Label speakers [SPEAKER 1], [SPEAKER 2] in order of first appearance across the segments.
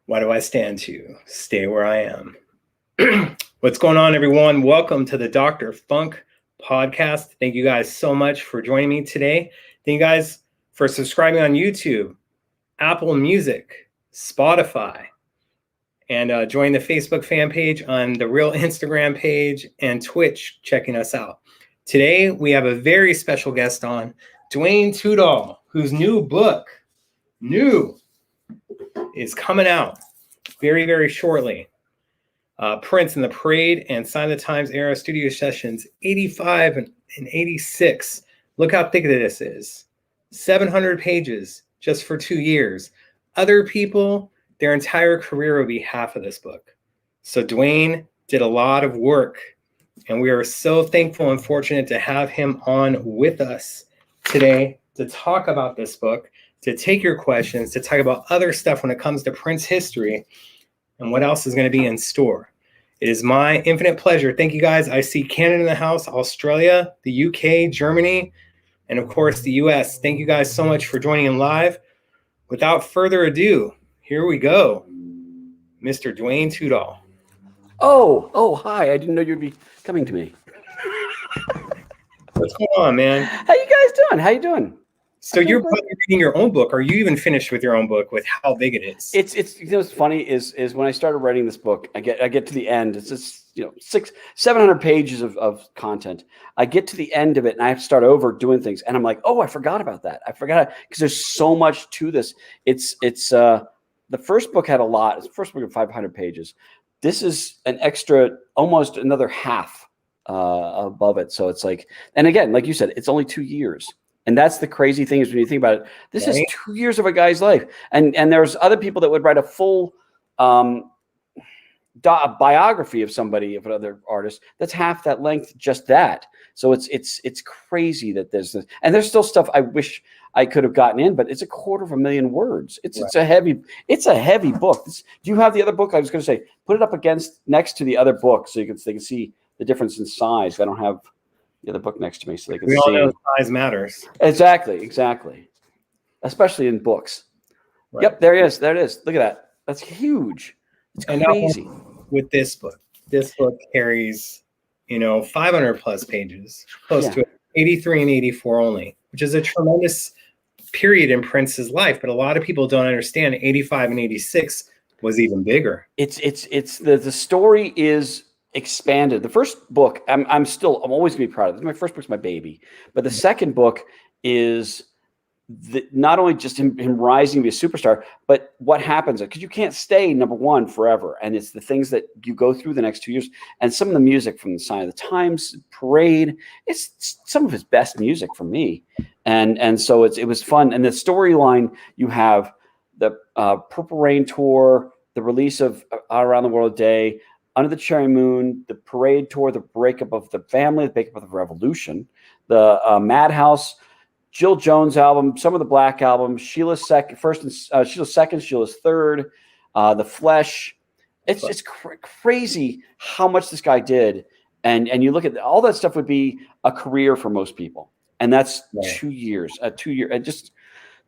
[SPEAKER 1] Why do I stand to stay where I am? What's going on, everyone? Welcome to the Dr. Funk podcast. Thank you guys so much for joining me today. Thank you guys for subscribing on YouTube, Apple Music, Spotify, and join the Facebook fan page, on the Real Instagram page, and Twitch, checking us out. Today, we have a very special guest on, Duane Tudahl, whose new book, is coming out very, very shortly. Prince in the Parade and Sign of the Times era studio sessions 85 and 86. Look how thick this is. 700 pages just for 2 years. Other people, their entire career would be half of this book. So Duane did a lot of work, and we are so thankful and fortunate to have him on with us today to talk about this book, to take your questions, to talk about other stuff when it comes to Prince history and what else is going to be in store. It is my infinite pleasure. Thank you, guys. I see Canada in the house, Australia, the UK, Germany, and of course the US. Thank you guys so much for joining in live. Without further ado, here we go. Mr. Duane Tudahl.
[SPEAKER 2] Oh, hi. I didn't know you'd be coming to me.
[SPEAKER 1] What's going on, man?
[SPEAKER 2] How you guys doing? How you doing?
[SPEAKER 1] So you're probably reading your own book. Are you even finished with your own book with how big it is?
[SPEAKER 2] It's what's funny is when I started writing this book, I get to the end. It's just 700 pages of content. I get to the end of it and I have to start over doing things. And I'm like, oh, I forgot about that. I forgot because there's so much to this. It's the first book had a lot. It's the first book of 500 pages. This is an extra, almost another half above it. So it's like, and again, like you said, it's only 2 years. And that's the crazy thing is when you think about it, this is 2 years of a guy's life. And there's other people that would write a full biography of somebody, of another artist, that's half that length, just that. So it's crazy that there's this. And there's still stuff I wish I could have gotten in, but it's 250,000 words. It's a heavy book. Do you have the other book? I was going to say, put it up next to the other book so they can see the difference in size. I don't have the other book next to me so they can see.
[SPEAKER 1] We all know size matters.
[SPEAKER 2] Exactly. Especially in books. Right. Yep, there it is. Look at that. That's huge. It's crazy.
[SPEAKER 1] With this book carries, 500 plus pages, close to 83 and 84 only, which is a tremendous period in Prince's life. But a lot of people don't understand 85 and 86 was even bigger.
[SPEAKER 2] It's the story is expanded. The first book, I'm always gonna be proud of it. My first book's my baby, but the second book is not only just him rising to be a superstar, but what happens, because you can't stay number one forever, and it's the things that you go through the next 2 years, and some of the music from the Sign of the Times, Parade, it's some of his best music for me, and so it was fun. And the storyline, you have the Purple Rain tour, the release of Around the World Day, Under the Cherry Moon, the Parade tour, the breakup of the family, the breakup of the revolution, the Madhouse, Jill Jones album, some of the Black albums, Sheila's second, Sheila's third, The Flesh. It's crazy how much this guy did, and you look at all that stuff would be a career for most people, and that's 2 years, and just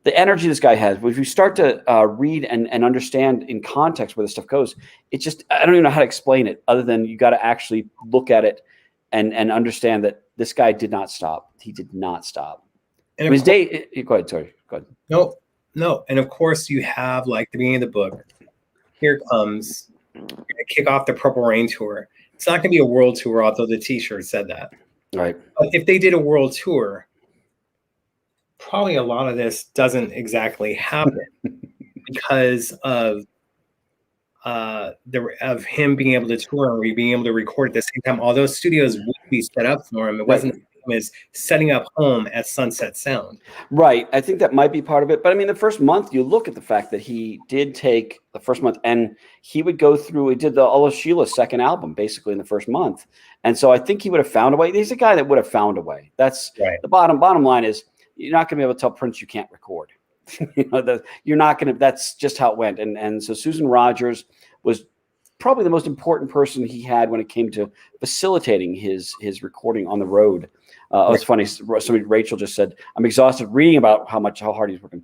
[SPEAKER 2] the energy this guy has. If you start to read and understand in context where this stuff goes, it's just, I don't even know how to explain it other than you got to actually look at it and understand that this guy did not stop. He did not stop. And his day, go ahead. Sorry. Go ahead.
[SPEAKER 1] No. And of course you have like the beginning of the book. Here comes, we're going to kick off the Purple Rain tour. It's not going to be a world tour, although the t-shirt said that.
[SPEAKER 2] Right.
[SPEAKER 1] But if they did a world tour, probably a lot of this doesn't exactly happen because of him being able to tour and being able to record at the same time. All those studios would be set up for him. It wasn't as setting up home at Sunset Sound.
[SPEAKER 2] Right. I think that might be part of it. But I mean, the first month, you look at the fact that he did take the first month and he would go through, he did all of Sheila's second album basically in the first month. And so I think he would have found a way. He's a guy that would have found a way. That's right. The bottom line is you're not going to be able to tell Prince you can't record. You're not going to, that's just how it went. And so Susan Rogers was probably the most important person he had when it came to facilitating his recording on the road. It was funny. Rachel just said, "I'm exhausted reading about how hard he's working."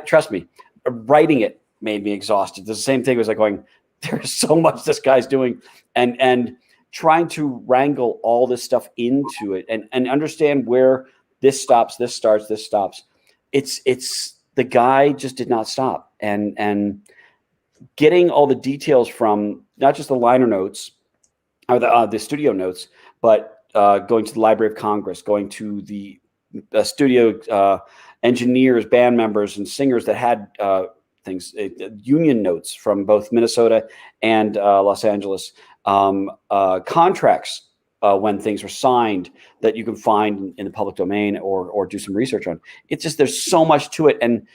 [SPEAKER 2] Trust me, writing it made me exhausted. The same thing was like going, there's so much this guy's doing, and trying to wrangle all this stuff into it and understand where this stops, this starts, this stops. It's the guy just did not stop, and getting all the details from not just the liner notes or the studio notes, but going to the Library of Congress, going to the studio engineers, band members, and singers that had things, union notes from both Minnesota and Los Angeles, contracts when things were signed that you can find in the public domain or do some research on. It's just, there's so much to it. And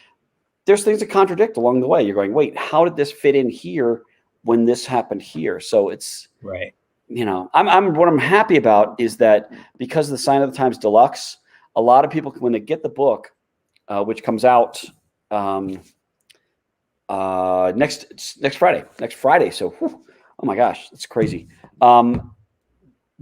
[SPEAKER 2] there's things that contradict along the way. You're going, wait, how did this fit in here when this happened here? So it's,
[SPEAKER 1] right.
[SPEAKER 2] You know, what I'm happy about is that because of the Sign of the Times Deluxe, a lot of people, when they get the book, which comes out next Friday. So, whew, oh my gosh, that's crazy.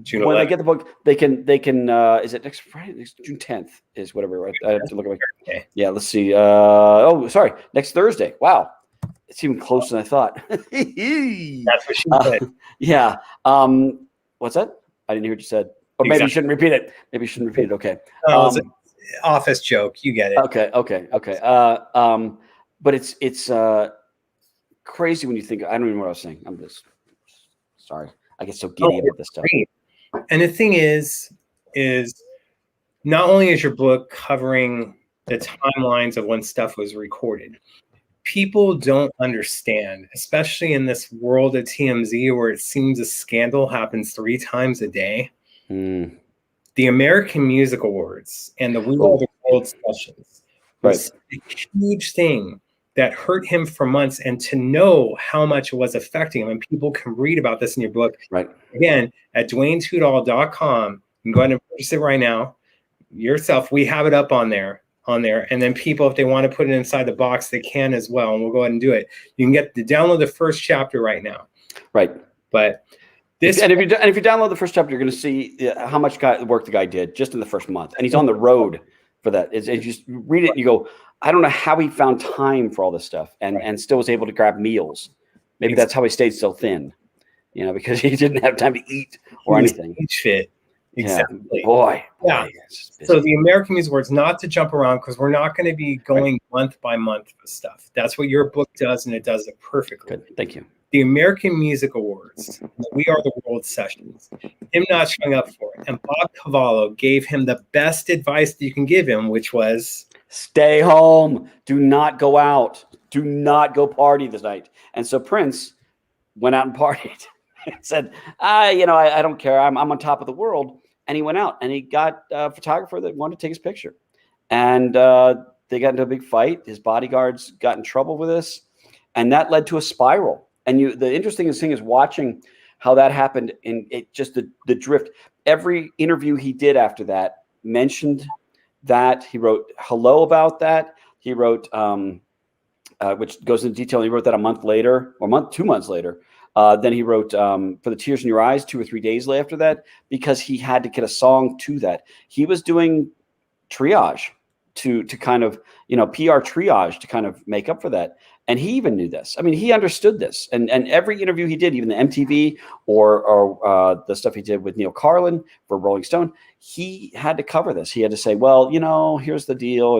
[SPEAKER 1] June
[SPEAKER 2] when
[SPEAKER 1] 11th.
[SPEAKER 2] I get the book, they can. Is it next Friday? Next June 10th is whatever. Right? I have to look at my.
[SPEAKER 1] Okay.
[SPEAKER 2] Yeah, let's see. Oh, sorry, next Thursday. Wow, it's even closer than I thought.
[SPEAKER 1] That's what she said.
[SPEAKER 2] Yeah. What's that? I didn't hear what you said. Or maybe you shouldn't repeat it. Maybe you shouldn't repeat it. Okay.
[SPEAKER 1] It's an office joke. You get it.
[SPEAKER 2] Okay. But it's crazy when you think. I don't even know what I was saying. I'm just sorry. I get so giddy about this stuff.
[SPEAKER 1] Great. And the thing is not only is your book covering the timelines of when stuff was recorded, people don't understand, especially in this world of TMZ where it seems a scandal happens 3 times a day. The American Music Awards and the We Are the World sessions was a huge thing that hurt him for months, and to know how much it was affecting him, and people can read about this in your book.
[SPEAKER 2] Right.
[SPEAKER 1] Again, at DwaneTudahl.com, you can go ahead and purchase it right now yourself. We have it up on there. And then people, if they want to put it inside the box, they can as well. And we'll go ahead and do it. You can get to download the first chapter right now.
[SPEAKER 2] Right.
[SPEAKER 1] But
[SPEAKER 2] if you download the first chapter, you're going to see how much work the guy did just in the first month. And he's on the road for that. You just read it and you go, I don't know how he found time for all this stuff and still was able to grab meals. Maybe that's how he stayed so thin, because he didn't have time to eat or anything.
[SPEAKER 1] Fit. Exactly.
[SPEAKER 2] Yeah. Boy.
[SPEAKER 1] Yeah. So the American Music Awards, not to jump around, because we're not going to be going month by month with stuff. That's what your book does, and it does it perfectly.
[SPEAKER 2] Good. Thank you.
[SPEAKER 1] The American Music Awards, We Are the World sessions, him not showing up for it. And Bob Cavallo gave him the best advice that you can give him, which was,
[SPEAKER 2] stay home. Do not go out. Do not go party this night. And so Prince went out and partied and said, I don't care. I'm on top of the world. And he went out and he got a photographer that wanted to take his picture. And they got into a big fight. His bodyguards got in trouble with this. And that led to a spiral. And the interesting thing is watching how that happened, and it just the drift. Every interview he did after that mentioned that. He wrote hello about that. He wrote, which goes into detail. He wrote that a month later, or 2 months later. Then he wrote For the Tears in Your Eyes 2 or 3 days after that, because he had to get a song to that. He was doing triage to kind of, PR triage to kind of make up for that. And he even knew this. I mean, he understood this. And every interview he did, even the MTV or the stuff he did with Neil Carlin for Rolling Stone, he had to cover this. He had to say, well, here's the deal.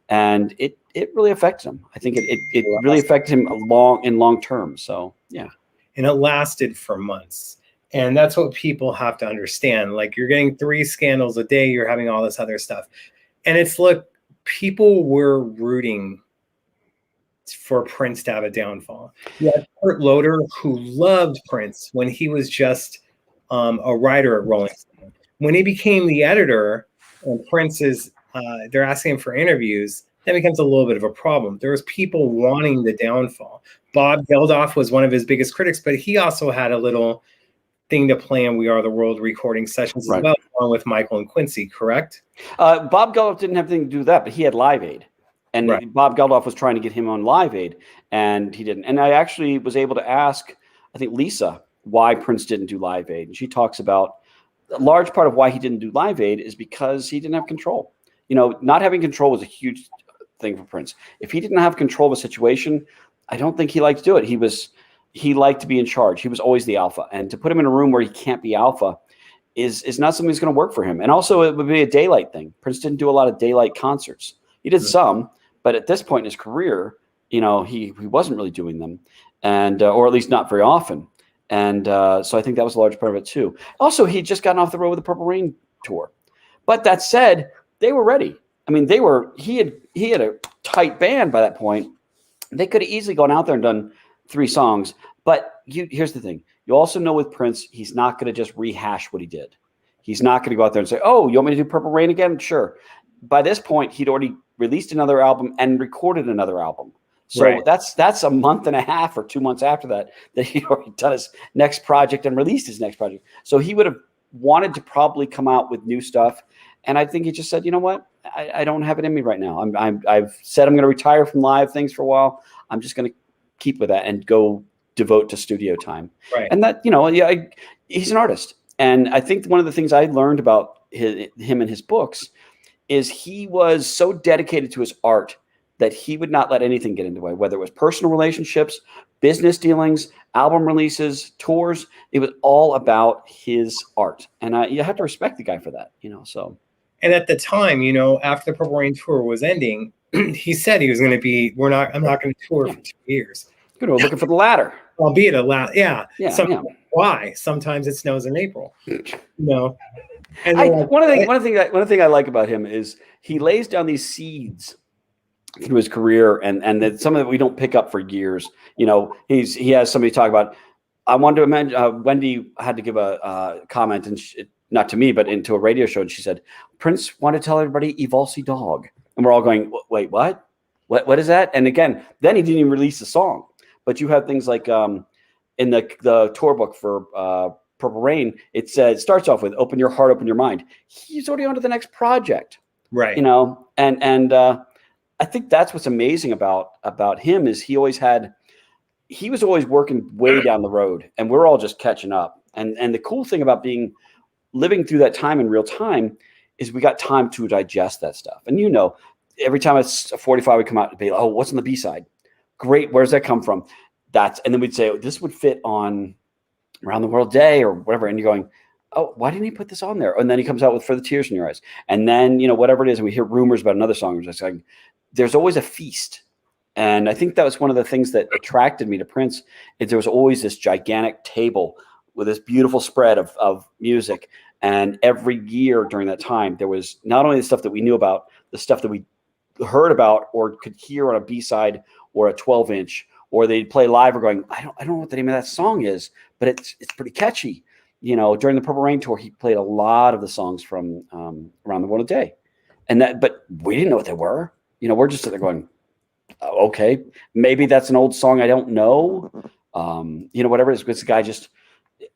[SPEAKER 2] And it really affected him. I think it really affected him long term. So, yeah.
[SPEAKER 1] And it lasted for months. And that's what people have to understand. Like, you're getting 3 scandals a day. You're having all this other stuff. And it's, look, people were rooting for Prince to have a downfall. You had Kurt Loder, who loved Prince when he was just a writer at Rolling Stone. When he became the editor, and Prince is, they're asking him for interviews, that becomes a little bit of a problem. There was people wanting the downfall. Bob Geldof was one of his biggest critics, but he also had a little thing to play in We Are the World recording sessions as well, along with Michael and Quincy, correct?
[SPEAKER 2] Bob Geldof didn't have anything to do with that, but he had Live Aid. And Bob Geldof was trying to get him on Live Aid, and he didn't. And I actually was able to ask, I think, Lisa, why Prince didn't do Live Aid. And she talks about a large part of why he didn't do Live Aid is because he didn't have control. Not having control was a huge thing for Prince. If he didn't have control of a situation, I don't think he liked to do it. He liked to be in charge. He was always the alpha, and to put him in a room where he can't be alpha is not something that's going to work for him. And also, it would be a daylight thing. Prince didn't do a lot of daylight concerts. He did some, but at this point in his career, he wasn't really doing them, and or at least not very often. And so I think that was a large part of it too. Also, he'd just gotten off the road with the Purple Rain tour. But that said, they were ready. I mean, he had a tight band by that point. They could have easily gone out there and done 3 songs. But here's the thing. You also know with Prince, he's not going to just rehash what he did. He's not going to go out there and say, oh, you want me to do Purple Rain again? Sure. By this point, he'd already released another album and recorded another album. So that's a month and a half or 2 months after that he'd already done his next project and released his next project. So he would have wanted to probably come out with new stuff. And I think he just said, you know what? I don't have it in me right now. I've said I'm going to retire from live things for a while. I'm just going to keep with that and go devote to studio time. Right. And that, he's an artist. And I think one of the things I learned about him and his books is he was so dedicated to his art that he would not let anything get in the way, whether it was personal relationships, business dealings, album releases, tours. It was all about his art. And you have to respect the guy for that, so.
[SPEAKER 1] And at the time, after the Purple Rain tour was ending, he said he was going to be, I'm not going to tour for 2 years.
[SPEAKER 2] Good, we're looking for the ladder.
[SPEAKER 1] Albeit a ladder, yeah. Why? Sometimes it snows in April, And
[SPEAKER 2] one thing I like about him is he lays down these seeds through his career, and that some of it we don't pick up for years. He has somebody talk about. I wanted to mention Wendy had to give a comment, and not to me, but into a radio show, and she said Prince wanted to tell everybody "Evolsi Dog," and we're all going, "Wait, what? What is that?" And again, then he didn't even release the song. But you have things like in the tour book for Purple Rain, it starts off with "Open your heart, open your mind." He's already on to the next project,
[SPEAKER 1] right?
[SPEAKER 2] And I think that's what's amazing about him is he was always working way down the road, and we're all just catching up. And the cool thing about living through that time in real time is we got time to digest that stuff. And every time it's a 45 would come out and be like, oh, what's on the B-side? Great, where's that come from? And then we'd say, oh, this would fit on Around the World Day or whatever. And you're going, oh, why didn't he put this on there? And then he comes out with For the Tears in Your Eyes. And then, whatever it is, and we hear rumors about another song. We're just like, there's always a feast. And I think that was one of the things that attracted me to Prince is there was always this gigantic table with this beautiful spread of music. And every year during that time, there was not only the stuff that we knew about, the stuff that we heard about or could hear on a B-side or a 12-inch, or they'd play live or going, I don't know what the name of that song is, but it's pretty catchy. During the Purple Rain tour, he played a lot of the songs from Around the World Day. But we didn't know what they were. We're just sitting there going, oh, okay, maybe that's an old song I don't know. Whatever it is, it's a guy just.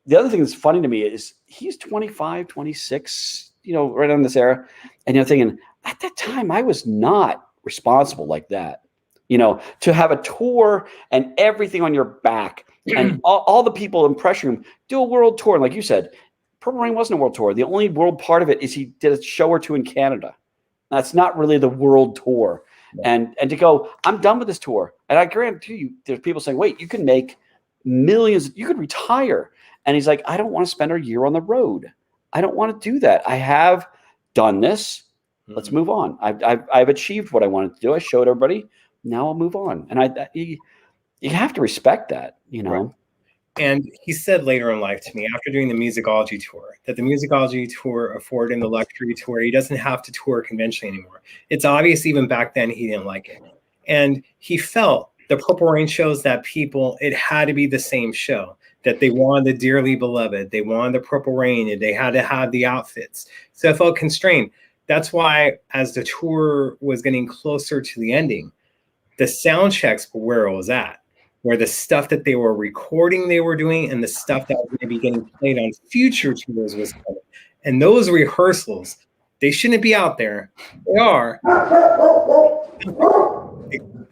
[SPEAKER 2] The other thing that's funny to me is he's 25, 26, right on this era. And you're thinking, at that time, I was not responsible like that. To have a tour and everything on your back and all the people in pressure room do a world tour. And like you said, Purple Rain wasn't a world tour. The only world part of it is he did a show or two in Canada. That's not really the world tour. And to go, I'm done with this tour. And I guarantee you, there's people saying, wait, you can make millions. You could retire. And he's like, I don't want to spend a year on the road. I don't want to do that. I have done this. Let's move on. I've achieved what I wanted to do. I showed everybody. Now I'll move on. And you have to respect that, Right.
[SPEAKER 1] And he said later in life to me, after doing the musicology tour, that the musicology tour afforded him the luxury to where he doesn't have to tour conventionally anymore. It's obvious even back then he didn't like it. And he felt the Purple Rain shows that it had to be the same show, that they wanted the Dearly Beloved, they wanted the Purple Rain, and they had to have the outfits. So I felt constrained. That's why as the tour was getting closer to the ending, the sound checks were where it was at, where the stuff that they were recording they were doing and the stuff that was going to be getting played on future tours was coming. And those rehearsals, they shouldn't be out there. They are.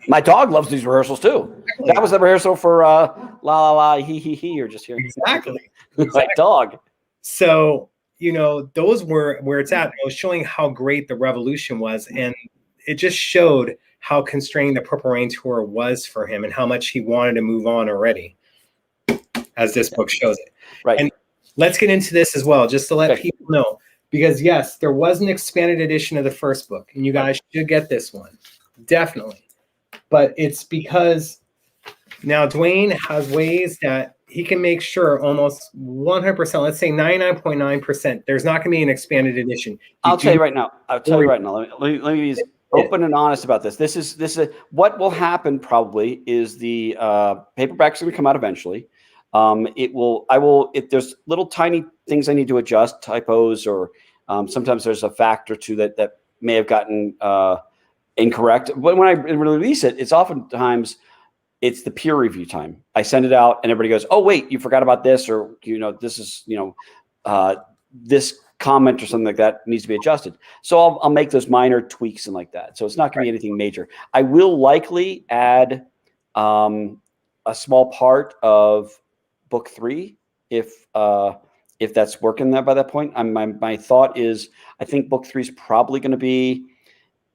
[SPEAKER 2] My dog loves these rehearsals too. Exactly. That was the rehearsal for La La La He He He. You're just hearing
[SPEAKER 1] exactly.
[SPEAKER 2] My dog.
[SPEAKER 1] So those were where it's at. It was showing how great the revolution was, and it just showed how constraining the Purple Rain tour was for him and how much he wanted to move on already, as this book shows it.
[SPEAKER 2] Right.
[SPEAKER 1] And let's get into this as well, just to let people know, because yes, there was an expanded edition of the first book, and you guys should get this one, definitely. But it's because now Duane has ways that he can make sure almost 100%, let's say 99.9%, there's not going to be an expanded edition.
[SPEAKER 2] I'll tell you right now. Let me be open and honest about this. This is what will happen probably is the paperback's going to come out eventually. If there's little tiny things I need to adjust, typos, or sometimes there's a fact or two that may have gotten incorrect. But when I release it, it's oftentimes it's the peer review time. I send it out and everybody goes, "Oh, wait, you forgot about this," or, this is, this comment or something like that needs to be adjusted. So I'll make those minor tweaks and like that. So it's not going to be anything major. I will likely add a small part of book 3 if that's working there by that point. My thought is I think book 3 is probably going to be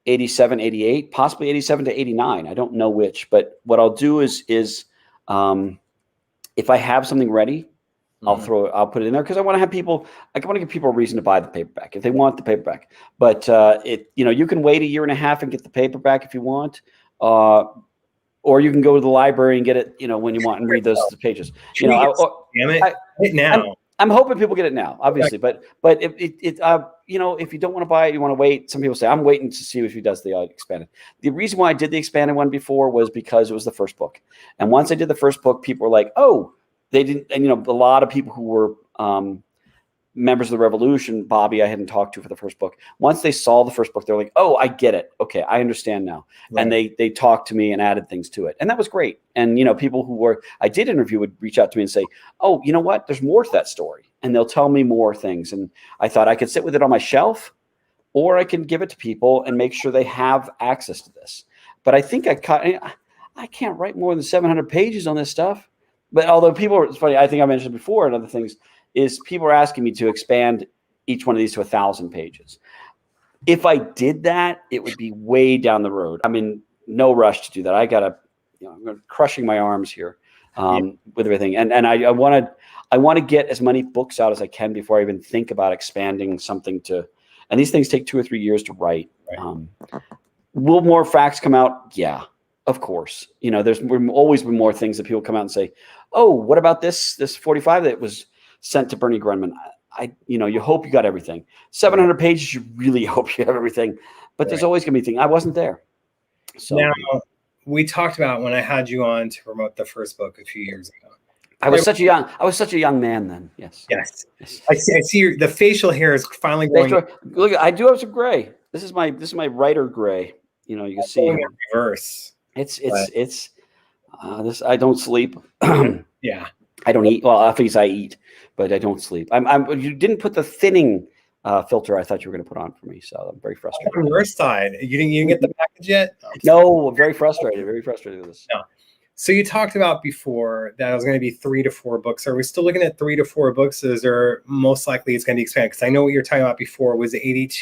[SPEAKER 2] 87, 88, possibly 87 to 89. I don't know which, but what I'll do is if I have something ready, I'll put it in there because I want to give people a reason to buy the paperback if they want the paperback. But you can wait a year and a half and get the paperback if you want, or you can go to the library and get it, when you want and read those pages.
[SPEAKER 1] Damn it! Now.
[SPEAKER 2] I'm hoping people get it now, obviously, but if you don't want to buy it, you want to wait. Some people say I'm waiting to see if he does the expanded. The reason why I did the expanded one before was because it was the first book, and once I did the first book, people were like, "Oh, they didn't." And a lot of people who were members of the Revolution, Bobby, I hadn't talked to for the first book. Once they saw the first book, they're like, "Oh, I get it. Okay, I understand now." Right. And they talked to me and added things to it, and that was great. And people I did interview would reach out to me and say, "Oh, you know what? There's more to that story," and they'll tell me more things. And I thought I could sit with it on my shelf, or I can give it to people and make sure they have access to this. But I think I can't write more than 700 pages on this stuff. But although it's funny, I think I mentioned before and other things. Is people are asking me to expand each one of these to 1,000 pages. If I did that, it would be way down the road. I'm in no rush to do that. I'm crushing my arms here with everything. And I want to get as many books out as I can before I even think about expanding something and these things take 2 or 3 years to write. Right. Will more facts come out? Yeah, of course. There's always been more things that people come out and say, "Oh, what about this 45 that was sent to Bernie Grunman?" You hope you got everything. 700 pages, you really hope you have everything. But there's always going to be things. I wasn't there. So
[SPEAKER 1] now, we talked about when I had you on to promote the first book a few years ago.
[SPEAKER 2] I was such a young man then. Yes.
[SPEAKER 1] I see the facial hair is finally going.
[SPEAKER 2] Look, I do have some gray. This is my writer gray. You can see
[SPEAKER 1] in reverse.
[SPEAKER 2] It's this. I don't sleep.
[SPEAKER 1] Yeah.
[SPEAKER 2] I don't eat. Well, obviously I eat, but I don't sleep. You didn't put the thinning filter I thought you were going to put on for me, so I'm very frustrated.
[SPEAKER 1] On your side, you didn't get the package yet?
[SPEAKER 2] No, I'm very frustrated. Very frustrated with this.
[SPEAKER 1] No. So you talked about before that it was going to be 3 to 4 books. Are we still looking at 3 to 4 books? Or most likely it's going to be expanded? Because I know what you're talking about before was 81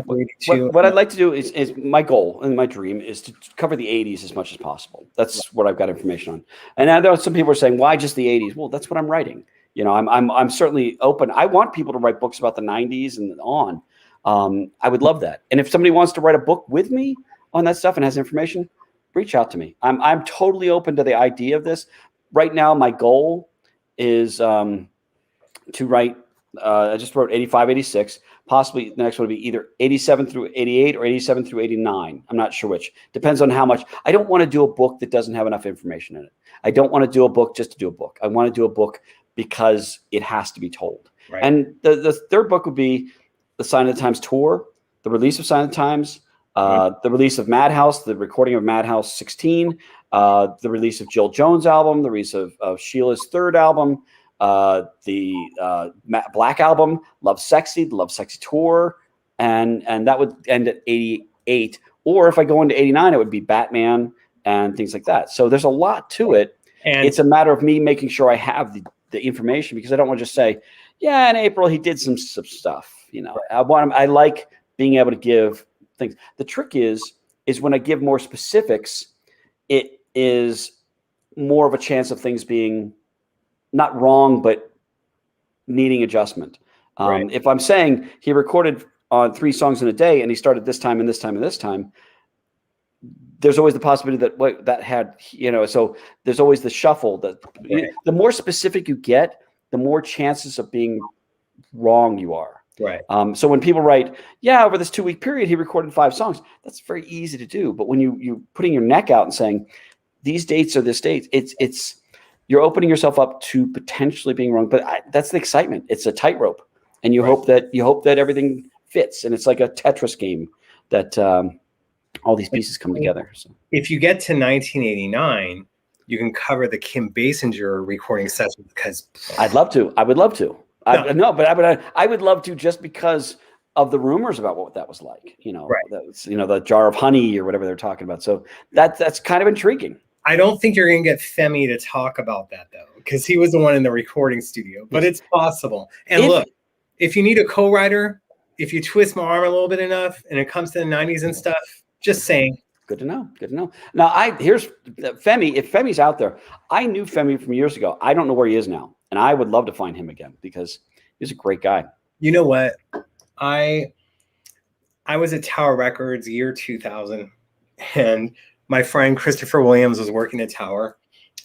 [SPEAKER 1] to 82.
[SPEAKER 2] What I'd like to do is my goal and my dream is to cover the 80s as much as possible. That's what I've got information on. And I know some people are saying, why just the 80s? Well, that's what I'm writing. I'm certainly open. I want people to write books about the 90s and on. I would love that. And if somebody wants to write a book with me on that stuff and has information, reach out to me. I'm totally open to the idea of this. Right now, my goal is to write. I just wrote 85, 86. Possibly the next one would be either 87 through 88 or 87 through 89. I'm not sure which. Depends on how much. I don't want to do a book that doesn't have enough information in it. I don't want to do a book just to do a book. I want to do a book because it has to be told. Right. And the third book would be the Sign of the Times tour, the release of Sign of the Times, the release of Madhouse, the recording of Madhouse 16, the release of Jill Jones' album, the release of Sheila's third album, the Black album, Love Sexy, the Love Sexy tour, and that would end at 88. Or if I go into 89, it would be Batman and things like that. So there's a lot to it. And it's a matter of me making sure I have the information, because I don't want to just say, yeah, in April he did some stuff. I like being able to give things. The trick is is when I give more specifics, it is more of a chance of things being not wrong, but needing adjustment.
[SPEAKER 1] Right.
[SPEAKER 2] If I'm saying he recorded on 3 songs in a day and he started this time and this time and this time, there's always the possibility that that had, so there's always the shuffle that
[SPEAKER 1] Right.
[SPEAKER 2] the more specific you get, the more chances of being wrong you are.
[SPEAKER 1] Right.
[SPEAKER 2] So when people write, yeah, over this 2-week period, he recorded 5 songs, that's very easy to do. But when you putting your neck out and saying, these dates are this date, it's you're opening yourself up to potentially being wrong. But that's the excitement. It's a tightrope, and you hope that everything fits. And it's like a Tetris game that all these pieces come together. So
[SPEAKER 1] if you get to 1989, you can cover the Kim Basinger recording session because
[SPEAKER 2] I'd love to. I would love to. I would love to just because of the rumors about what that was like.
[SPEAKER 1] Right.
[SPEAKER 2] The jar of honey or whatever they're talking about. So that's kind of intriguing.
[SPEAKER 1] I don't think you're going to get Femi to talk about that though, because he was the one in the recording studio. But it's possible. And look, if you need a co-writer, if you twist my arm a little bit enough, and it comes to the 90s and stuff, just saying.
[SPEAKER 2] Good to know. Good to know. Now, here's Femi. If Femi's out there, I knew Femi from years ago. I don't know where he is now, and I would love to find him again because he's a great guy.
[SPEAKER 1] You know what? I was at Tower Records year 2000, and my friend Christopher Williams was working at Tower,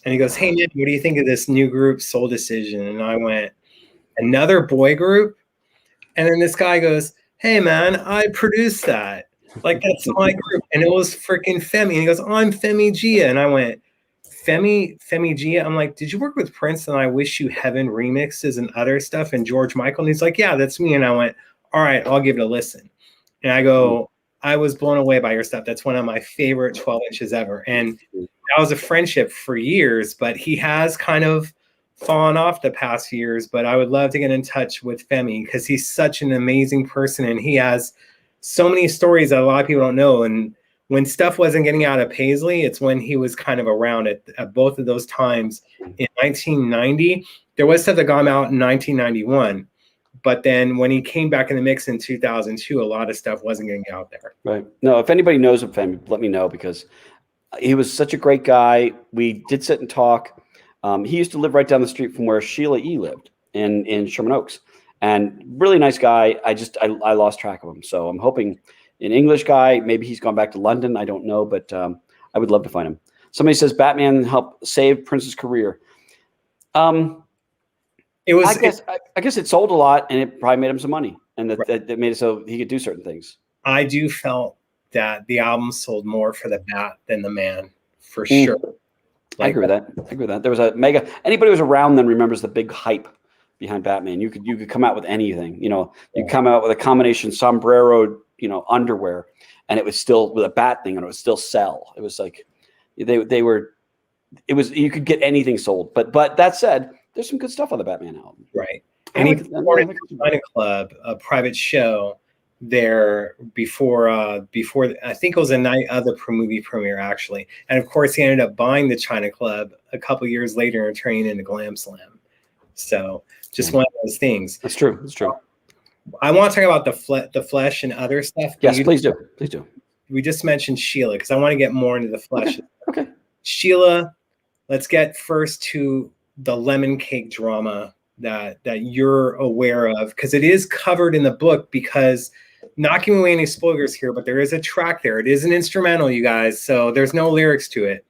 [SPEAKER 1] and he goes, "Hey, man, what do you think of this new group, Soul Decision?" And I went, "Another boy group?" And then this guy goes, "Hey, man, I produced that. Like, that's my group." And it was freaking Femi. And he goes, "Oh, I'm Femi Gia." And I went, Femi Gia? I'm like, "Did you work with Prince and I Wish You Heaven remixes and other stuff and George Michael?" And he's like, "Yeah, that's me." And I went, "All right, I'll give it a listen." And I go, "I was blown away by your stuff. That's one of my favorite 12 inches ever." And that was a friendship for years, but he has kind of fallen off the past years. But I would love to get in touch with Femi because he's such an amazing person, and he has so many stories that a lot of people don't know. And when stuff wasn't getting out of Paisley, it's when he was kind of around at both of those times. In 1990, there was stuff that got out in 1991. But then when he came back in the mix in 2002, a lot of stuff wasn't getting out there.
[SPEAKER 2] Right. No, if anybody knows of Femi, let me know because he was such a great guy. We did sit and talk. He used to live right down the street from where Sheila E. lived in Sherman Oaks. And really nice guy. I lost track of him. So I'm hoping an English guy, maybe he's gone back to London. I don't know, but I would love to find him. Somebody says Batman helped save Prince's career.
[SPEAKER 1] It was.
[SPEAKER 2] I guess it sold a lot, and it probably made him some money, and that made it so he could do certain things.
[SPEAKER 1] I do felt that the album sold more for the Bat than the Man, for sure.
[SPEAKER 2] I agree with that. There was a mega. Anybody who was around then remembers the big hype behind Batman. You could come out with anything. You come out with a combination sombrero, underwear, and it was still with a bat thing, and it would still sell. It was like they were. It was you could get anything sold. But that said, there's some good stuff on the Batman album.
[SPEAKER 1] Right. And he performed at the China Club, a private show there before I think it was a night of the movie premiere actually. And of course he ended up buying the China Club a couple years later and turning it into Glam Slam. So just one of those things.
[SPEAKER 2] That's true.
[SPEAKER 1] I want to talk about the Flesh and other stuff.
[SPEAKER 2] Yes, please do.
[SPEAKER 1] We just mentioned Sheila because I want to get more into the Flesh.
[SPEAKER 2] Okay.
[SPEAKER 1] Sheila, let's get first to the lemon cake drama that you're aware of, because it is covered in the book. Because not giving away any spoilers here, but there is a track there. It is an instrumental, you guys, so there's no lyrics to it,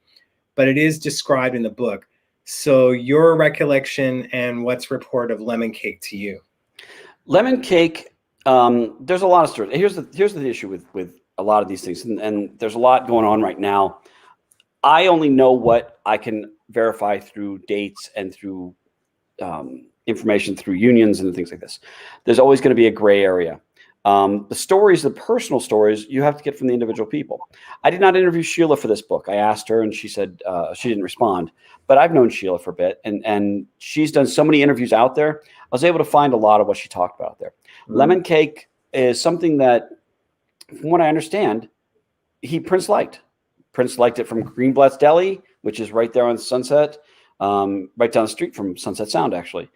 [SPEAKER 1] but it is described in the book. So your recollection and what's reported of Lemon Cake to you?
[SPEAKER 2] Lemon Cake, there's a lot of stories. Here's the issue with a lot of these things, and there's a lot going on right now. I only know what I can verify through dates and through information through unions and things like this. There's always going to be a gray area. The stories, the personal stories, you have to get from the individual people. I did not interview Sheila for this book. I asked her and she said she didn't respond, but I've known Sheila for a bit and she's done so many interviews out there. I was able to find a lot of what she talked about there. Mm-hmm. Lemon Cake is something that, from what I understand, Prince liked. Prince liked it from Greenblatt's Deli, which is right there on Sunset, right down the street from Sunset Sound, actually.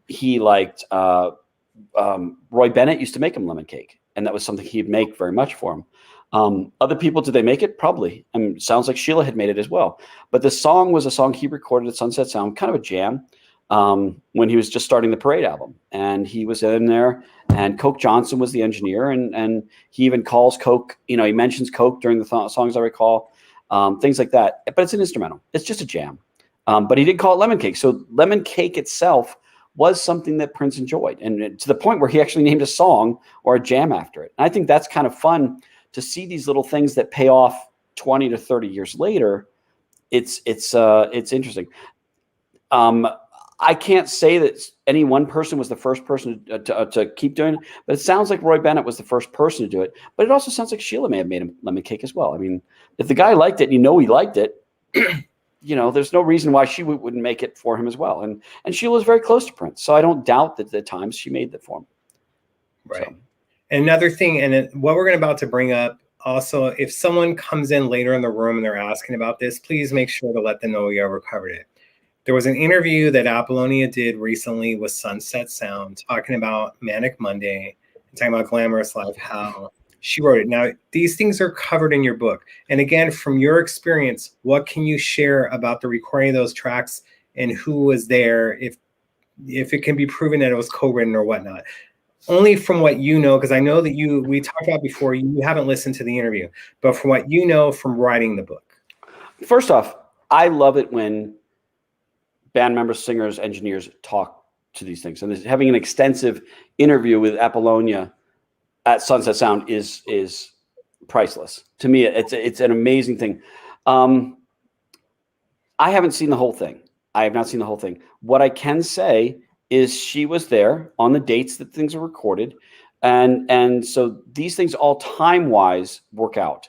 [SPEAKER 2] He liked Roy Bennett used to make him lemon cake, and that was something he'd make very much for him. Other people, did they make it? Probably. Sounds like Sheila had made it as well. But the song was a song he recorded at Sunset Sound, kind of a jam, when he was just starting the Parade album. And he was in there, and Coke Johnson was the engineer, and he even calls Coke, he mentions Coke during the songs, I recall, things like that. But it's an instrumental. It's just a jam. But he did call it Lemon Cake. So Lemon Cake itself was something that Prince enjoyed, and to the point where he actually named a song or a jam after it. And I think that's kind of fun to see these little things that pay off 20 to 30 years later. It's interesting. I can't say that any one person was the first person to keep doing it, but it sounds like Roy Bennett was the first person to do it. But it also sounds like Sheila may have made him Lemon Cake as well. I mean, if the guy liked it, and he liked it, there's no reason why she wouldn't make it for him as well. And Sheila's very close to Prince, so I don't doubt that the times she made that for him.
[SPEAKER 1] Right.
[SPEAKER 2] So.
[SPEAKER 1] Another thing, and what we're about to bring up also, if someone comes in later in the room and they're asking about this, please make sure to let them know we ever covered it. There was an interview that Apollonia did recently with Sunset Sound talking about Manic Monday, talking about Glamorous Life, how she wrote it. Now, these things are covered in your book. And again, from your experience, what can you share about the recording of those tracks and who was there, if it can be proven that it was co-written or whatnot? Only from what you know, because I know that we talked about before, you haven't listened to the interview, but from what you know from writing the book.
[SPEAKER 2] First off, I love it when band members, singers, engineers talk to these things. And having an extensive interview with Apollonia at Sunset Sound is priceless. To me, it's an amazing thing. I haven't seen the whole thing. I have not seen the whole thing. What I can say is she was there on the dates that things are recorded. And so these things all time-wise work out.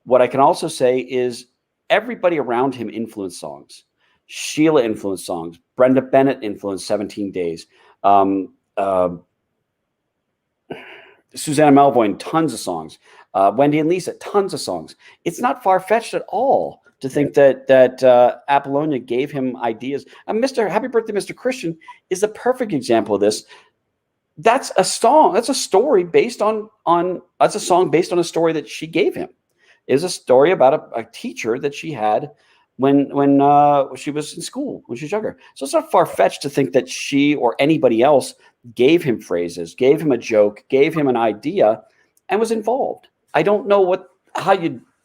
[SPEAKER 2] What I can also say is everybody around him influenced songs. Sheila influenced songs. Brenda Bennett influenced 17 Days. Susanna Melvoin, tons of songs. Wendy and Lisa, tons of songs. It's not far-fetched at all to think that Apollonia gave him ideas. Happy Birthday, Mr. Christian is a perfect example of this. That's a song. That's a story based on that's a song based on a story that she gave him. It was a story about a teacher that she had when she was in school, when she was younger. So it's not far-fetched to think that she or anybody else gave him phrases, gave him a joke, gave him an idea, and was involved. I don't know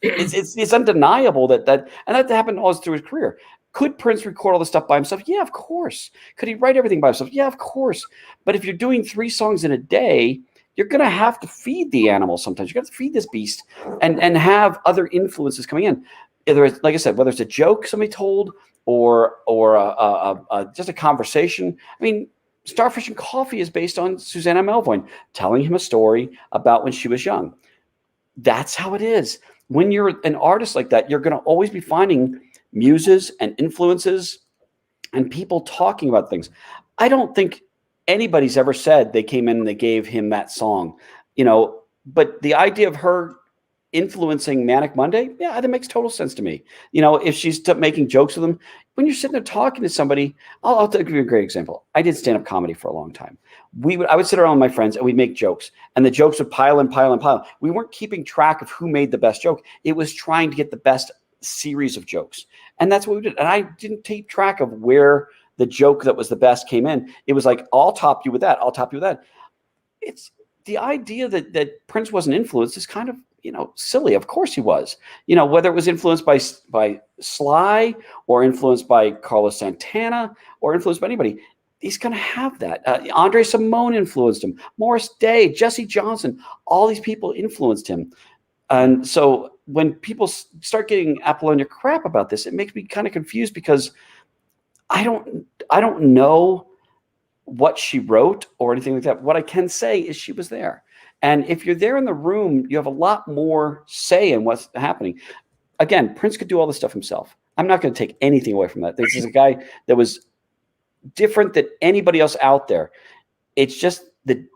[SPEAKER 2] it's undeniable that happened all through his career. Could Prince record all this stuff by himself? Yeah, of course. Could he write everything by himself? Yeah, of course. But if you're doing 3 songs in a day, you're going to have to feed the animal sometimes. You're going to have to feed this beast and have other influences coming in. Either, like I said, whether it's a joke somebody told or just a conversation. I mean, Starfish and Coffee is based on Susanna Melvoin telling him a story about when she was young. That's how it is. When you're an artist like that, you're going to always be finding muses and influences and people talking about things. I don't think anybody's ever said they came in and they gave him that song, but the idea of her influencing Manic Monday, yeah, that makes total sense to me. If she's making jokes with them, when you're sitting there talking to somebody, I'll give you a great example. I did stand-up comedy for a long time. I would sit around with my friends and we'd make jokes, and the jokes would pile and pile and pile. We weren't keeping track of who made the best joke. It was trying to get the best series of jokes. And that's what we did. And I didn't keep track of where the joke that was the best came in. It was like, I'll top you with that. I'll top you with that. It's the idea that Prince wasn't influenced is kind of, silly. Of course he was. Whether it was influenced by Sly or influenced by Carlos Santana or influenced by anybody, he's going to have that. Andre Simone influenced him. Morris Day, Jesse Johnson, all these people influenced him. And so when people start getting Apollonia crap about this, it makes me kind of confused because I don't know what she wrote or anything like that. What I can say is she was there. And if you're there in the room, you have a lot more say in what's happening. Again, Prince could do all this stuff himself. I'm not going to take anything away from that. This is a guy that was different than anybody else out there. It's just the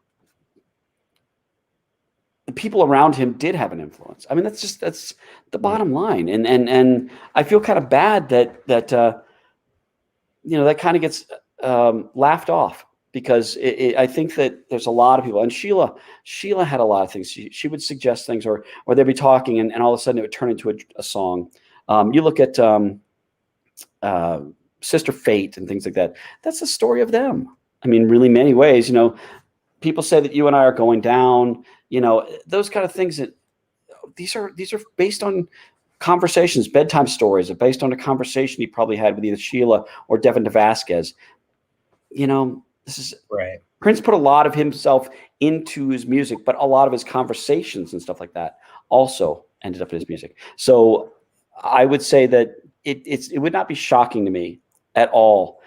[SPEAKER 2] people around him did have an influence. I mean, that's the bottom line. And I feel kind of bad that kind of gets laughed off. because I think that there's a lot of people, and Sheila had a lot of things. She would suggest things, or they'd be talking, and all of a sudden it would turn into a song. You look at Sister Fate and things like that. That's the story of them. I mean, really many ways, people say that you and I are going down, those kind of things that these are based on conversations. Bedtime stories are based on a conversation he probably had with either Sheila or Devin DeVasquez. This is
[SPEAKER 1] right.
[SPEAKER 2] Prince put a lot of himself into his music, but a lot of his conversations and stuff like that also ended up in his music. So I would say that it would not be shocking to me at all,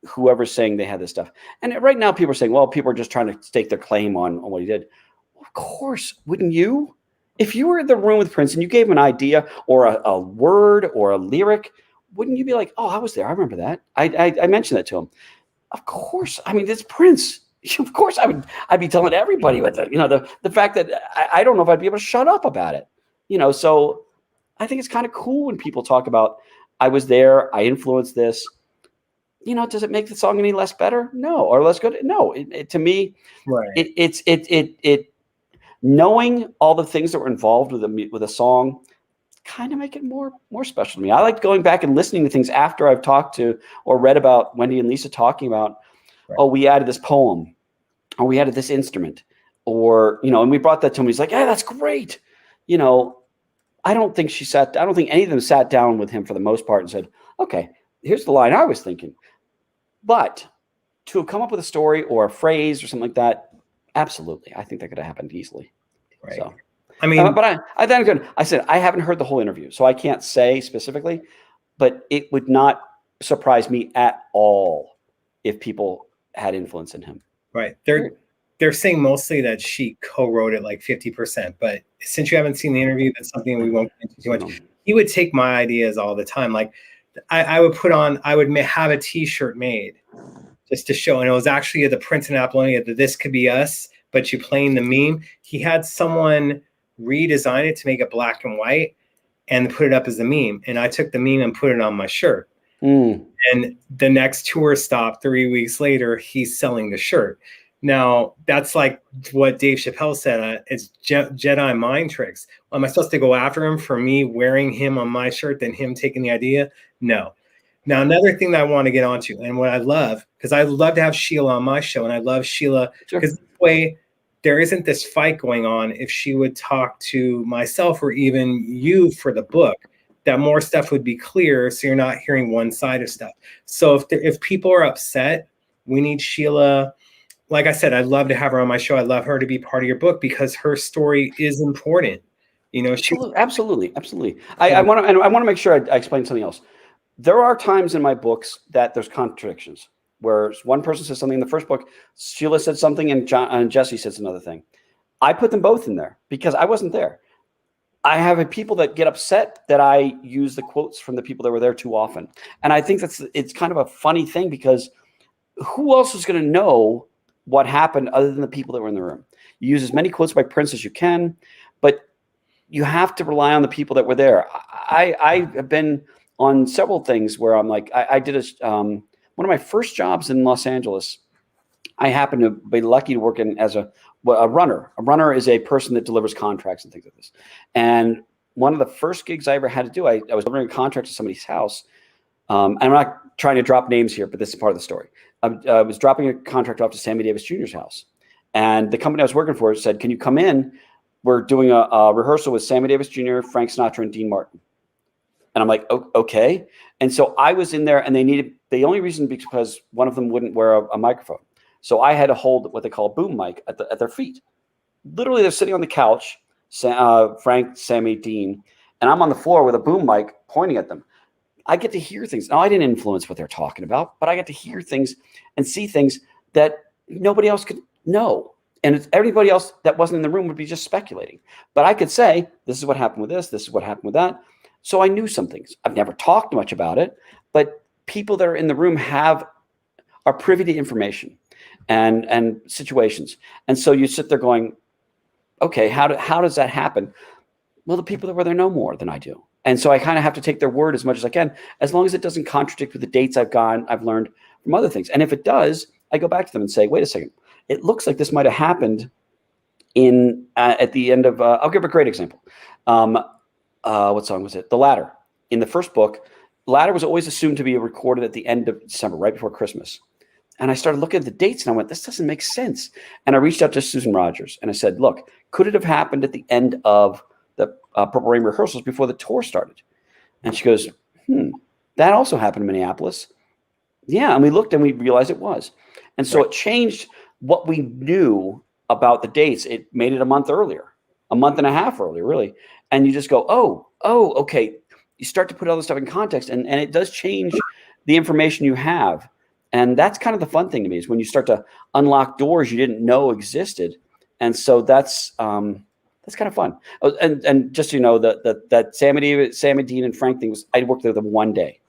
[SPEAKER 2] whoever's saying they had this stuff. And right now people are saying, well, people are just trying to stake their claim on what he did. Of course, wouldn't you? If you were in the room with Prince and you gave him an idea or a word or a lyric, wouldn't you be like, oh, I was there. I remember that. I mentioned that to him. Of course. I mean, it's Prince. Of course I'd be telling everybody with it. The fact that I don't know if I'd be able to shut up about it. So I think it's kind of cool when people talk about, I was there, I influenced this. Does it make the song any less better? No. Or less good? No. To me,
[SPEAKER 1] right.
[SPEAKER 2] It knowing all the things that were involved with a song kind of make it more special to me. I like going back and listening to things after I've talked to or read about Wendy and Lisa talking about, right. Oh, we added this poem, or we added this instrument, or, and we brought that to him. He's like, yeah, that's great. I don't think any of them sat down with him for the most part and said, okay, here's the line I was thinking. But to have come up with a story or a phrase or something like that, absolutely. I think that could have happened easily.
[SPEAKER 1] Right.
[SPEAKER 2] So,
[SPEAKER 1] I mean,
[SPEAKER 2] but I said, I haven't heard the whole interview, so I can't say specifically, but it would not surprise me at all if people had influence in him.
[SPEAKER 1] Right. They're saying mostly that she co-wrote it like 50%, but since you haven't seen the interview, that's something we won't get into too much. He would take my ideas all the time. Like I would have a t-shirt made just to show, and it was actually the Prince and Apollonia, that this could be us, but you playing the meme. He had someone redesign it to make it black and white and put it up as a meme. And I took the meme and put it on my shirt. And the next tour stop 3 weeks later, he's selling the shirt. Now, that's like what Dave Chappelle said. It's Jedi mind tricks. Am I supposed to go after him for me wearing him on my shirt than him taking the idea? No. Now, another thing that I want to get onto, and what I love, because I love to have Sheila on my show, and I love Sheila because this way there isn't this fight going on. If she would talk to myself or even you for the book, that more stuff would be clear, so you're not hearing one side of stuff. So if people are upset, we need Sheila. Like I said, I'd love to have her on my show. I'd love her to be part of your book because her story is important.
[SPEAKER 2] Absolutely. I want to make sure I explain something else. There are times in my books that there's contradictions, where one person says something in the first book, Sheila said something, and Jesse says another thing. I put them both in there because I wasn't there. I have people that get upset that I use the quotes from the people that were there too often. And I think it's kind of a funny thing because who else is going to know what happened other than the people that were in the room? You use as many quotes by Prince as you can, but you have to rely on the people that were there. I have been on several things where I'm like, I did one of my first jobs in Los Angeles. I happened to be lucky to work in as a runner. A runner is a person that delivers contracts and things like this. And one of the first gigs I ever had to do, I was delivering a contract to somebody's house. And I'm not trying to drop names here, but this is part of the story. I was dropping a contract off to Sammy Davis Jr.'s house. And the company I was working for said, can you come in? We're doing a rehearsal with Sammy Davis Jr., Frank Sinatra, and Dean Martin. And I'm like, okay. And so I was in there, and the only reason because one of them wouldn't wear a microphone. So I had to hold what they call a boom mic at their feet. Literally, they're sitting on the couch, Frank, Sammy, Dean, and I'm on the floor with a boom mic pointing at them. I get to hear things. Now, I didn't influence what they're talking about, but I get to hear things and see things that nobody else could know. And everybody else that wasn't in the room would be just speculating. But I could say, this is what happened with this is what happened with that. So I knew some things. I've never talked much about it, but people that are in the room are privy to information and situations. And so you sit there going, okay, how does that happen? Well, the people that were there know more than I do. And so I kind of have to take their word as much as I can, as long as it doesn't contradict with the dates I've learned from other things. And if it does, I go back to them and say, wait a second, it looks like this might have happened in at the end of, I'll give a great example. What song was it? The Ladder. In the first book, Ladder was always assumed to be recorded at the end of December, right before Christmas. And I started looking at the dates and I went, this doesn't make sense. And I reached out to Susan Rogers and I said, look, could it have happened at the end of the Purple Rain rehearsals before the tour started? And she goes, that also happened in Minneapolis. Yeah. And we looked and we realized it was. And so it changed what we knew about the dates. It made it a month earlier, a month and a half earlier, really. And you just go, oh, okay. You start to put all this stuff in context and it does change the information you have. And that's kind of the fun thing to me is when you start to unlock doors you didn't know existed. And so that's kind of fun. Oh, and just, you know, that Sammy Dean and Frank thing was, I worked with them one day,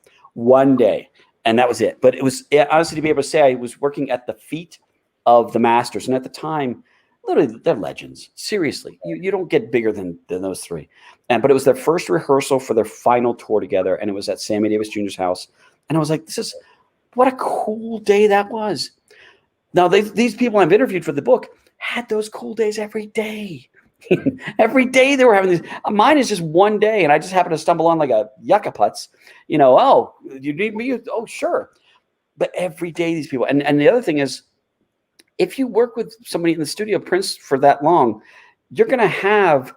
[SPEAKER 2] and that was it. But it was honestly to be able to say I was working at the feet of the masters. And at the time, literally, they're legends. Seriously, you don't get bigger than those three. But it was their first rehearsal for their final tour together, and it was at Sammy Davis Jr.'s house. And I was like, what a cool day that was. Now, these people I've interviewed for the book had those cool days every day. Every day they were having these. Mine is just one day, and I just happen to stumble on like a yucca putz. You know, oh, you need me? Oh, sure. But every day these people. And the other thing is, if you work with somebody in the studio, Prince, for that long, you're going to have,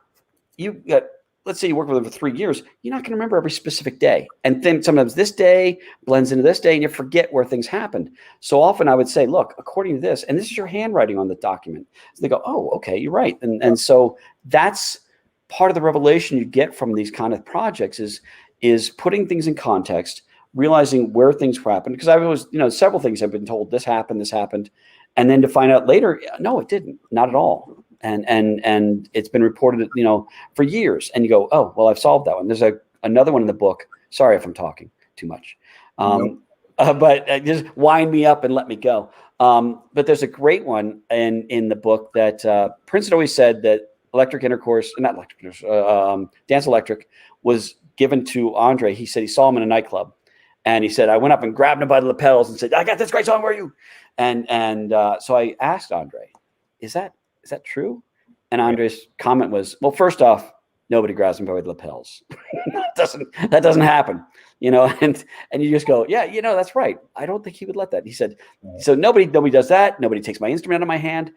[SPEAKER 2] let's say you work with them for 3 years, you're not going to remember every specific day. And then sometimes this day blends into this day and you forget where things happened. So often I would say, look, according to this, and this is your handwriting on the document. So they go, oh, okay, you're right. And so that's part of the revelation you get from these kind of projects is putting things in context, realizing where things happen. Because I've always, several things I've been told, this happened. And then to find out later, no, it didn't, not at all. And it's been reported, for years. And you go, oh, well, I've solved that one. There's another one in the book. Sorry if I'm talking too much, but just wind me up and let me go. But there's a great one in the book that Prince had always said that Dance Electric was given to Andre. He said he saw him in a nightclub. And he said, I went up and grabbed him by the lapels and said, I got this great song. Where are you? And so I asked Andre, is that true? And Andre's comment was, well, first off, nobody grabs him by the lapels. that doesn't happen, and you just go, yeah, that's right. I don't think he would let that. He said, so nobody does that. Nobody takes my instrument out of my hand.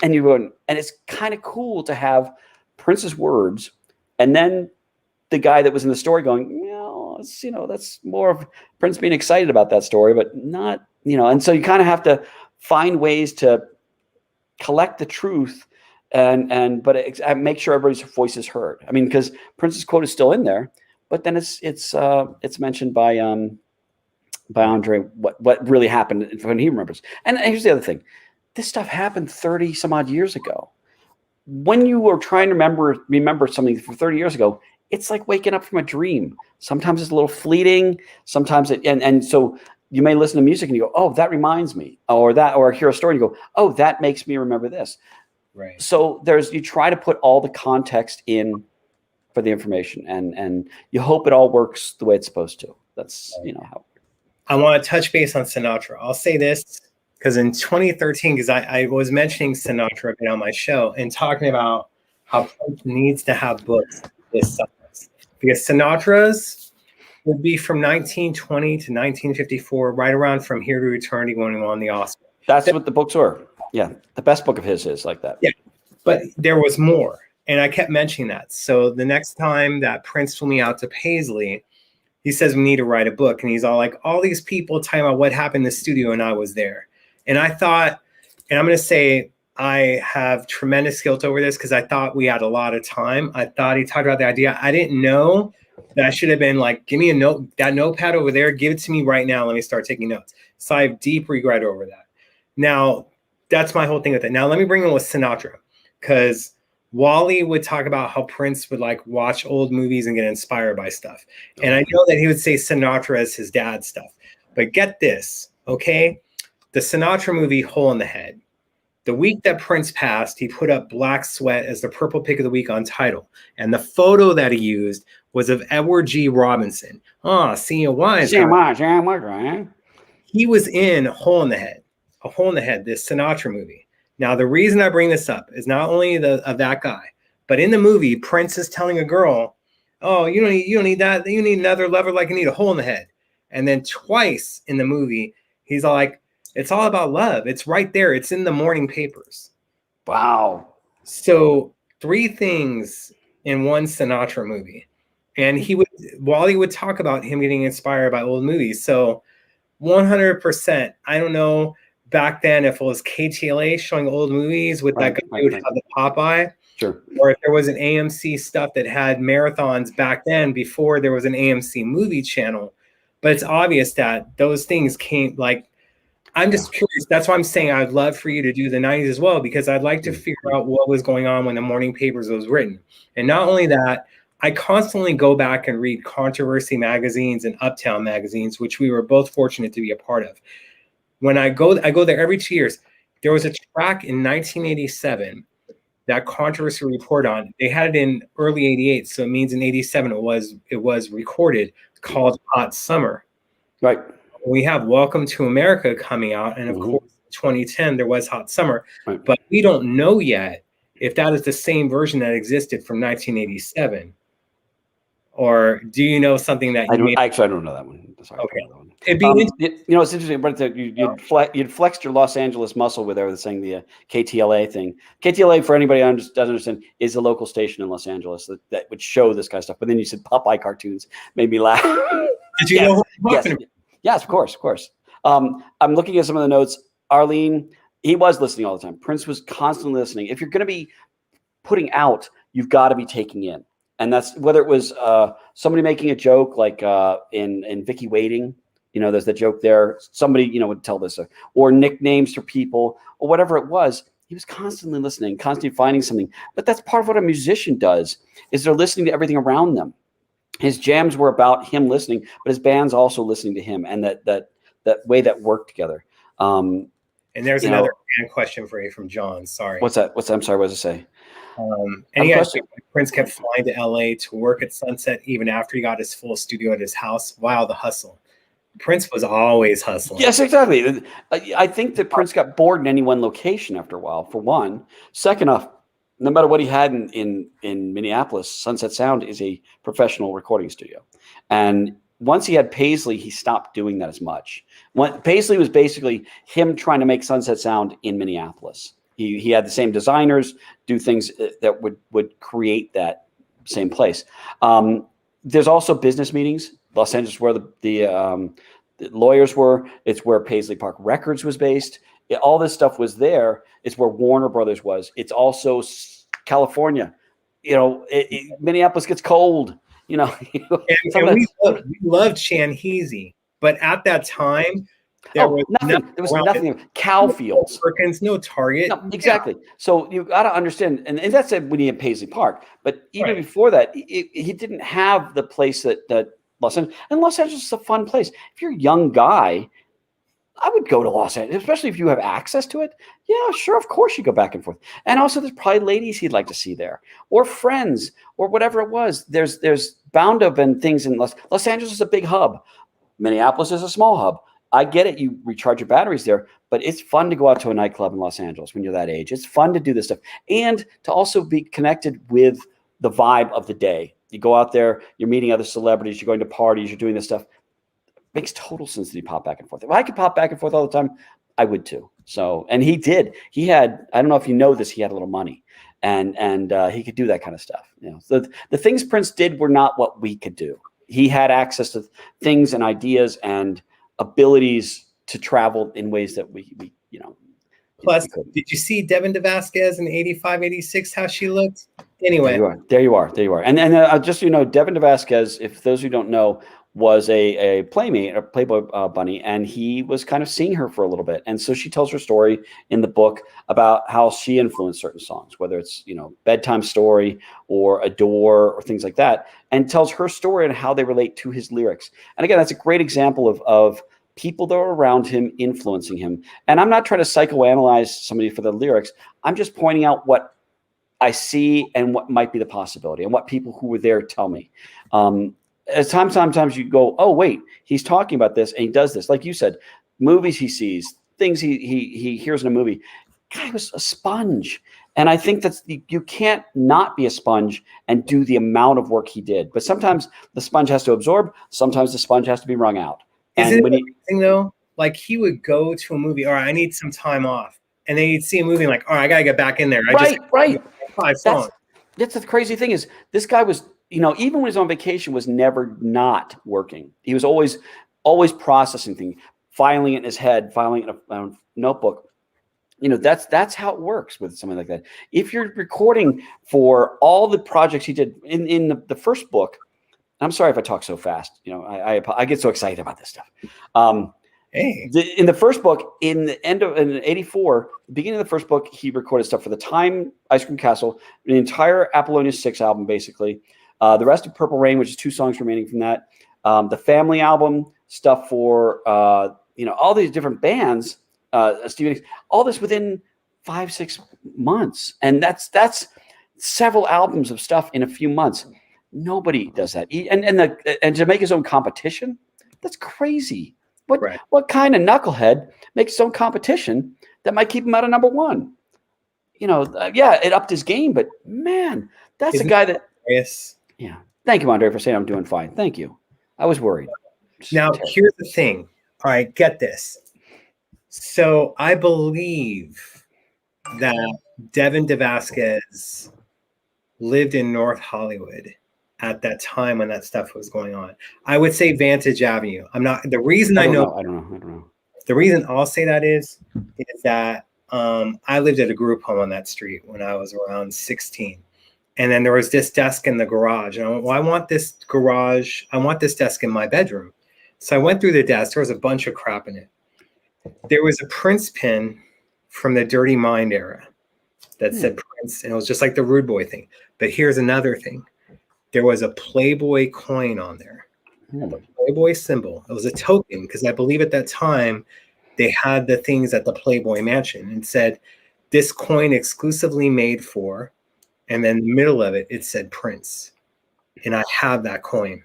[SPEAKER 2] And you go, and it's kind of cool to have Prince's words. And then the guy that was in the story going, that's more of Prince being excited about that story, but not, and so you kind of have to find ways to collect the truth but make sure everybody's voice is heard. I mean, because Prince's quote is still in there, but then it's mentioned by Andre what really happened when he remembers. And here's the other thing. This stuff happened 30 some odd years ago. When you were trying to remember something from 30 years ago, it's like waking up from a dream. Sometimes it's a little fleeting. Sometimes and so you may listen to music and you go, oh, that reminds me, or hear a story and you go, oh, that makes me remember this.
[SPEAKER 1] Right.
[SPEAKER 2] So you try to put all the context in for the information and you hope it all works the way it's supposed to. That's, how.
[SPEAKER 1] I want to touch base on Sinatra. I'll say this because in 2013, because I was mentioning Sinatra a bit on my show and talking about how Prince needs to have books this size. Because Sinatra's would be from 1920 to 1954, right around From Here to Eternity when he won the Oscar.
[SPEAKER 2] That's what the books were. Yeah. The best book of his is like that.
[SPEAKER 1] Yeah. But there was more. And I kept mentioning that. So the next time that Prince flew me out to Paisley, he says, we need to write a book. And he's all like, all these people talking about what happened in the studio, and I was there. And I thought, and I'm going to say, I have tremendous guilt over this because I thought we had a lot of time. I thought he talked about the idea. I didn't know that I should have been like, give me that notepad over there. Give it to me right now. Let me start taking notes. So I have deep regret over that. Now, that's my whole thing with it. Now, let me bring in with Sinatra, because Wally would talk about how Prince would like watch old movies and get inspired by stuff. And I know that he would say Sinatra as his dad's stuff. But get this, okay? The Sinatra movie, Hole in the Head. The week that Prince passed, he put up Black Sweat as the purple pick of the week on Tidal. And the photo that he used was of Edward G. Robinson. He was in Hole in the Head. A Hole in the Head, this Sinatra movie. Now, the reason I bring this up is not only of that guy, but in the movie, Prince is telling a girl, "Oh, you don't need that. You need another lover like you need a hole in the head." And then twice in the movie, he's like, "It's all about love. It's right there. It's in the morning papers."
[SPEAKER 2] Wow.
[SPEAKER 1] So 3 things in one Sinatra movie. And Wally would talk about him getting inspired by old movies. So 100%, I don't know back then if it was KTLA showing old movies with that guy who would have the Popeye.
[SPEAKER 2] Sure.
[SPEAKER 1] Or if there was an AMC stuff that had marathons back then before there was an AMC movie channel. But it's obvious that those things came, like, I'm just curious. That's why I'm saying I'd love for you to do the 90s as well, because I'd like to figure out what was going on when the morning papers was written. And not only that, I constantly go back and read controversy magazines and Uptown magazines, which we were both fortunate to be a part of. When I go there every 2 years. There was a track in 1987 that Controversy report on. They had it in early 88, so it means in 87 it was recorded, called Hot Summer.
[SPEAKER 2] Right.
[SPEAKER 1] We have Welcome to America coming out, and of course, in 2010 there was Hot Summer, but we don't know yet if that is the same version that existed from 1987. Or do you know something that
[SPEAKER 2] I don't know that one. Sorry,
[SPEAKER 1] okay.
[SPEAKER 2] That one.
[SPEAKER 1] It'd be
[SPEAKER 2] it's interesting, but you'd flexed your Los Angeles muscle with saying the KTLA thing. KTLA, for anybody who doesn't understand, is a local station in Los Angeles that would show this kind of stuff. But then you said Popeye cartoons, made me laugh.
[SPEAKER 1] Did you know what I'm talking about?
[SPEAKER 2] Yes, of course. I'm looking at some of the notes. Arlene, he was listening all the time. Prince was constantly listening. If you're going to be putting out, you've got to be taking in. And that's whether it was somebody making a joke like in Vicky Waiting, there's the joke there. Somebody, would tell this, or nicknames for people or whatever it was. He was constantly listening, constantly finding something. But that's part of what a musician does, is they're listening to everything around them. His jams were about him listening, but his band's also listening to him, and that way that worked together.
[SPEAKER 1] And there's another question for you from John. Sorry.
[SPEAKER 2] What's that? I'm sorry. What does it say?
[SPEAKER 1] Prince kept flying to LA to work at Sunset even after he got his full studio at his house. Wow, the hustle. Prince was always hustling.
[SPEAKER 2] Yes, exactly. I think that Prince got bored in any one location after a while, for one. Second off, no matter what he had in Minneapolis, Sunset Sound is a professional recording studio. And once he had Paisley, he stopped doing that as much. Paisley was basically him trying to make Sunset Sound in Minneapolis. He had the same designers do things that would create that same place. There's also business meetings. Los Angeles, where the lawyers were. It's where Paisley Park Records was based. All this stuff was there. It's where Warner Brothers was. It's also California. Minneapolis gets cold.
[SPEAKER 1] And we loved Chanhazy, but at that time, there was nothing.
[SPEAKER 2] Cow fields.
[SPEAKER 1] No Perkins, no Target.
[SPEAKER 2] No, exactly. Yeah. So you got to understand, and that's when he had Paisley Park. But even before that, he didn't have the place that Los Angeles. And Los Angeles is a fun place. If you're a young guy, I would go to Los Angeles, especially if you have access to it. Yeah, sure, of course you go back and forth. And also there's probably ladies he'd like to see there, or friends, or whatever it was. There's bound to have been things in Los Angeles is a big hub. Minneapolis is a small hub. I get it. You recharge your batteries there, but it's fun to go out to a nightclub in Los Angeles when you're that age. It's fun to do this stuff and to also be connected with the vibe of the day. You go out there, you're meeting other celebrities, you're going to parties, you're doing this stuff. Makes total sense that you pop back and forth. If I could pop back and forth all the time, I would too. So, and he did. He had, I don't know if you know this, he had a little money, and he could do that kind of stuff. So the things Prince did were not what we could do. He had access to things and ideas and abilities to travel in ways that we
[SPEAKER 1] Plus, did you see Devin DeVasquez in 85, 86, how she looked? Anyway.
[SPEAKER 2] There you are. And just so you know, Devin DeVasquez, if those who don't know, was a playmate, a Playboy bunny, and he was kind of seeing her for a little bit. And so she tells her story in the book about how she influenced certain songs, whether it's, Bedtime Story or Adore or things like that, and tells her story and how they relate to his lyrics. And again, that's a great example of people that are around him influencing him. And I'm not trying to psychoanalyze somebody for the lyrics. I'm just pointing out what I see and what might be the possibility and what people who were there tell me. Sometimes you go, oh, wait, he's talking about this and he does this. Like you said, movies he sees, things he hears in a movie. Guy was a sponge. And I think that's you can't not be a sponge and do the amount of work he did. But sometimes the sponge has to absorb. Sometimes the sponge has to be wrung out.
[SPEAKER 1] Isn't
[SPEAKER 2] And
[SPEAKER 1] it
[SPEAKER 2] when
[SPEAKER 1] amazing though? Like he would go to a movie. All right, I need some time off, and then he'd see a movie like, all right, I gotta get back in there.
[SPEAKER 2] right.
[SPEAKER 1] 5 songs.
[SPEAKER 2] That's the crazy thing is this guy was, even when he was on vacation, was never not working. He was always processing things, filing it in his head, filing it in a notebook. That's how it works with something like that. If you're recording for all the projects he did in the first book, I'm sorry if I talk so fast. I get so excited about this stuff. In the first book, in 84, the beginning of the first book, he recorded stuff for the Time Ice Cream Castle, the entire Apollonia 6 album, basically. The rest of Purple Rain, which is 2 songs remaining from that. The Family album, stuff for all these different bands. Stevie, all this within 5-6 months, and that's several albums of stuff in a few months. Nobody does that, and to make his own competition, that's crazy. What kind of knucklehead makes his own competition that might keep him out of number one? It upped his game, but man, that's a guy that.
[SPEAKER 1] Yes.
[SPEAKER 2] Yeah. Thank you, Andre, for saying I'm doing fine. Thank you. I was worried.
[SPEAKER 1] Now here's the thing. All right, get this. So I believe that Devin DeVasquez lived in North Hollywood at that time when that stuff was going on. I would say Vantage Avenue. I'm not the reason I don't know. The reason I'll say that is that I lived at a group home on that street when I was around 16. And then there was this desk in the garage. And I went, well, I want this desk in my bedroom. So I went through the desk. There was a bunch of crap in it. There was a Prince pin from the Dirty Mind era that said Prince, and it was just like the Rude Boy thing. But here's another thing. There was a Playboy coin on there, the Playboy symbol. It was a token because I believe at that time they had the things at the Playboy Mansion and said, this coin exclusively made for, and then in the middle of it, it said Prince. And I have that coin.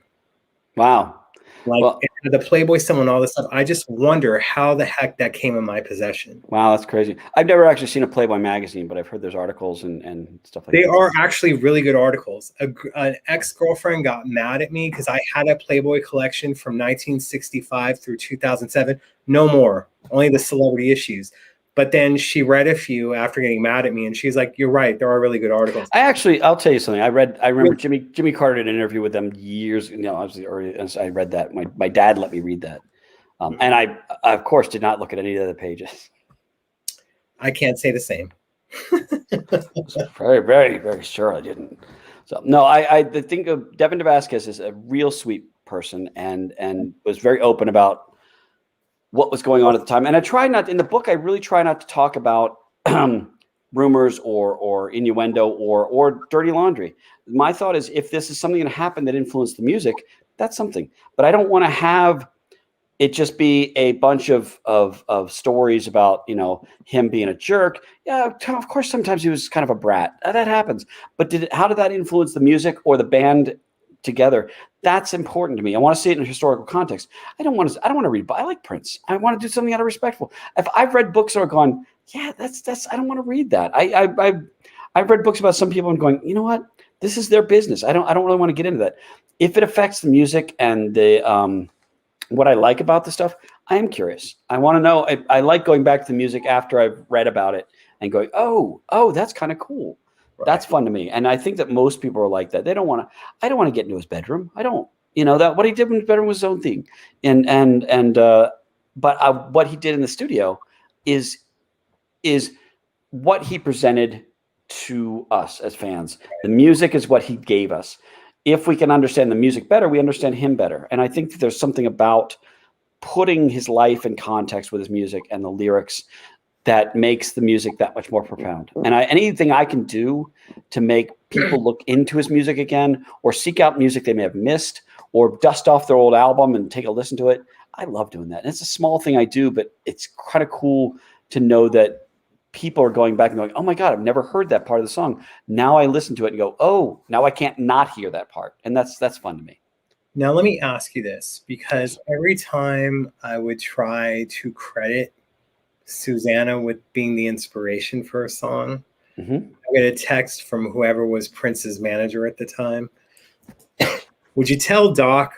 [SPEAKER 2] Wow.
[SPEAKER 1] The Playboy symbol and all this stuff. I just wonder how the heck that came in my possession.
[SPEAKER 2] Wow, that's crazy. I've never actually seen a Playboy magazine, but I've heard there's articles and stuff like that.
[SPEAKER 1] They are actually really good articles. An ex-girlfriend got mad at me because I had a Playboy collection from 1965 through 2007. No more, only the celebrity issues. But then she read a few after getting mad at me, and she's like, "You're right. There are really good articles."
[SPEAKER 2] I'll tell you something. I remember Jimmy Carter did an interview with them years. I read that. My dad let me read that, and I of course did not look at any of the pages.
[SPEAKER 1] I can't say the same.
[SPEAKER 2] Very, very, very sure I didn't. So no, I think of Devin DeVasquez is a real sweet person and was very open about what was going on at the time. And I try not in the book, I really try not to talk about rumors or innuendo or dirty laundry. My thought is if this is something that happened that influenced the music, that's something. But I don't want to have it just be a bunch of stories about, him being a jerk. Yeah, of course, sometimes he was kind of a brat. That happens. But how did that influence the music or the band together? That's important to me. I want to see it in a historical context. I don't want to read, but I like Prince. I want to do something out of respectful. If I've read books that are gone, yeah, that's I don't want to read that. I've read books about some people and going, you know what? This is their business. I don't really want to get into that. If it affects the music and the what I like about the stuff, I am curious. I want to know. I like going back to the music after I've read about it and going, oh, that's kind of cool. Right. That's fun to me. And I think that most people are like that. I don't want to get into his bedroom. I don't, that what he did in his bedroom was his own thing. But what he did in the studio is what he presented to us as fans. The music is what he gave us. If we can understand the music better, we understand him better. And I think that there's something about putting his life in context with his music and the lyrics that makes the music that much more profound. And anything I can do to make people look into his music again or seek out music they may have missed or dust off their old album and take a listen to it, I love doing that. And it's a small thing I do, but it's kind of cool to know that people are going back and going, oh my God, I've never heard that part of the song. Now I listen to it and go, oh, now I can't not hear that part. And that's fun to me.
[SPEAKER 1] Now, let me ask you this, because every time I would try to credit Susanna with being the inspiration for a song.
[SPEAKER 2] Mm-hmm.
[SPEAKER 1] I got a text from whoever was Prince's manager at the time. Would you tell Doc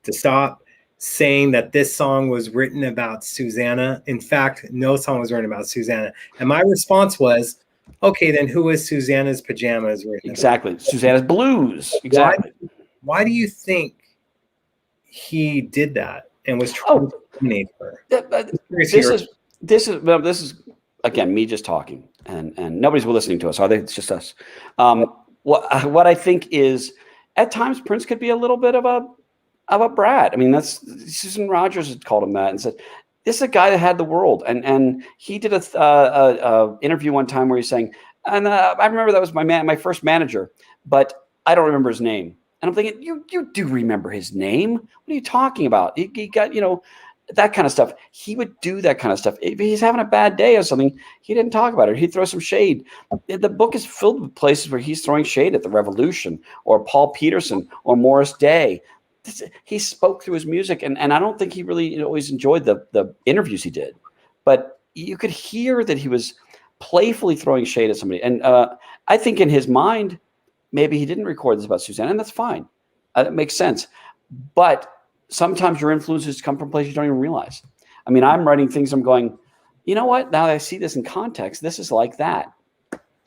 [SPEAKER 1] to stop saying that this song was written about Susanna? In fact, no song was written about Susanna. And my response was, okay, then who is Susanna's Pajamas written
[SPEAKER 2] Exactly.
[SPEAKER 1] about?
[SPEAKER 2] Susanna's Blues. Exactly.
[SPEAKER 1] Why do you think he did that and was trying to eliminate her?
[SPEAKER 2] This is again me just talking, and nobody's listening to us. I think it's just us. What I think is at times Prince could be a little bit of a brat. I mean, that's Susan Rogers had called him that and said, "This is a guy that had the world." And he did a interview one time where he's saying, "And I remember that was my first manager, but I don't remember his name." And I'm thinking, you do remember his name? What are you talking about? He got, that kind of stuff. He would do that kind of stuff. If he's having a bad day or something, he didn't talk about it. He'd throw some shade. The book is filled with places where he's throwing shade at the Revolution or Paul Peterson or Morris Day. He spoke through his music, and I don't think he really always enjoyed the interviews he did. But you could hear that he was playfully throwing shade at somebody. And I think in his mind, maybe he didn't record this about Susanna, and that's fine. It makes sense. But sometimes your influences come from places you don't even realize. I mean, I'm writing things, I'm going, you know what? Now that I see this in context, this is like that.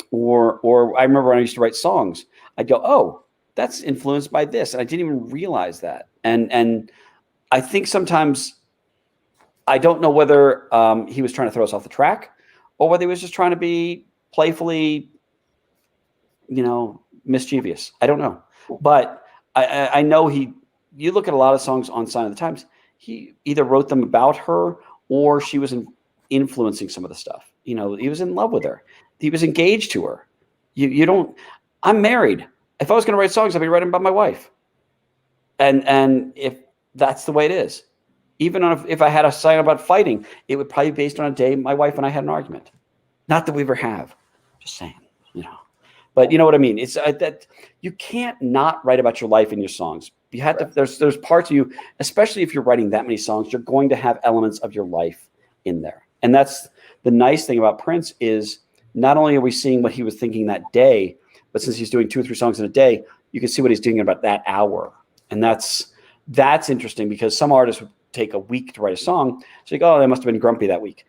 [SPEAKER 2] Or I remember when I used to write songs, I'd go, oh, that's influenced by this. And I didn't even realize that. And I think sometimes I don't know whether he was trying to throw us off the track or whether he was just trying to be playfully, mischievous. I don't know. But I know you look at a lot of songs on Sign of the Times, he either wrote them about her or she was influencing some of the stuff. He was in love with her. He was engaged to her. I'm married. If I was going to write songs, I'd be writing about my wife. And if that's the way it is, even if I had a song about fighting, it would probably be based on a day my wife and I had an argument. Not that we ever have. Just saying, But you know what I mean? It's that you can't not write about your life in your songs. You have to. There's parts of you, especially if you're writing that many songs, you're going to have elements of your life in there. And that's the nice thing about Prince is not only are we seeing what he was thinking that day, but since he's doing 2 or 3 songs in a day, you can see what he's doing in about that hour. And that's interesting because some artists would take a week to write a song. So you go, oh, they must have been grumpy that week.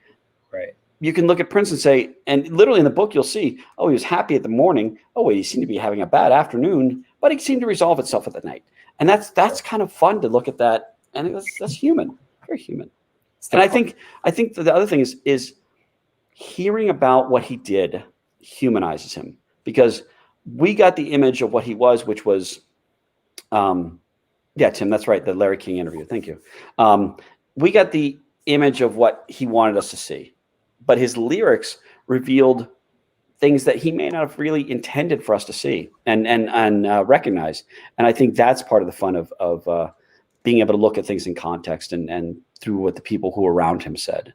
[SPEAKER 1] Right. You
[SPEAKER 2] can look at Prince and say, and literally in the book, you'll see, oh, he was happy at the morning. Oh, wait, he seemed to be having a bad afternoon, but he seemed to resolve itself at the night. And that's kind of fun to look at that. And that's human, very human. And I think the other thing is hearing about what he did humanizes him because we got the image of what he was, which was, yeah, Tim, that's right. The Larry King interview. Thank you. We got the image of what he wanted us to see. But his lyrics revealed things that he may not have really intended for us to see and recognize. And I think that's part of the fun of being able to look at things in context and through what the people who were around him said.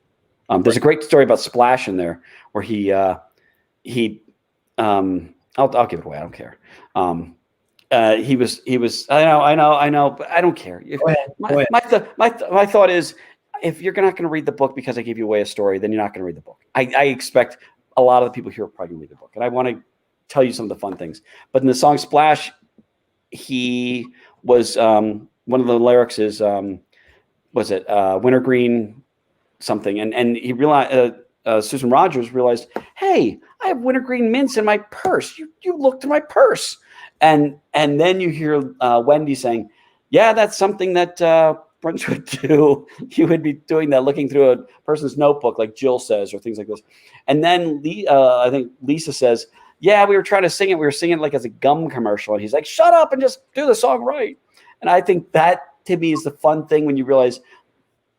[SPEAKER 2] There's a great story about Splash in there where I'll give it away. I don't care. He was. I know, but I don't care. My thought is, if you're not going to read the book because I gave you away a story, then you're not going to read the book. I expect a lot of the people here are probably going to read the book, and I want to tell you some of the fun things. But in the song Splash, he was one of the lyrics is wintergreen something, and he realized Susan Rogers realized, hey, I have wintergreen mints in my purse. You looked in my purse, and then you hear Wendy saying, yeah, that's something that Prince would do. You would be doing that, looking through a person's notebook, like Jill says, or things like this. And then I think Lisa says, yeah, we were trying to sing it. We were singing it like as a gum commercial. And he's like, shut up and just do the song right. And I think that, to me, is the fun thing when you realize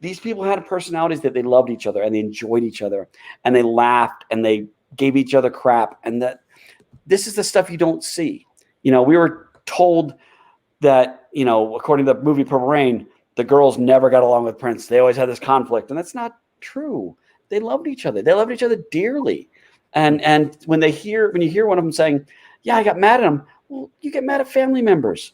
[SPEAKER 2] these people had personalities that they loved each other and they enjoyed each other and they laughed and they gave each other crap. And that this is the stuff you don't see. We were told that, according to the movie Purple Rain, the girls never got along with Prince. They always had this conflict. And that's not true. They loved each other. They loved each other dearly. And when you hear one of them saying, yeah, I got mad at him. Well, you get mad at family members.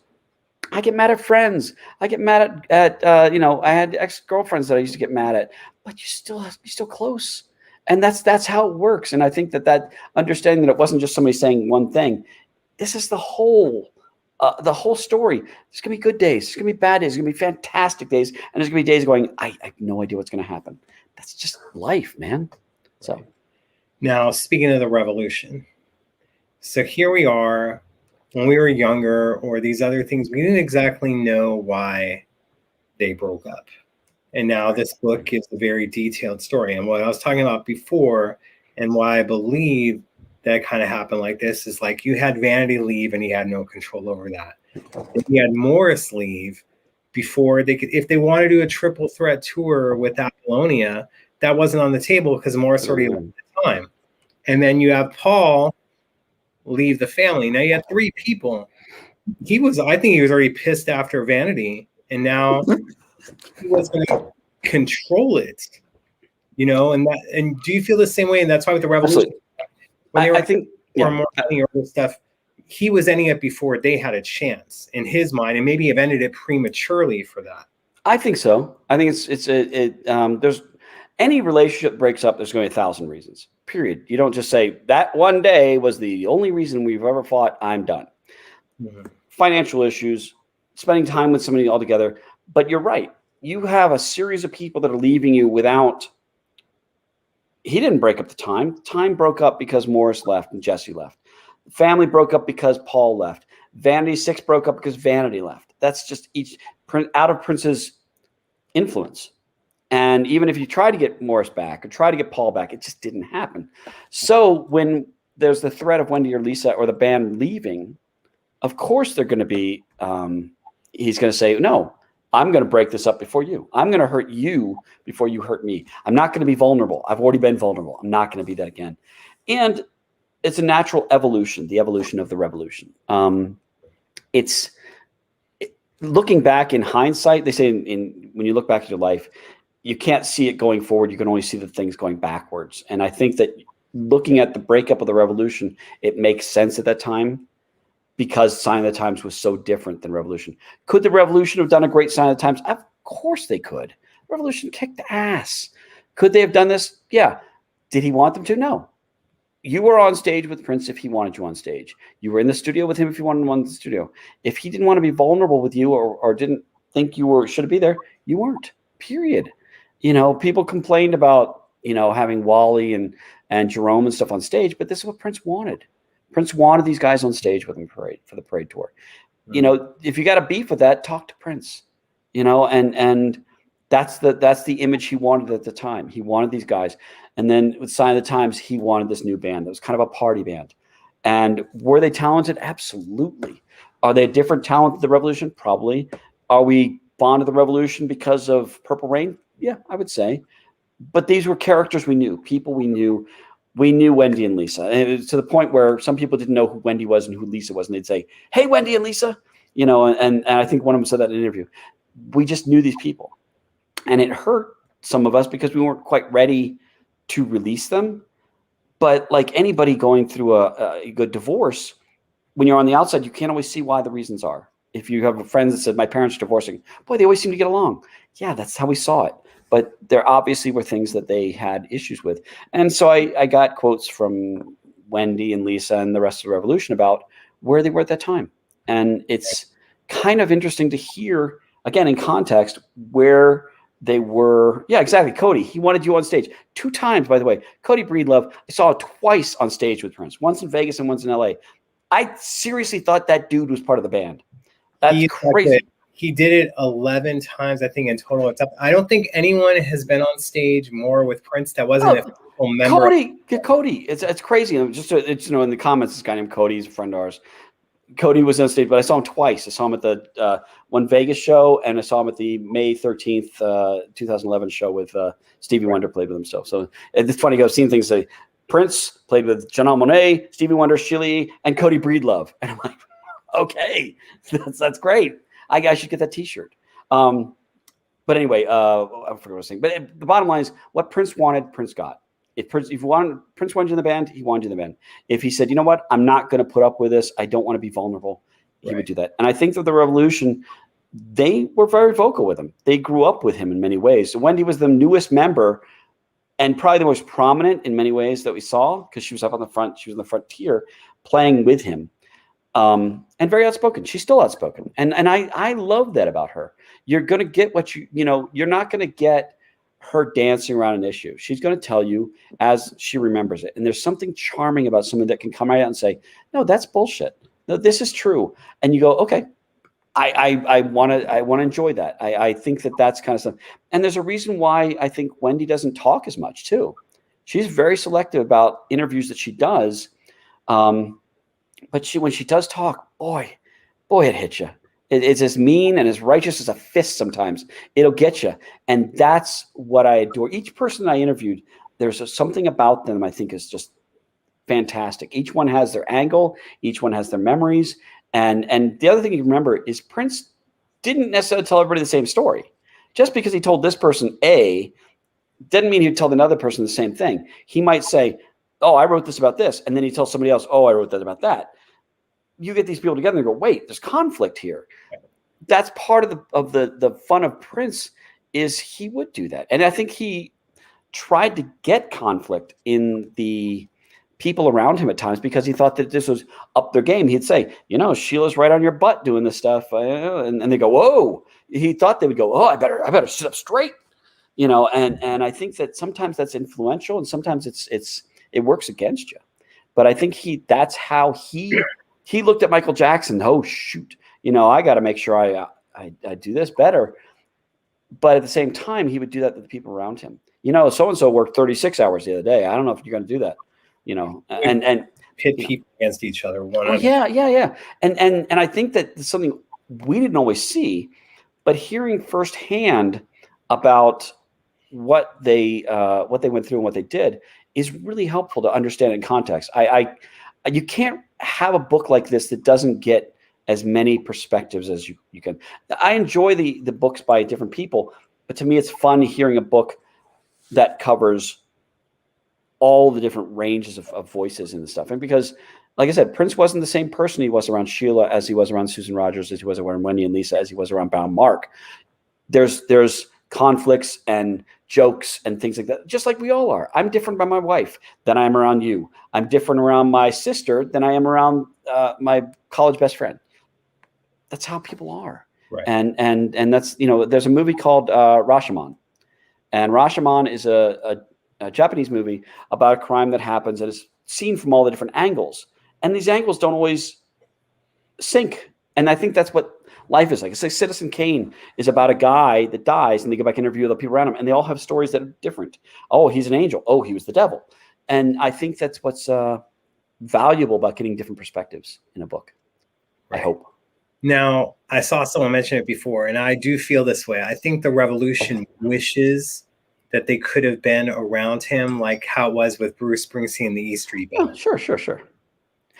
[SPEAKER 2] I get mad at friends. I get mad at I had ex-girlfriends that I used to get mad at, but you're still close. And that's how it works. And I think that understanding that it wasn't just somebody saying one thing, this is the whole story. There's gonna be good days, there's gonna be bad days, there's gonna be fantastic days, and there's gonna be days going, I have no idea what's gonna happen. That's just life, man. So
[SPEAKER 1] now, speaking of the revolution, so here we are. When we were younger, or these other things, we didn't exactly know why they broke up. And now this book gives a very detailed story. And what I was talking about before, and why I believe that kind of happened like this, is like you had Vanity leave and he had no control over that. And he had Morris leave before they could, if they want to do a triple threat tour with Apollonia, that wasn't on the table because Morris already left at the time. And then you have Paul leave the family. Now you have three people. I think he was already pissed after Vanity, and now he was going to control it, and do you feel the same way? And that's why with the revolution, when
[SPEAKER 2] I think
[SPEAKER 1] more money or stuff, he was ending it before they had a chance in his mind, and maybe have ended it prematurely for that.
[SPEAKER 2] I think so. I think there's any relationship breaks up, there's going to be 1,000 reasons, period. You don't just say that one day was the only reason we've ever fought, I'm done. Mm-hmm. Financial issues, spending time with somebody altogether. But you're right. You have a series of people that are leaving you without, he didn't break up the time. Time broke up because Morris left and Jesse left. The family broke up because Paul left. Vanity 6 broke up because Vanity left. That's just out of Prince's influence. And even if you try to get Morris back or try to get Paul back, it just didn't happen. So when there's the threat of Wendy or Lisa or the band leaving, of course they're going to be, he's going to say, no, I'm going to break this up before you. I'm going to hurt you before you hurt me. I'm not going to be vulnerable. I've already been vulnerable. I'm not going to be that again. And it's a natural evolution, the evolution of the revolution. Looking back in hindsight, they say when you look back at your life, you can't see it going forward. You can only see the things going backwards. And I think that looking at the breakup of the revolution, it makes sense at that time because Sign of the Times was so different than Revolution. Could the Revolution have done a great Sign of the Times? Of course they could. Revolution kicked ass. Could they have done this? Yeah. Did he want them to? No. You were on stage with Prince if he wanted you on stage. You were in the studio with him if you wanted him in the studio. If he didn't want to be vulnerable with you or didn't think you should be there, you weren't. Period. People complained about, having Wally and Jerome and stuff on stage, but this is what Prince wanted. Prince wanted these guys on stage with him for the parade tour. Mm-hmm. If you got a beef with that, talk to Prince, and that's the image he wanted at the time. He wanted these guys. And then with Sign of the Times, he wanted this new band. That was kind of a party band. And were they talented? Absolutely. Are they a different talent than the Revolution? Probably. Are we fond of the Revolution because of Purple Rain? Yeah, I would say. But these were characters we knew, people we knew. We knew Wendy and Lisa. And it was to the point where some people didn't know who Wendy was and who Lisa was. And they'd say, hey, Wendy and Lisa. And I think one of them said that in an interview. We just knew these people. And it hurt some of us because we weren't quite ready to release them. But like anybody going through a good divorce, when you're on the outside, you can't always see why the reasons are. If you have a friend that said, my parents are divorcing, boy, they always seem to get along. Yeah, that's how we saw it. But there obviously were things that they had issues with. And so I got quotes from Wendy and Lisa and the rest of the Revolution about where they were at that time. And it's kind of interesting to hear, again, in context, where they were. Yeah, exactly. Cody, he wanted you on stage 2 times, by the way. Cody Breedlove, I saw twice on stage with Prince, once in Vegas and once in LA. I seriously thought that dude was part of the band. That's crazy.
[SPEAKER 1] He did it 11 times, I think, in total. I don't think anyone has been on stage more with Prince that wasn't a full member.
[SPEAKER 2] Cody, it's crazy. It's in the comments, this guy named Cody, he's a friend of ours. Cody was on stage, but I saw him twice. I saw him at the one Vegas show, and I saw him at the May 13th, 2011 show with Stevie Wonder played with him. So it's funny. I've seen things say Prince played with Janelle Monáe, Stevie Wonder, Shilly, and Cody Breedlove, and I'm like, okay, that's great. I should get that T-shirt. But anyway, I forgot what I was saying. But the bottom line is, what Prince wanted, Prince got. If Prince wanted you in the band, he wanted you in the band. If he said, you know what, I'm not going to put up with this, I don't want to be vulnerable, he would do that. And I think that the Revolution, they were very vocal with him. They grew up with him in many ways. So Wendy was the newest member and probably the most prominent in many ways that we saw, because she was up on the front. She was in the front tier playing with him, and very outspoken. She's still outspoken. And I love that about her. You're going to get what you're not going to get her dancing around an issue. She's going to tell you as she remembers it. And there's something charming about someone that can come right out and say, no, that's bullshit. No, this is true. And you go, okay, I want to enjoy that. I think that's kind of stuff. And there's a reason why I think Wendy doesn't talk as much too. She's very selective about interviews that she does. But when she does talk, boy, it hits you. It's as mean and as righteous as a fist sometimes. It'll get you. And that's what I adore. Each person I interviewed, there's something about them I think is just fantastic. Each one has their angle. Each one has their memories. And the other thing you remember is Prince didn't necessarily tell everybody the same story. Just because he told this person A didn't mean he'd tell another person the same thing. He might say, oh, I wrote this about this. And then he tells somebody else, oh, I wrote that about that. You get these people together and go, wait, there's conflict here. That's part of the fun of Prince is he would do that. And I think he tried to get conflict in the people around him at times because he thought that this was up their game. He'd say, Sheila's right on your butt doing this stuff. And they go, whoa. He thought they would go, oh, I better sit up straight. And I think that sometimes that's influential and sometimes it works against you. But I think that's how he looked at Michael Jackson. Oh, shoot. I got to make sure I do this better. But at the same time, he would do that to the people around him. So-and-so worked 36 hours the other day. I don't know if you're going to do that, and
[SPEAKER 1] pit people against each other.
[SPEAKER 2] Yeah. And I think that it's something we didn't always see, but hearing firsthand about what they went through and what they did is really helpful to understand in context. You can't have a book like this that doesn't get as many perspectives as you can. I enjoy the books by different people, but to me, it's fun hearing a book that covers all the different ranges of voices and stuff. And because, like I said, Prince wasn't the same person he was around Sheila as he was around Susan Rogers, as he was around Wendy and Lisa, as he was around Bound Mark. There's conflicts and jokes and things like that, just like we all are. I'm different by my wife than I am around you. I'm different around my sister than I am around my college best friend. That's how people are.
[SPEAKER 1] Right.
[SPEAKER 2] And that's, there's a movie called Rashomon. And Rashomon is a Japanese movie about a crime that happens and is seen from all the different angles. And these angles don't always sync. And I think that's what life is like. It's like Citizen Kane is about a guy that dies and they go back and interview the people around him and they all have stories that are different. Oh, he's an angel. Oh, he was the devil. And I think that's what's valuable about getting different perspectives in a book. Right. I hope.
[SPEAKER 1] Now, I saw someone mention it before, and I do feel this way. I think the Revolution wishes that they could have been around him like how it was with Bruce Springsteen and the E Street Band.
[SPEAKER 2] Oh, sure.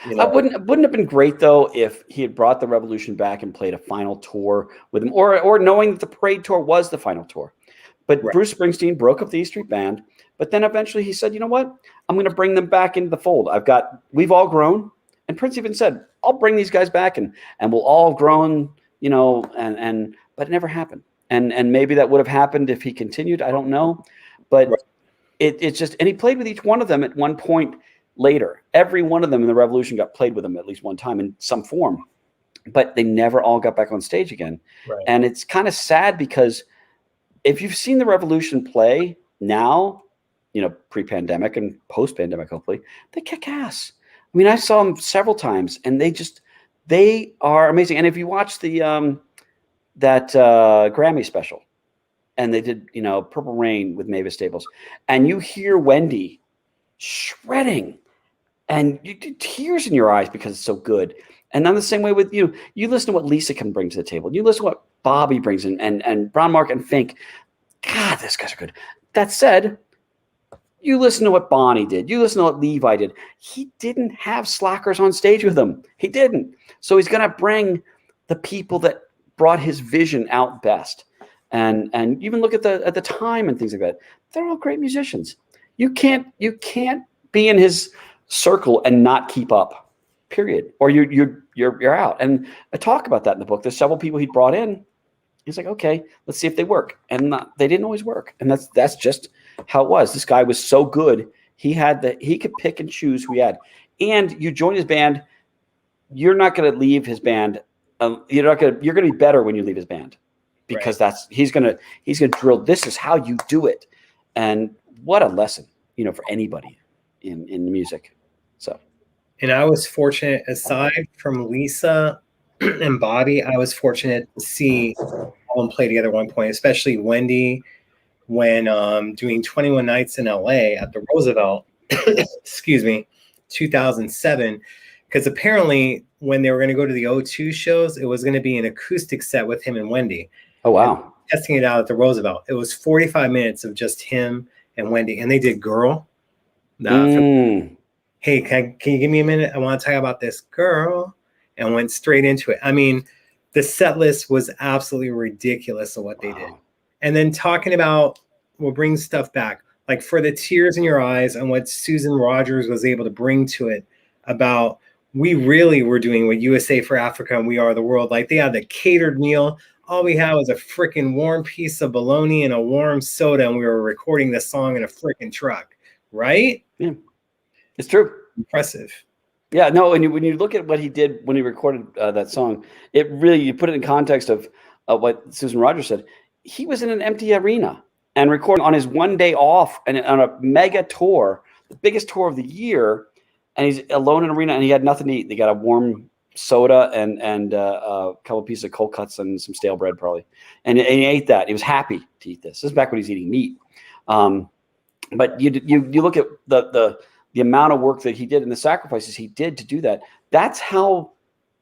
[SPEAKER 2] Wouldn't have been great, though, if he had brought the Revolution back and played a final tour with him, or knowing that the Parade tour was the final tour. But right. Bruce Springsteen broke up the E Street Band, but then eventually he said, you know what? I'm going to bring them back into the fold. We've all grown. And Prince even said, I'll bring these guys back and we'll all grown, but it never happened. And maybe that would have happened if he continued. I don't know. But right. It's just, and he played with each one of them at one point later. Every one of them in the Revolution got played with him at least one time in some form, but they never all got back on stage again. Right. And it's kind of sad because if you've seen the Revolution play now, pre-pandemic and post-pandemic, hopefully, they kick ass. I mean, I saw them several times, and they are amazing. And if you watch the that Grammy special, and they did Purple Rain with Mavis Staples, and you hear Wendy shredding, and you get tears in your eyes because it's so good. And then the same way with you listen to what Lisa can bring to the table. You listen to what Bobby brings in, and Brown Mark and Fink. God, these guys are good. That said, you listen to what Bonnie did. You listen to what Levi did. He didn't have slackers on stage with him. He didn't. So he's going to bring the people that brought his vision out best. And even look at the time and things like that. They're all great musicians. You can't be in his circle and not keep up. period, or you're out. And I talk about that in the book. There's several people he brought in. He's like, okay, let's see if they work. And they didn't always work. And that's just how it was. This guy was so good. He could pick and choose who he had. And you join his band, you're not going to leave his band. You're going to be better when you leave his band, because he's going to drill. This is how you do it. And what a lesson, for anybody in music. So.
[SPEAKER 1] And I was fortunate, aside from Lisa and Bobby, I was fortunate to see all of them play together at one point, especially Wendy when doing 21 Nights in LA at the Roosevelt, excuse me, 2007. Because apparently when they were going to go to the O2 shows, it was going to be an acoustic set with him and Wendy.
[SPEAKER 2] Oh, wow.
[SPEAKER 1] Testing it out at the Roosevelt. It was 45 minutes of just him and Wendy. And they did Girl. Hey, can you give me a minute? I want to talk about this girl, and went straight into it. I mean, the set list was absolutely ridiculous of what they did. And then talking about, we'll bring stuff back, like For the Tears in Your Eyes, and what Susan Rogers was able to bring to it about, we really were doing what USA for Africa and We Are the World. Like, they had the catered meal. All we had was a freaking warm piece of bologna and a warm soda, and we were recording this song in a freaking truck, right?
[SPEAKER 2] Yeah. It's true.
[SPEAKER 1] Impressive.
[SPEAKER 2] Yeah, no, and when you look at what he did when he recorded that song, it really, you put it in context of what Susan Rogers said. He was in an empty arena and recording on his one day off and on a mega tour, the biggest tour of the year, and he's alone in an arena and he had nothing to eat. They got a warm soda and a couple pieces of cold cuts and some stale bread probably. And he ate that. He was happy to eat this. This is back when he's eating meat. But you look at the amount of work that he did and the sacrifices he did to do that. That's how,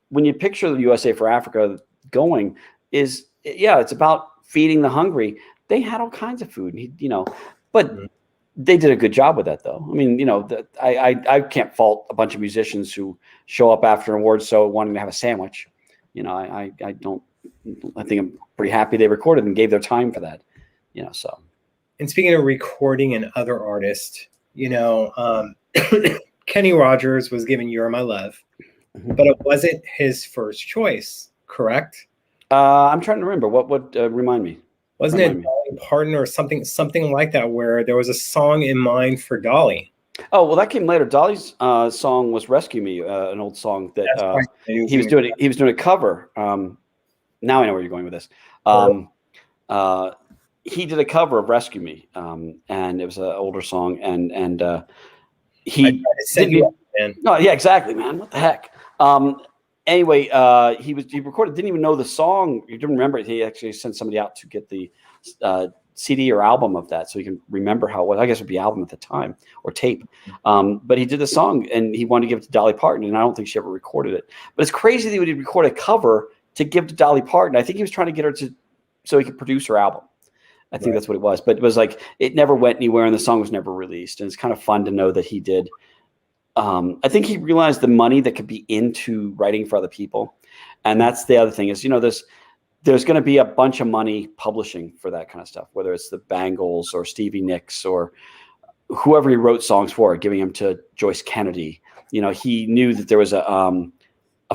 [SPEAKER 2] when you picture the USA for Africa going, it's about feeding the hungry. They had all kinds of food, but they did a good job with that, though. I mean, I can't fault a bunch of musicians who show up after an award show wanting to have a sandwich. I think I'm pretty happy they recorded and gave their time for that. So. And
[SPEAKER 1] speaking of recording and other artists, Kenny Rogers was given You're My Love, but it wasn't his first choice, correct?
[SPEAKER 2] I'm trying to remember. What would remind me?
[SPEAKER 1] Wasn't it Dolly Parton or something like that, where there was a song in mind for Dolly?
[SPEAKER 2] Oh, well, that came later. Dolly's song was "Rescue Me," an old song that he was doing. He was doing a cover. Now I know where you're going with this. He did a cover of "Rescue Me," and it was an older song, and he no, yeah, exactly, man. What the heck? Anyway, he recorded, didn't even know the song. He didn't remember it. He actually sent somebody out to get the CD or album of that, so he can remember how it was. I guess it would be album at the time or tape. But he did the song, and he wanted to give it to Dolly Parton, and I don't think she ever recorded it. But it's crazy that he would record a cover to give to Dolly Parton. I think he was trying to get her so he could produce her album. I think that's what it was. But it was like, it never went anywhere, and the song was never released. And it's kind of fun to know that he did. I think he realized the money that could be into writing for other people. And that's the other thing is, there's going to be a bunch of money publishing for that kind of stuff, whether it's the Bangles or Stevie Nicks or whoever he wrote songs for, giving them to Joyce Kennedy. He knew that there was a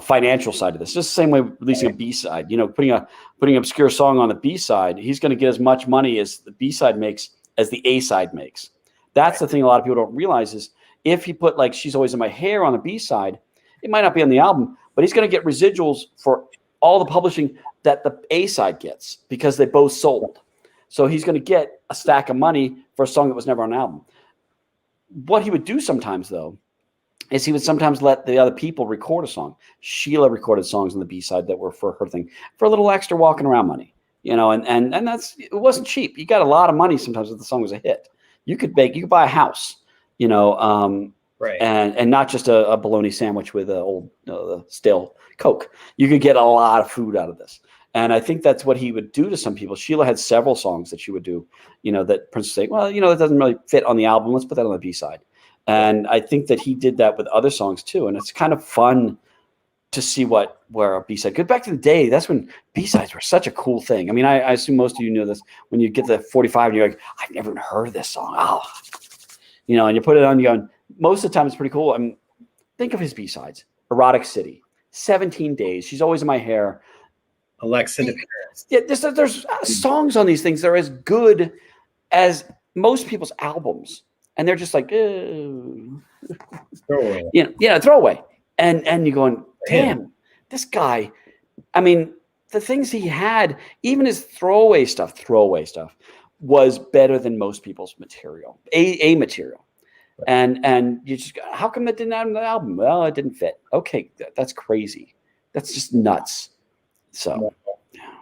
[SPEAKER 2] financial side to this. Just the same way releasing a B-side, putting an obscure song on the B-side, he's going to get as much money as the B-side makes as the A-side makes. That's the thing a lot of people don't realize is, if he put like She's Always in My Hair on the B-side, it might not be on the album, but he's going to get residuals for all the publishing that the A-side gets because they both sold. So he's going to get a stack of money for a song that was never on an album. What he would do sometimes, though, is he would sometimes let the other people record a song. Sheila recorded songs on the B-side that were for her thing, for a little extra walking around money, and that's, it wasn't cheap. You got a lot of money sometimes if the song was a hit. You could buy a house. Right. And not just a bologna sandwich with an old stale Coke. You could get a lot of food out of this. And I think that's what he would do to some people. Sheila had several songs that she would do, that Prince would say, well, that doesn't really fit on the album. Let's put that on the B-side. And I think that he did that with other songs too. And it's kind of fun to see where a B-side, because back to the day, that's when B-sides were such a cool thing. I mean, I assume most of you know this. When you get to 45 and you're like, I've never even heard of this song. Oh, and you put it on, most of the time it's pretty cool. I mean, think of his B-sides. Erotic City, 17 Days. She's always in my hair.
[SPEAKER 1] Alexa to Paris.
[SPEAKER 2] Yeah, there's songs on these things that are as good as most people's albums, and they're just like,
[SPEAKER 1] Throw away.
[SPEAKER 2] throwaway. And you're going, damn, this guy. I mean, the things he had, even his throwaway stuff, was better than most people's material, a material. And you just, how come it didn't have an album? Well, it didn't fit. Okay, that's crazy. That's just nuts. So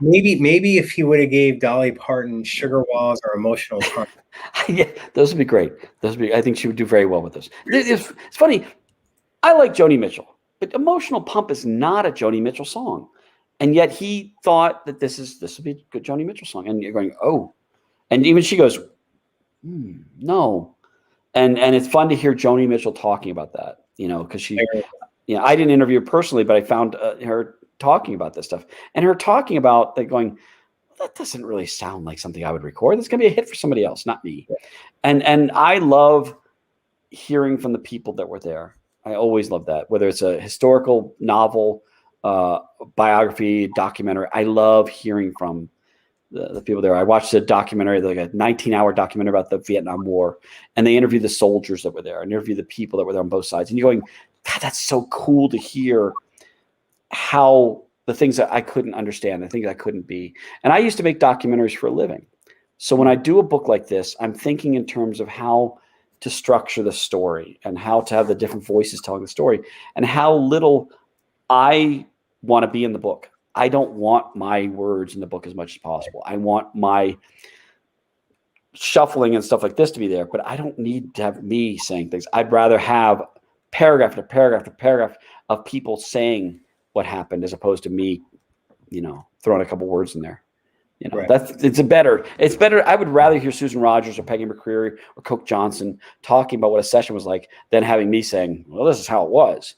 [SPEAKER 1] maybe if he would have gave Dolly Parton Sugar Walls or Emotional Pump.
[SPEAKER 2] Yeah, those would be great. I think she would do very well with those. It's funny. I like Joni Mitchell, but Emotional Pump is not a Joni Mitchell song. And yet he thought that this would be a good Joni Mitchell song. And you're going, oh. And even she goes, no. And it's fun to hear Joni Mitchell talking about that, because she, I didn't interview her personally, but I found her talking about this stuff, and her talking about that, going, well, that doesn't really sound like something I would record. That's going to be a hit for somebody else, not me. Yeah. And I love hearing from the people that were there. I always love that, whether it's a historical novel, biography, documentary. I love hearing from the people there. I watched a documentary, like a 19-hour documentary about the Vietnam War, and they interviewed the soldiers that were there and interviewed the people that were there on both sides. And you're going, God, that's so cool to hear how the things that I couldn't understand, the things I couldn't be. And I used to make documentaries for a living. So when I do a book like this, I'm thinking in terms of how to structure the story and how to have the different voices telling the story and how little I want to be in the book. I don't want my words in the book as much as possible. I want my shuffling and stuff like this to be there, but I don't need to have me saying things. I'd rather have paragraph to paragraph to paragraph of people saying what happened as opposed to me, throwing a couple words in there.
[SPEAKER 1] Right.
[SPEAKER 2] It's better. I would rather hear Susan Rogers or Peggy McCreary or Coke Johnson talking about what a session was like than having me saying, well, this is how it was.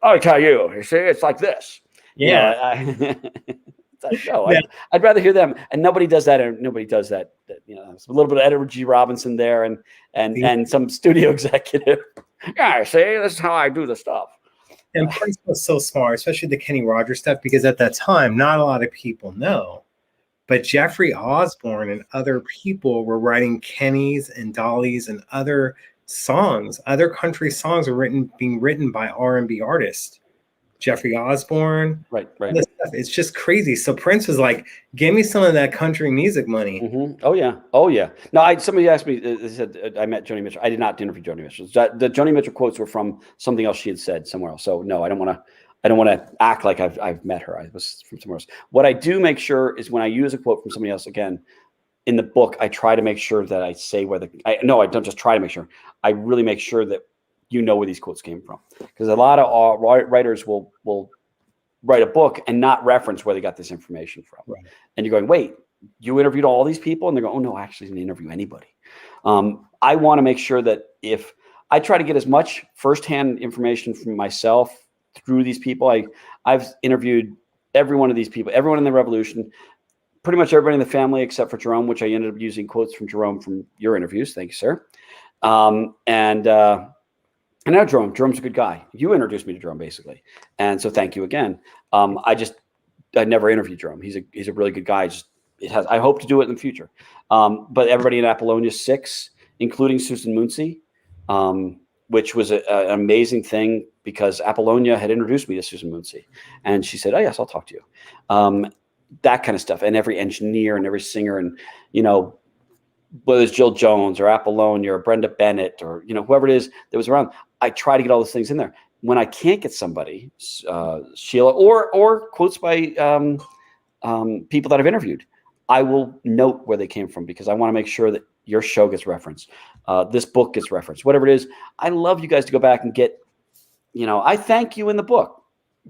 [SPEAKER 2] I tell you see, it's like this.
[SPEAKER 1] Yeah.
[SPEAKER 2] I'd rather hear them, and nobody does that. And nobody does that. It's a little bit of Edward G. Robinson there, and some studio executive. Yeah, see, this is how I do the stuff.
[SPEAKER 1] And Prince was so smart, especially the Kenny Rogers stuff, because at that time, not a lot of people know, but Jeffrey Osborne and other people were writing Kenny's and Dolly's and other songs. Other country songs were being written by R&B artists. Jeffrey Osborne,
[SPEAKER 2] right.
[SPEAKER 1] It's just crazy. So Prince was like, "Give me some of that country music money."
[SPEAKER 2] Mm-hmm. Oh yeah. No, somebody asked me. They said I met Joni Mitchell. I did not interview Joni Mitchell. The Joni Mitchell quotes were from something else she had said somewhere else. So no, I don't want to act like I've met her. I was from somewhere else. What I do make sure is when I use a quote from somebody else again in the book, I try to make sure that I say I don't just try to make sure. I really make sure that where these quotes came from, because a lot of writers will write a book and not reference where they got this information from.
[SPEAKER 1] Right.
[SPEAKER 2] And you're going, wait, you interviewed all these people? And they're going, oh no, I actually didn't interview anybody. I want to make sure that if I try to get as much firsthand information from myself through these people, I've interviewed every one of these people, everyone in the Revolution, pretty much everybody in the family except for Jerome, which I ended up using quotes from Jerome from your interviews. Thank you, sir. And now Jerome's a good guy. You introduced me to Jerome, basically. And so thank you again. I never interviewed Jerome. He's a really good guy. I hope to do it in the future. But everybody in Apollonia 6, including Susan Muncy, which was an amazing thing because Apollonia had introduced me to Susan Muncy. And she said, oh yes, I'll talk to you. That kind of stuff. And every engineer and every singer and, whether it's Jill Jones or Apollonia or Brenda Bennett or, whoever it is that was around, I try to get all those things in there. When I can't get somebody, Sheila, or quotes by people that I've interviewed, I will note where they came from because I want to make sure that your show gets referenced. This book gets referenced, whatever it is. I love you guys to go back and get, I thank you in the book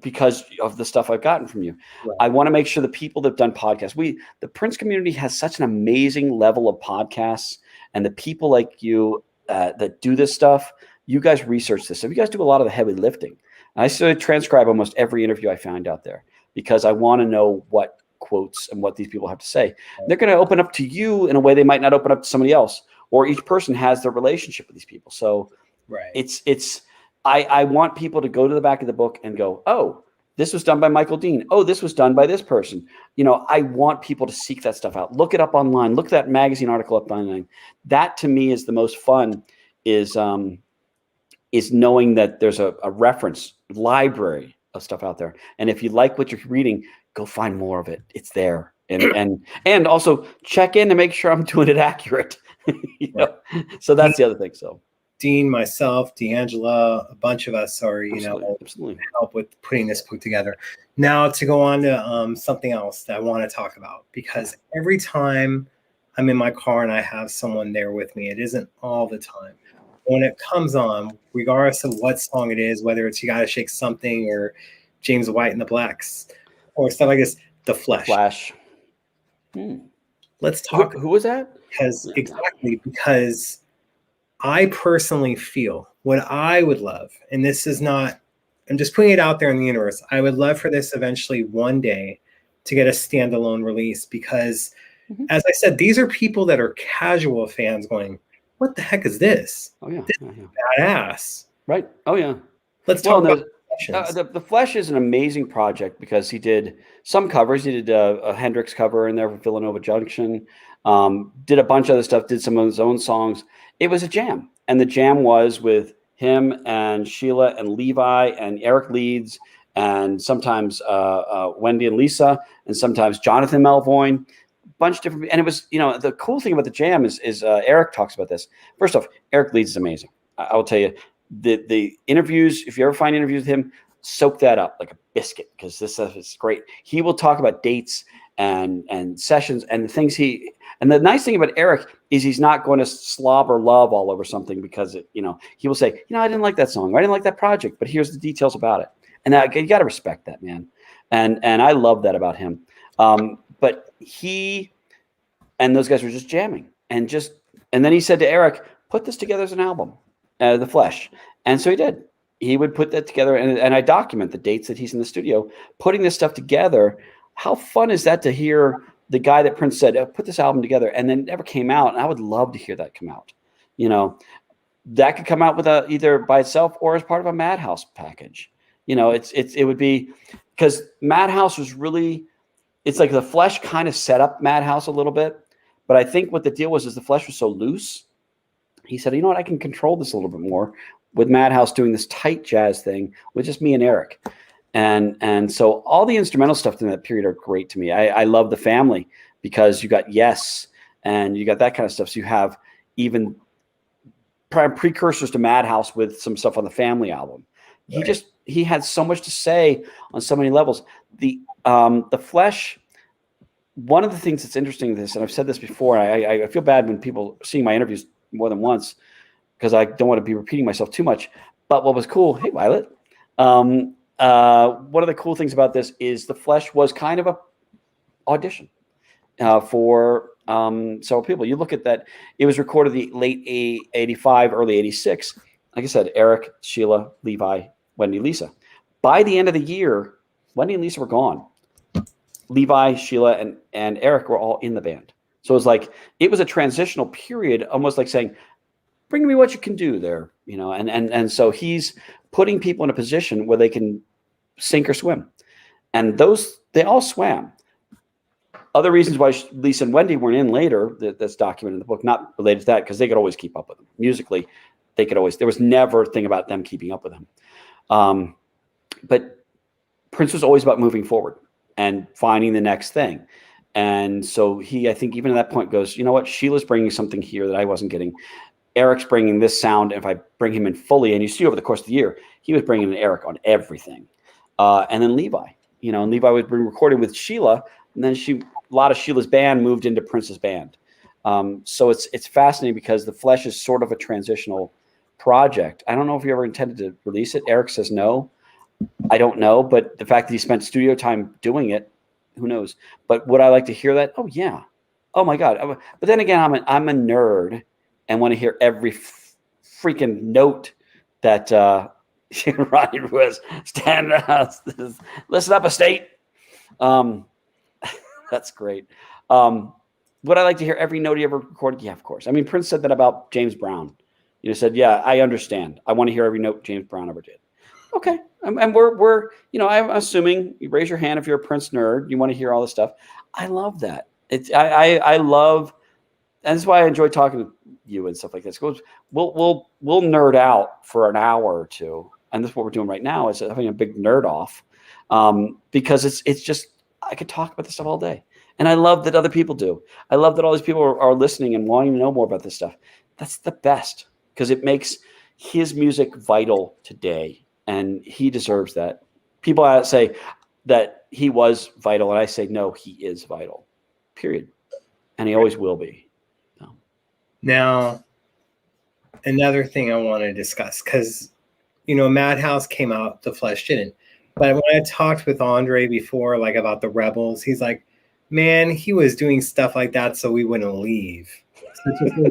[SPEAKER 2] because of the stuff I've gotten from you. Right. I want to make sure the people that have done podcasts, the Prince community has such an amazing level of podcasts, and the people like you that do this stuff, you guys research this. So you guys do a lot of the heavy lifting. And I still transcribe almost every interview I find out there because I want to know what quotes and what these people have to say. Right. They're going to open up to you in a way they might not open up to somebody else, or each person has their relationship with these people. So
[SPEAKER 1] right.
[SPEAKER 2] it's I want people to go to the back of the book and go, oh, this was done by Michael Dean. Oh, this was done by this person. I want people to seek that stuff out. Look it up online. Look that magazine article up online. That to me is the most fun. Is knowing that there's a reference library of stuff out there, and if you like what you're reading, go find more of it. It's there, and also check in to make sure I'm doing it accurate. So that's the other thing. So.
[SPEAKER 1] Dean, myself, D'Angela, a bunch of us are,
[SPEAKER 2] absolutely
[SPEAKER 1] help with putting this book together. Now to go on to something else that I want to talk about, because every time I'm in my car and I have someone there with me, it isn't all the time. When it comes on, regardless of what song it is, whether it's You Gotta Shake Something or James White and the Blacks or stuff like this, The Flash. Let's talk.
[SPEAKER 2] Who was that?
[SPEAKER 1] Because I personally feel what I would love, and this is not, I'm just putting it out there in the universe. I would love for this eventually one day to get a standalone release, because as I said, these are people that are casual fans going, what the heck is this?
[SPEAKER 2] Oh yeah.
[SPEAKER 1] This is badass.
[SPEAKER 2] Right. Oh yeah.
[SPEAKER 1] Let's talk about
[SPEAKER 2] the Flesh is an amazing project because he did some covers. He did a Hendrix cover in there for Villanova Junction. Did a bunch of other stuff. Did some of his own songs. It was a jam, and the jam was with him and Sheila and Levi and Eric Leeds and sometimes Wendy and Lisa and sometimes Jonathan Melvoin. Bunch of different, and it was, the cool thing about the jam is Eric talks about this. First off, Eric Leeds is amazing. I will tell you, the interviews, if you ever find interviews with him, soak that up like a biscuit, because this stuff is great. He will talk about dates and sessions and the things and the nice thing about Eric is he's not going to slobber love all over something, because he will say, I didn't like that song, or I didn't like that project, but here's the details about it. And you got to respect that, man. And I love that about him. But he and those guys were just jamming and then he said to Eric, put this together as an album, The Flesh. And so he did. He would put that together, and I document the dates that he's in the studio putting this stuff together. How fun is that to hear the guy that Prince said, put this album together, and then it never came out. And I would love to hear that come out. That could come out with either by itself or as part of a Madhouse package. It would be, because Madhouse was really, it's like The Flesh kind of set up Madhouse a little bit. But I think what the deal was is The Flesh was so loose. He said, I can control this a little bit more with Madhouse doing this tight jazz thing with just me and Eric. And so all the instrumental stuff in that period are great to me. I love The Family, because you got Yes, and you got that kind of stuff. So you have even precursors to Madhouse with some stuff on the Family album. Right. He had so much to say on so many levels. The Flesh, one of the things that's interesting in this, and I've said this before, I feel bad when people see my interviews more than once, because I don't want to be repeating myself too much. But what was cool, hey Violet, one of the cool things about this is The Flesh was kind of a audition for several people. You look at that, it was recorded the late 85, early 86. Like I said, Eric, Sheila, Levi, Wendy, Lisa. By the end of the year, Wendy and Lisa were gone. Levi, Sheila, and Eric were all in the band. So it was a transitional period, almost like saying, bring me what you can do there, and so he's putting people in a position where they can sink or swim. And they all swam. Other reasons why Lisa and Wendy weren't in later, that's documented in the book, not related to that, because they could always keep up with them. Musically, there was never a thing about them keeping up with them. But Prince was always about moving forward and finding the next thing. And so I think even at that point goes, you know what, Sheila's bringing something here that I wasn't getting. Eric's bringing this sound. If I bring him in fully, and you see over the course of the year, he was bringing in Eric on everything. And then Levi, and Levi was recording with Sheila, and then a lot of Sheila's band moved into Prince's band. So it's fascinating, because The Flesh is sort of a transitional project. I don't know if you ever intended to release it. Eric says no. I don't know, but the fact that he spent studio time doing it, who knows? But would I like to hear that? Oh yeah. Oh my God. But then again, I'm a nerd and want to hear every freaking note that Ronnie Ruiz stand up, listen up, estate. That's great. Would I like to hear every note he ever recorded? Yeah, of course. I mean, Prince said that about James Brown. You said, yeah, I understand. I want to hear every note James Brown ever did. Okay. And we're, I'm assuming you raise your hand if you're a Prince nerd, you want to hear all this stuff. I love that. I love, and that's why I enjoy talking to you and stuff like this. We'll nerd out for an hour or two. And that's what we're doing right now, is having a big nerd off. Because it's just, I could talk about this stuff all day. And I love that other people do. I love that all these people are listening and wanting to know more about this stuff. That's the best, because it makes his music vital today. And he deserves that. People say that he was vital, and I say, no, he is vital, period. And he always will be. So.
[SPEAKER 1] Now, another thing I want to discuss, because, Madhouse came out, The Flesh didn't. But when I talked with Andre before, like about the Rebels, he's like, man, he was doing stuff like that so we wouldn't leave. So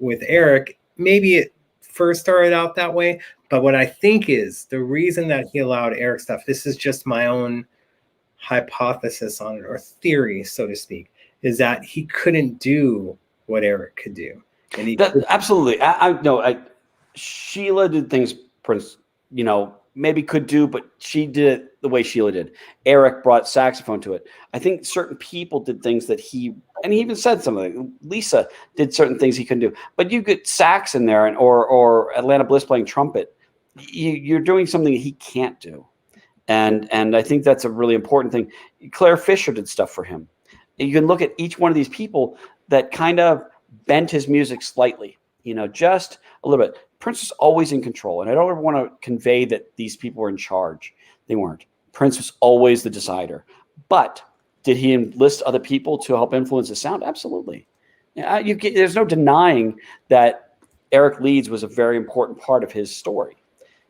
[SPEAKER 1] with Eric, maybe it first started out that way. But what I think is the reason that he allowed Eric stuff, this is just my own hypothesis on it, or theory, so to speak, is that he couldn't do what Eric could do. And
[SPEAKER 2] absolutely. Sheila did things Prince, maybe could do, but she did it the way Sheila did. Eric brought saxophone to it. I think certain people did things that he even said something. Lisa did certain things he couldn't do. But you get sax in there, or Atlanta Bliss playing trumpet. You're doing something that he can't do. And I think that's a really important thing. Claire Fisher did stuff for him. You can look at each one of these people that kind of bent his music slightly, just a little bit. Prince was always in control. And I don't ever want to convey that these people were in charge. They weren't. Prince was always the decider. But did he enlist other people to help influence the sound? Absolutely. There's no denying that Eric Leeds was a very important part of his story.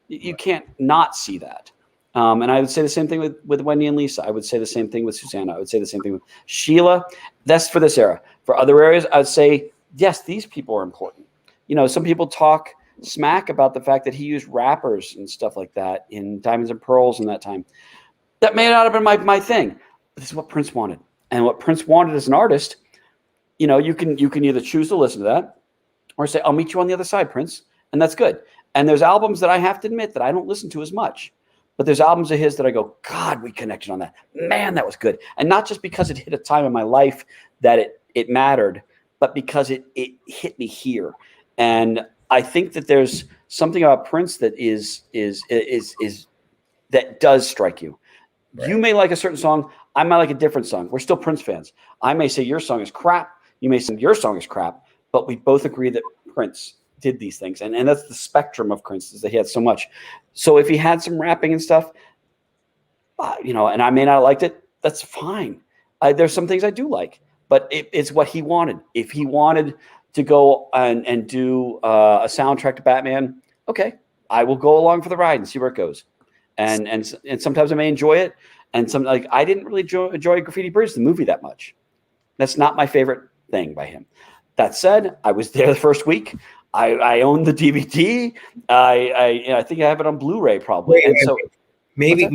[SPEAKER 2] You can't not see that. And I would say the same thing with Wendy and Lisa. I would say the same thing with Susanna. I would say the same thing with Sheila. That's for this era. For other areas, I would say, yes, these people are important. Some people talk smack about the fact that he used rappers and stuff like that in Diamonds and Pearls in that time. That may not have been my thing. But this is what Prince wanted. And what Prince wanted as an artist, you can either choose to listen to that or say, I'll meet you on the other side, Prince. And that's good. And there's albums that I have to admit that I don't listen to as much. But there's albums of his that I go, God, we connected on that. Man, that was good. And not just because it hit a time in my life that it mattered, but because it hit me here. And I think that there's something about Prince that is that does strike you. Right. You may like a certain song. I might like a different song. We're still Prince fans. I may say your song is crap. You may say your song is crap. But we both agree that Prince did these things. And that's the spectrum of Prince, is that he had so much. So if he had some rapping and stuff, and I may not have liked it, that's fine. There's some things I do like. But it's what he wanted. If he wanted to go and do a soundtrack to Batman, okay, I will go along for the ride and see where it goes. And sometimes I may enjoy it, and I didn't really enjoy Graffiti Bridge, the movie, that much. That's not my favorite thing by him. That said, I was there the first week. I own the DVD. I think I have it on Blu-ray probably.
[SPEAKER 1] Maybe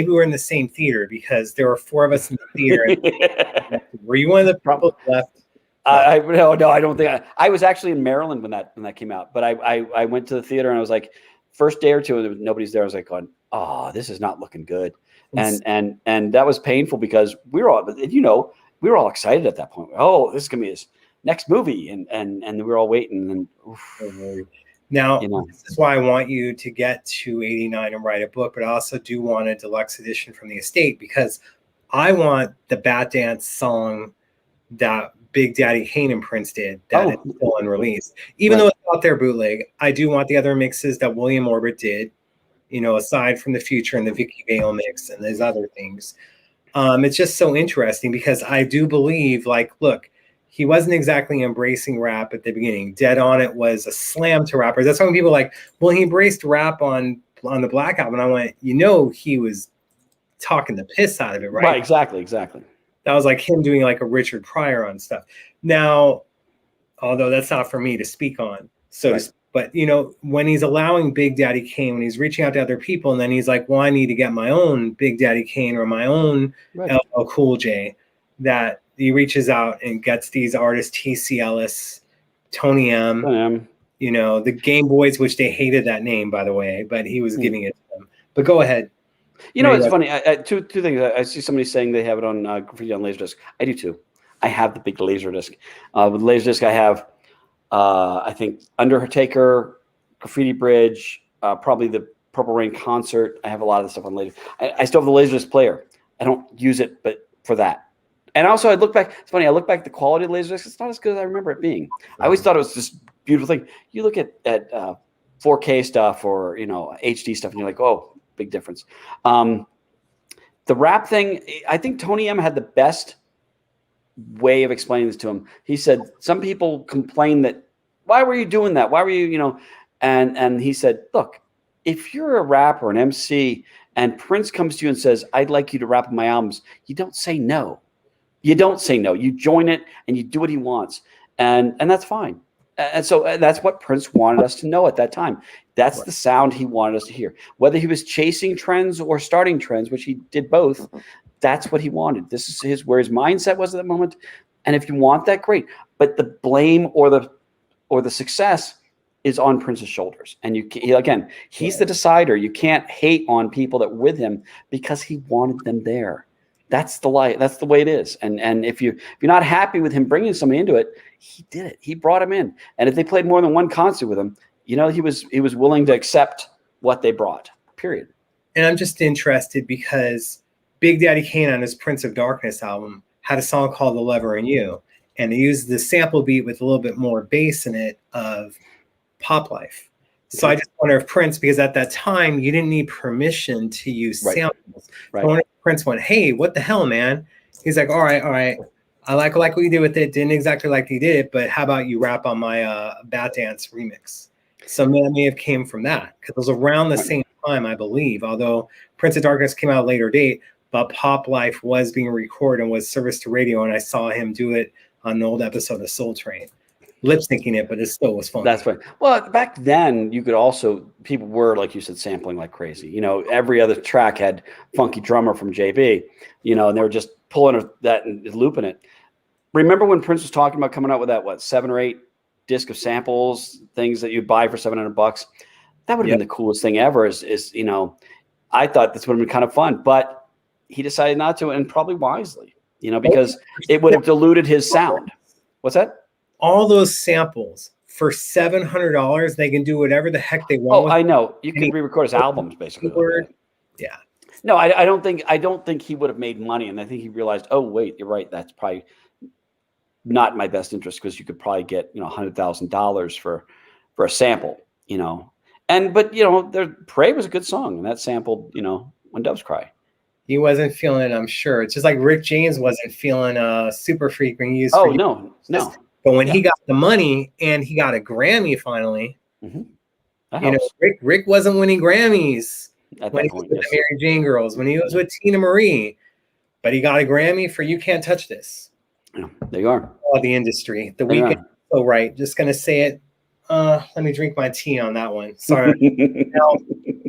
[SPEAKER 1] we're in the same theater, because there were 4 of us in the theater. Were you one of the people left?
[SPEAKER 2] No, I don't think I was actually in Maryland when that came out. But I went to the theater, and I was like, first day or two, and nobody's there. I was like, going, oh, this is not looking good. And that was painful, because we were all excited at that point. Oh, this is gonna be his next movie, and we were all waiting. And
[SPEAKER 1] now, this is why I want you to get to 89 and write a book, but I also do want a deluxe edition from the estate, because I want the Bat Dance song that Big Daddy Kane and Prince did that is still unreleased. Even though it's out there bootleg, I do want the other mixes that William Orbit did, aside from The Future and the Vicky Vale mix and those other things. It's just so interesting, because I do believe, look, he wasn't exactly embracing rap at the beginning. Dead On It was a slam to rappers. That's why when people are like, well, he embraced rap on the Black Album. And I went, he was talking the piss out of it, right?
[SPEAKER 2] Right, exactly.
[SPEAKER 1] That was like him doing like a Richard Pryor on stuff. Now, although that's not for me to speak on. So, right. But when he's allowing Big Daddy Kane, when he's reaching out to other people, and then he's like, well, I need to get my own Big Daddy Kane or my own LL Cool J, that he reaches out and gets these artists, T.C. Ellis, Tony M, the Game Boys, which they hated that name, by the way, but he was giving it to them. But go ahead.
[SPEAKER 2] It's funny. Two things. I see somebody saying they have it on graffiti on Laserdisc. I do too. I have the big Laserdisc. With Laserdisc, I have, I think, Undertaker, Graffiti Bridge, probably the Purple Rain concert. I have a lot of the stuff on Laserdisc. I still have the Laserdisc player. I don't use it, but for that. And also, I look back. It's funny. I look back at the quality of Laserdisc. It's not as good as I remember it being. I always thought it was this beautiful thing. You look at 4K stuff or HD stuff, and you're like, oh, big difference. The rap thing. I think Tony M had the best way of explaining this to him. He said some people complain that why were you doing that? Why were you and he said, look, if you're a rapper, an MC, and Prince comes to you and says, I'd like you to rap on my albums, you don't say no. You don't say no. You join it and you do what he wants. And that's fine. And so that's what Prince wanted us to know at that time. That's the sound he wanted us to hear. Whether he was chasing trends or starting trends, which he did both, that's what he wanted. This is where his mindset was at that moment. And if you want that, great. But the blame or the success is on Prince's shoulders. And he's the decider. You can't hate on people that were with him because he wanted them there. That's the light. That's the way it is. And if you're not happy with him bringing somebody into it, he did it. He brought him in. And if they played more than one concert with him, he was willing to accept what they brought. Period.
[SPEAKER 1] And I'm just interested because Big Daddy Kane on his Prince of Darkness album had a song called The Lover in You. And they used the sample beat with a little bit more bass in it of Pop Life. So I just wonder if Prince, because at that time you didn't need permission to use samples.
[SPEAKER 2] Right.
[SPEAKER 1] So I wonder if Prince went, hey, what the hell, man? He's like, all right. I like what you did with it. Didn't exactly like you did it, but how about you rap on my Bat Dance remix? So that may have came from that because it was around the same time, I believe. Although Prince of Darkness came out a later date, but Pop Life was being recorded and was serviced to radio, and I saw him do it on an old episode of Soul Train. Lip syncing it, but it still was fun.
[SPEAKER 2] That's fine. Well, back then you could also, people were, like you said, sampling like crazy. Every other track had Funky Drummer from JB, and they were just pulling that and looping it. Remember when Prince was talking about coming out with that, 7 or 8 disc of samples, things that you'd buy for $700? That would have been the coolest thing ever I thought this would have been kind of fun, but he decided not to, and probably wisely, because it would have diluted his sound. What's that?
[SPEAKER 1] All those samples for $700, they can do whatever the heck they want.
[SPEAKER 2] Oh, I know. You can re-record his albums, basically.
[SPEAKER 1] Yeah.
[SPEAKER 2] No, I don't think he would have made money, and I think he realized, oh wait, you're right. That's probably not in my best interest because you could probably get $100,000 for a sample, But "Pray" was a good song, and that sampled "When Doves Cry."
[SPEAKER 1] He wasn't feeling it, I'm sure. It's just like Rick James wasn't feeling Super Freak when he used.
[SPEAKER 2] Oh no.
[SPEAKER 1] But when he got the money and he got a Grammy finally, Rick wasn't winning Grammys
[SPEAKER 2] at
[SPEAKER 1] when
[SPEAKER 2] that
[SPEAKER 1] he was
[SPEAKER 2] point.
[SPEAKER 1] with the Mary Jane Girls, when he was with Tina Marie, but he got a Grammy for "You Can't Touch This."
[SPEAKER 2] Yeah, there you are.
[SPEAKER 1] Oh, the industry, the weekend. So right, just gonna say it. Let me drink my tea on that one. Sorry. Now,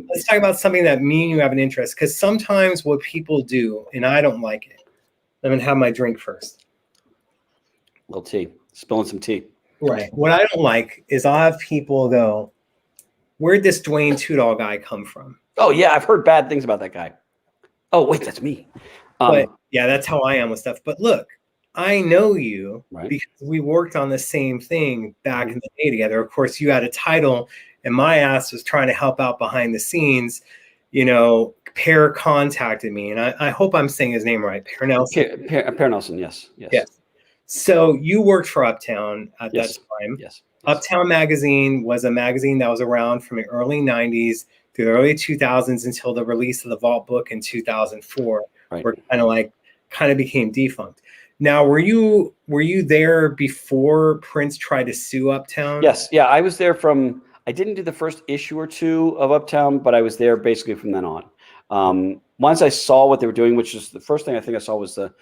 [SPEAKER 1] let's talk about something that me and you have an interest, because sometimes what people do, and I don't like it. I'm gonna have my drink first.
[SPEAKER 2] A little tea. Spilling some tea.
[SPEAKER 1] Right. What I don't like is I'll have people go, where'd this Duane Tudahl guy come from?
[SPEAKER 2] Oh, yeah. I've heard bad things about that guy. Oh, wait, that's me.
[SPEAKER 1] But yeah, that's how I am with stuff. But look, I know you because we worked on the same thing back in the day together. Of course, you had a title and my ass was trying to help out behind the scenes. Pear contacted me, and I hope I'm saying his name right. Pear Nelson.
[SPEAKER 2] Pear Nelson, yes.
[SPEAKER 1] So you worked for Uptown at that time.
[SPEAKER 2] Yes.
[SPEAKER 1] Uptown Magazine was a magazine that was around from the early 90s through the early 2000s until the release of the Vault book in 2004, where it kind of became defunct. Now, were you there before Prince tried to sue Uptown?
[SPEAKER 2] Yes. Yeah, I was there I didn't do the first issue or two of Uptown, but I was there basically from then on. Once I saw what they were doing, which is the first thing I think I saw was the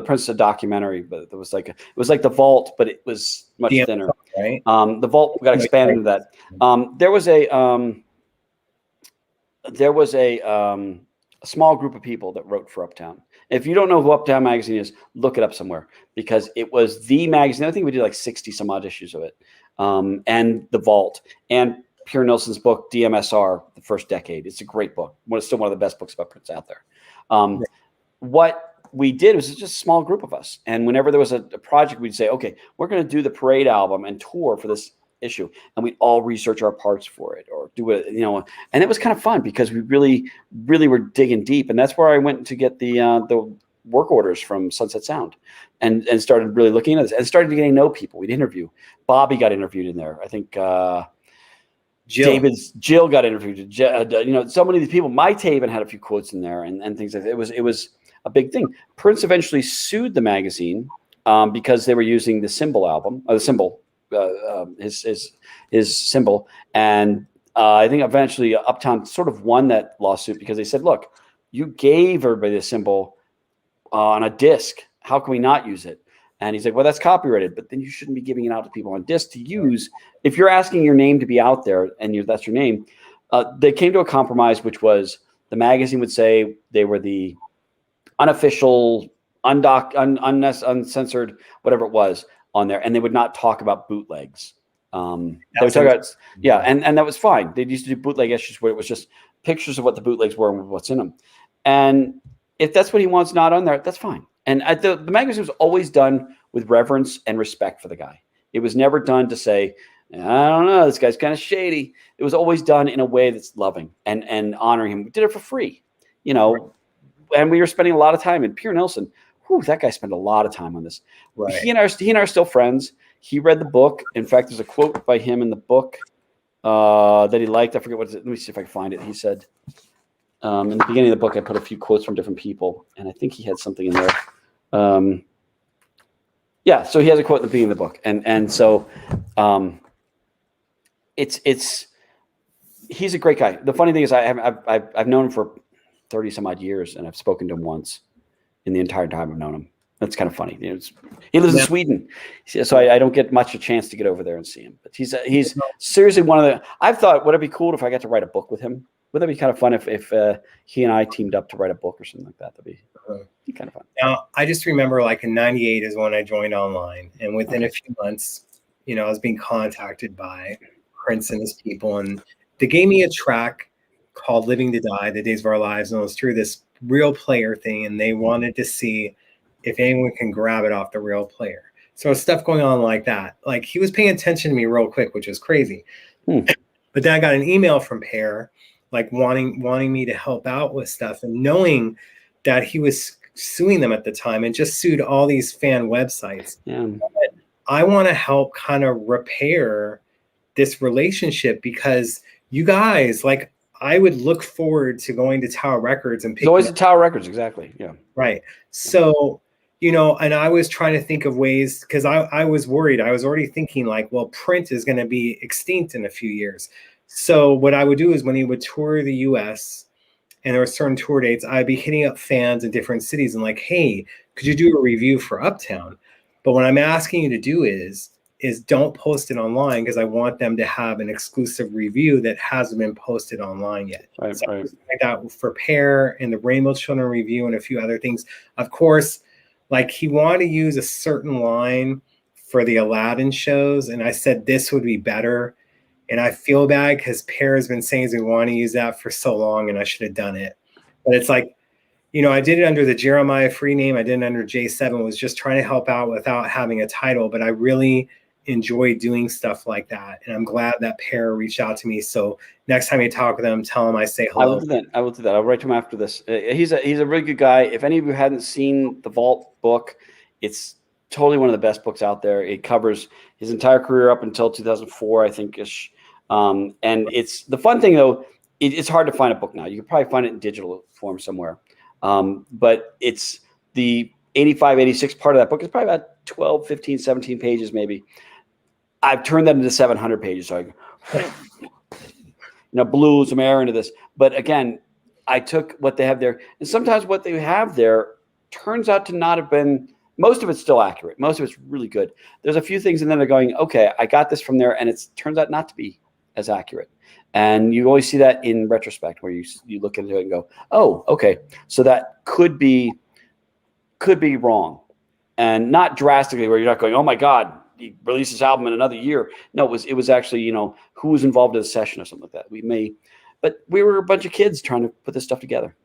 [SPEAKER 2] Prince documentary, but it was like the Vault, but it was much thinner.
[SPEAKER 1] Right.
[SPEAKER 2] The Vault got expanded into that. There was a small group of people that wrote for Uptown, If you don't know who Uptown Magazine is, look it up somewhere, because it was the magazine. I think we did like 60 some odd issues of it. And The Vault and Pierre Nilsson's book, DMSR, The First Decade. It's a great book. It's still one of the best books about Prince out there. What we did was just a small group of us. And whenever there was a project, we'd say, okay, we're going to do the Parade album and tour for this issue. And we'd all research our parts for it or do it, and it was kind of fun because we really, really were digging deep. And that's where I went to get the work orders from Sunset Sound and started really looking at this and started getting to know people. We'd interview. Bobby got interviewed in there. I think Jill got interviewed. So many of these people. My Taven had a few quotes in there and things like that. It was a big thing. Prince eventually sued the magazine because they were using the Symbol album, or the Symbol, his symbol, and I think eventually Uptown sort of won that lawsuit because they said, "Look, you gave everybody the symbol on a disc. How can we not use it?" And he's like, "Well, that's copyrighted, but then you shouldn't be giving it out to people on disc to use. If you're asking your name to be out there and that's your name." They came to a compromise, which was the magazine would say they were the unofficial, uncensored, whatever it was on there, and they would not talk about bootlegs. They would talk about, and that was fine. They used to do bootleg issues where it was just pictures of what the bootlegs were and what's in them. And if that's what he wants not on there, that's fine. And the magazine was always done with reverence and respect for the guy. It was never done to say, I don't know, this guy's kind of shady. It was always done in a way that's loving and honoring him. We did it for free, and we were spending a lot of time. And Pierre Nilsson, that guy spent a lot of time on this. Right. He and I are still friends. He read the book. In fact, there's a quote by him in the book that he liked. I forget what it is. Let me see if I can find it. He said, in the beginning of the book, I put a few quotes from different people, and I think he had something in there. So he has a quote in the beginning of the book, and so he's a great guy. The funny thing is, I've known him for 30 some odd years, and I've spoken to him once in the entire time I've known him. That's kind of funny. He lives in Sweden, so I don't get much a chance to get over there and see him. But he's seriously one of the. I've thought, would it be cool if I got to write a book with him? Would that be kind of fun if he and I teamed up to write a book or something like that? That'd be kind of fun.
[SPEAKER 1] Now, I just remember like in '98 is when I joined online, and within a few months, I was being contacted by Prince and his people, and they gave me a track called "Living to Die: The Days of Our Lives," and it was through this Real Player thing, and they wanted to see if anyone can grab it off the Real Player. So stuff going on like that. Like he was paying attention to me real quick, which was crazy. But then I got an email from Pear, like wanting me to help out with stuff, and knowing that he was suing them at the time and just sued all these fan websites. Yeah. But I want to help kind of repair this relationship because you guys, like, I would look forward to going to Tower Records and picking.
[SPEAKER 2] It's always at Tower Records, exactly. Yeah.
[SPEAKER 1] Right. So, and I was trying to think of ways because I was worried. I was already thinking like, well, print is going to be extinct in a few years. So what I would do is when he would tour the US and there were certain tour dates, I'd be hitting up fans in different cities and like, hey, could you do a review for Uptown? But what I'm asking you to do is don't post it online because I want them to have an exclusive review that hasn't been posted online yet. Right. Like that for Pear and the Rainbow Children review and a few other things. Of course, like he wanted to use a certain line for the Aladdin shows. And I said, this would be better. And I feel bad because Pear has been saying we want to use that for so long and I should have done it. But it's like, I did it under the Jeremiah Free name. I did it under J7, was just trying to help out without having a title. But I really enjoy doing stuff like that. And I'm glad that Pear reached out to me. So next time you talk with them, tell him I say hello.
[SPEAKER 2] I will do that. I'll write to him after this. He's a really good guy. If any of you hadn't seen the Vault book, it's totally one of the best books out there. It covers his entire career up until 2004, I think ish. And it's the fun thing though, it's hard to find a book now. You can probably find it in digital form somewhere. But it's the 85, 86 part of that book is probably about 12, 15, 17 pages maybe. I've turned that into 700 pages. So I blew some air into this. But again, I took what they have there. And sometimes what they have there turns out to not have been, most of it's still accurate. Most of it's really good. There's a few things in there that are going, okay, I got this from there. And it turns out not to be as accurate. And you always see that in retrospect where you look into it and go, oh, okay. So that could be could be wrong, and not drastically where you're not going, oh my God, he released his album in another year. No, it was actually, you know, who was involved in the session or something like that. But we were a bunch of kids trying to put this stuff together.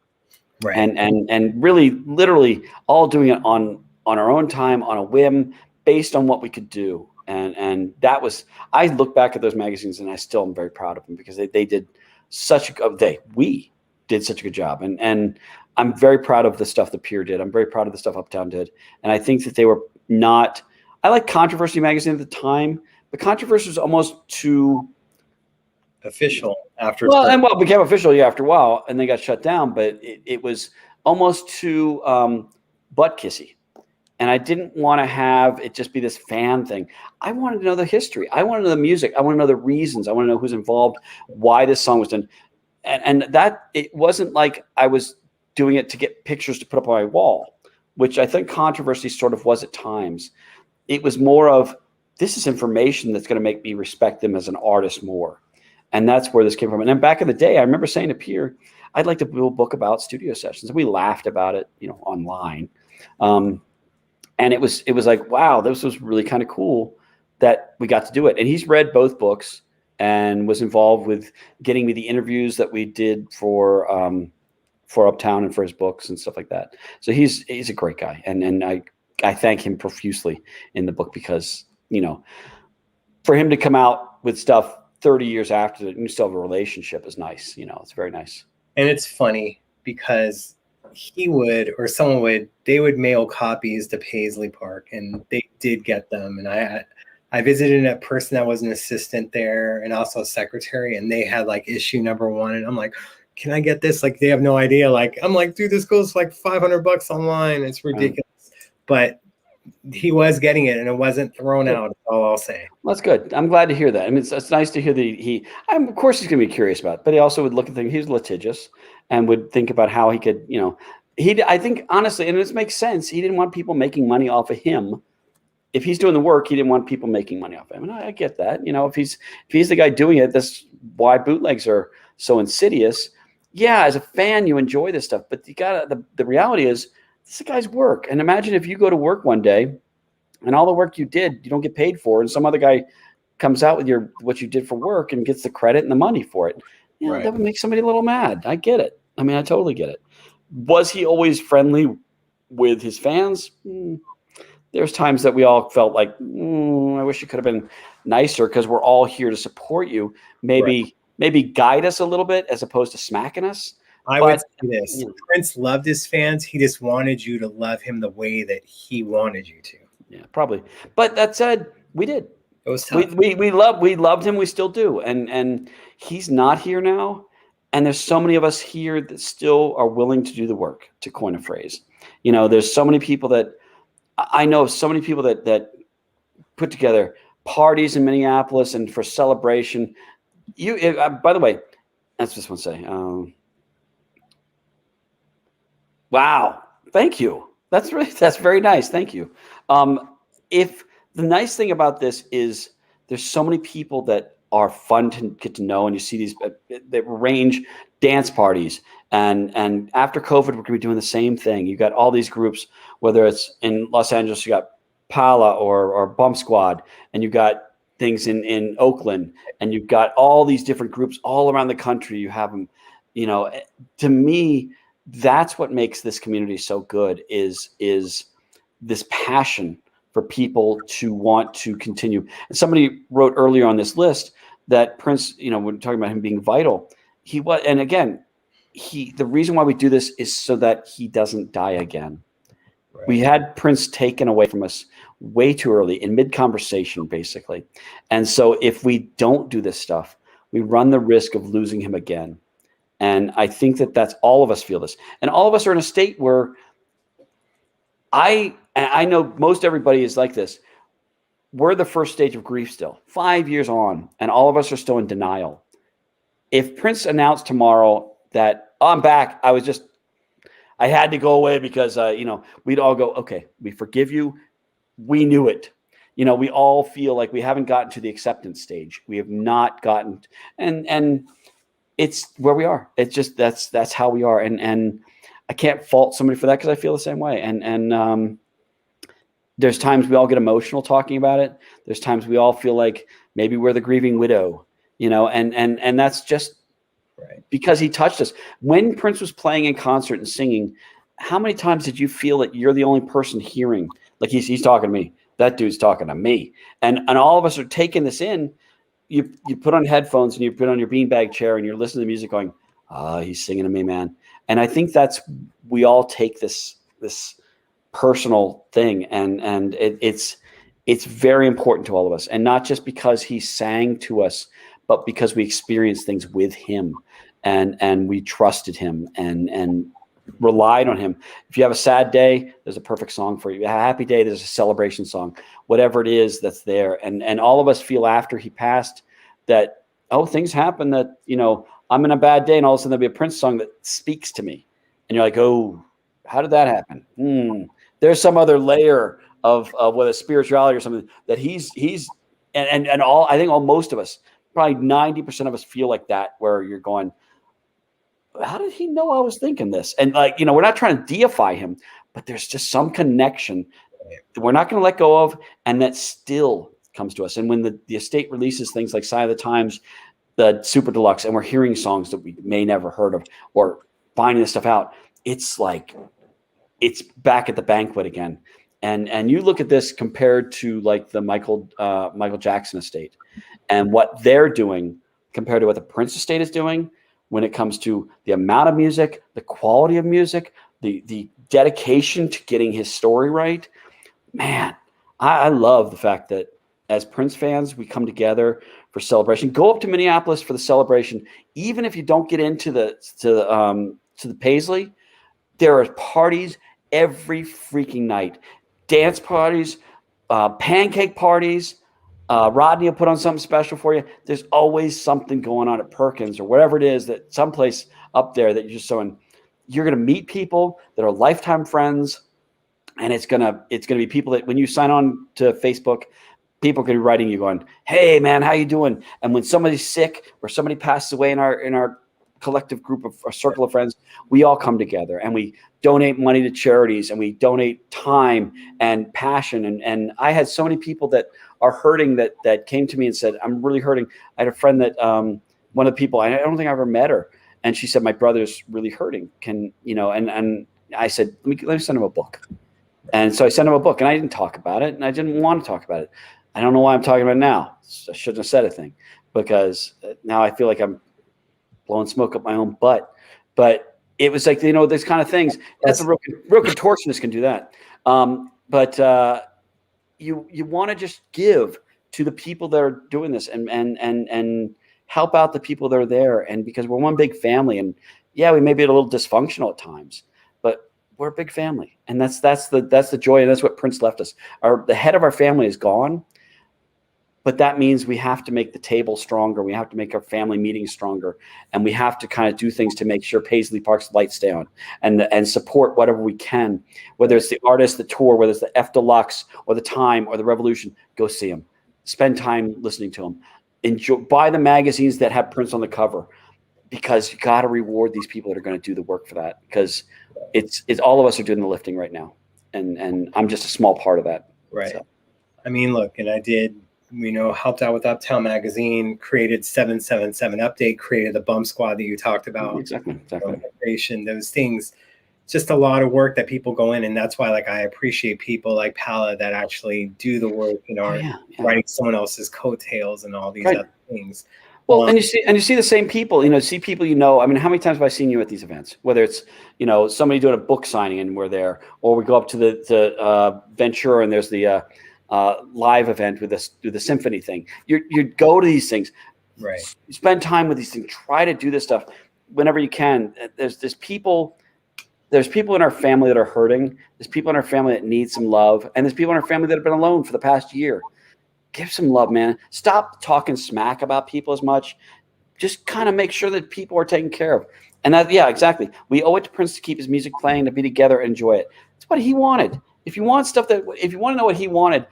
[SPEAKER 1] Right.
[SPEAKER 2] And really, literally all doing it on our own time, on a whim, based on what we could do. And that was, I look back at those magazines and I still am very proud of them because we did such a good job. And I'm very proud of the stuff that Peer did. I'm very proud of the stuff Uptown did. And I think that they were not, I like Controversy magazine at the time, but Controversy was almost too
[SPEAKER 1] official after.
[SPEAKER 2] Well, and it became official after a while, and they got shut down. But it was almost too butt kissy, and I didn't want to have it just be this fan thing. I wanted to know the history. I wanted to know the music. I want to know the reasons. I want to know who's involved, why this song was done, and that it wasn't like I was doing it to get pictures to put up on my wall, which I think Controversy sort of was at times. It was more of, this is information that's going to make me respect them as an artist more. And that's where this came from. And then back in the day, I remember saying to Pierre, I'd like to do a book about studio sessions. And we laughed about it, you know, online. And it was like, wow, this was really kind of cool that we got to do it. And he's read both books and was involved with getting me the interviews that we did for Uptown and for his books and stuff like that. So he's a great guy. And I thank him profusely in the book because, you know, for him to come out with stuff 30 years after that, and you still have a relationship is nice. You know, it's very nice.
[SPEAKER 1] And it's funny because he would, or someone would, they would mail copies to Paisley Park, and they did get them. And I visited a person that was an assistant there and also a secretary, and they had like issue number 1. And I'm like, can I get this? Like, they have no idea. Like, I'm like, dude, this goes for like $500 online. It's ridiculous. But he was getting it, and it wasn't thrown out. That's all I'll say.
[SPEAKER 2] Well, that's good. I'm glad to hear that. I mean, it's nice to hear that of course he's going to be curious about it, but he also would look at things. He was litigious and would think about how he could, you know, I think honestly, and this makes sense. He didn't want people making money off of him. If he's doing the work, he didn't want people making money off of him. And I get that. You know, if he's the guy doing it, that's why bootlegs are so insidious. Yeah, as a fan, you enjoy this stuff, but the reality is, this is a guy's work. And imagine if you go to work one day and all the work you did, you don't get paid for, and some other guy comes out with what you did for work and gets the credit and the money for it. Yeah, right. That would make somebody a little mad. I get it. I mean, I totally get it. Was he always friendly with his fans? There's times that we all felt like, I wish you could have been nicer because we're all here to support you. Maybe guide us a little bit as opposed to smacking us.
[SPEAKER 1] I would say this. Prince loved his fans. He just wanted you to love him the way that he wanted you to.
[SPEAKER 2] Yeah, probably. But that said, we did.
[SPEAKER 1] It was tough.
[SPEAKER 2] We loved him. We still do. And he's not here now. And there's so many of us here that still are willing to do the work, to coin a phrase. You know, there's so many people that I know, that put together parties in Minneapolis and for celebration. By the way, that's just one say. Wow. Thank you. That's very nice. Thank you. If the nice thing about this is there's so many people that are fun to get to know, and you see these that range dance parties, and after COVID, we're going to be doing the same thing. You got all these groups, whether it's in Los Angeles, you got Pala or Bump Squad, and you got things in Oakland, and you've got all these different groups all around the country. You have them, you know, to me, that's what makes this community so good is this passion for people to want to continue. And somebody wrote earlier on this list that Prince, you know, we're talking about him being vital. He was, and again, the reason why we do this is so that he doesn't die again. Right. We had Prince taken away from us way too early in mid-conversation, basically. And so if we don't do this stuff, we run the risk of losing him again. And I think that's all of us feel this. And all of us are in a state where I know most everybody is like this. We're the first stage of grief still, 5 years on, and all of us are still in denial. If Prince announced tomorrow that, oh, I'm back, I had to go away because, you know, we'd all go, okay, we forgive you. We knew it. You know, we all feel like we haven't gotten to the acceptance stage. We have not gotten, and it's where we are. It's just, that's how we are. And I can't fault somebody for that because I feel the same way. And there's times we all get emotional talking about it. There's times we all feel like maybe we're the grieving widow, and that's just because he touched us. When Prince was playing in concert and singing, how many times did you feel that you're the only person hearing? Like he's talking to me. That dude's talking to me. And all of us are taking this in. You put on headphones and you put on your beanbag chair and you're listening to music going, he's singing to me, man. And I think we all take this personal thing and it's very important to all of us. And not just because he sang to us, but because we experienced things with him and we trusted him and relied on him. If you have a sad day, there's a perfect song for you. A happy day, there's a celebration song. Whatever it is that's there. And all of us feel after he passed that, things happen that, I'm in a bad day and all of a sudden there'll be a Prince song that speaks to me. And you're like, oh, how did that happen? There's some other layer of whether spirituality or something that he's and all, I think most of us, probably 90% of us feel like that, where you're going, how did he know I was thinking this? And we're not trying to deify him, but there's just some connection that we're not going to let go of. And that still comes to us. And when the estate releases things like Sign of the Times, the Super Deluxe, and we're hearing songs that we may never heard of or finding this stuff out, it's like, it's back at the banquet again. And you look at this compared to like the Michael Jackson estate and what they're doing compared to what the Prince estate is doing when it comes to the amount of music, the quality of music, the dedication to getting his story right. Man, I love the fact that as Prince fans, we come together for celebration. Go up to Minneapolis for the celebration. Even if you don't get into the Paisley, there are parties every freaking night. Dance parties, pancake parties. Rodney will put on something special for you. There's always something going on at Perkins or whatever it is, that someplace up there that you're going to meet people that are lifetime friends. And it's going to be people that when you sign on to Facebook, people are going to be writing you going, hey man, how you doing? And when somebody's sick or somebody passes away in our collective group of a circle of friends, we all come together and we donate money to charities and we donate time and passion. And I had so many people that are hurting that came to me and said, I'm really hurting. I had a friend that one of the people, I don't think I ever met her. And she said, my brother's really hurting. And I said, let me send him a book. And so I sent him a book and I didn't talk about it and I didn't want to talk about it. I don't know why I'm talking about it now. I shouldn't have said a thing because now I feel like I'm blowing smoke up my own butt. But it was like, these kind of things. That's a real contortionist can do that. But you want to just give to the people that are doing this and help out the people that are there. And because we're one big family, and yeah, we may be a little dysfunctional at times, but we're a big family, and that's the joy, and that's what Prince left us. The head of our family is gone. But that means we have to make the table stronger. We have to make our family meetings stronger. And we have to kind of do things to make sure Paisley Park's lights stay on and support whatever we can, whether it's the artist, the tour, whether it's the F Deluxe or the Time or the Revolution. Go see them. Spend time listening to them. Enjoy, buy the magazines that have Prince on the cover, because you got to reward these people that are going to do the work for that, because it's all of us are doing the lifting right now. And I'm just a small part of that.
[SPEAKER 1] Right.
[SPEAKER 2] So.
[SPEAKER 1] I mean, look, and I did helped out with Uptown Magazine, created 777 Update, created the Bump Squad that you talked about.
[SPEAKER 2] Exactly.
[SPEAKER 1] Those things, just a lot of work that people go in. And that's why, I appreciate people like Pala that actually do the work, writing someone else's coattails and all these other things.
[SPEAKER 2] Well, and you see the same people, see people, I mean, how many times have I seen you at these events, whether it's, somebody doing a book signing and we're there, or we go up to the Ventura and there's the, live event with the symphony thing. You go to these things,
[SPEAKER 1] right?
[SPEAKER 2] You spend time with these things. Try to do this stuff whenever you can. There's people in our family that are hurting. There's people in our family that need some love, and there's people in our family that have been alone for the past year. Give some love, man. Stop talking smack about people as much. Just kind of make sure that people are taken care of. And exactly. We owe it to Prince to keep his music playing, to be together, and enjoy it. That's what he wanted. If you want to know what he wanted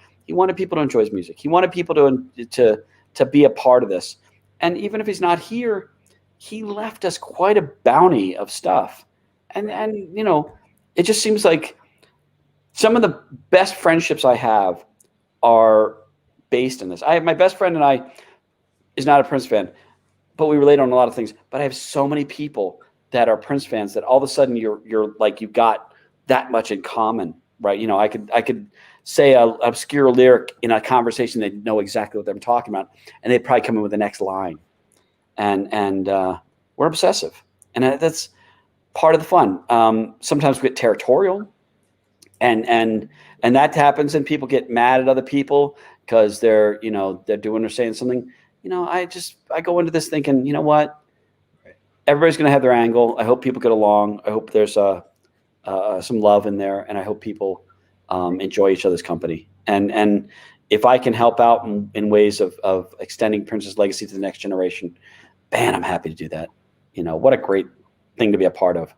[SPEAKER 2] people to enjoy his music. He wanted people to be a part of this. And even if he's not here, he left us quite a bounty of stuff And you know, it just seems like some of the best friendships I have are based in this. I have my best friend and I is not a Prince fan, but we relate on a lot of things. But I have so many people that are Prince fans that all of a sudden you're like you've got that much in common, right? You know, I could say a obscure lyric in a conversation, they know exactly what they're talking about, and they'd probably come in with the next line. And we're obsessive, and that's part of the fun. Sometimes we get territorial, and that happens, and people get mad at other people because they're doing or saying something. You know, I go into this thinking, you know what, everybody's going to have their angle. I hope people get along. I hope there's some love in there, and I hope people enjoy each other's company. And if I can help out in ways of extending Prince's legacy to the next generation, man, I'm happy to do that. You know, what a great thing to be a part of.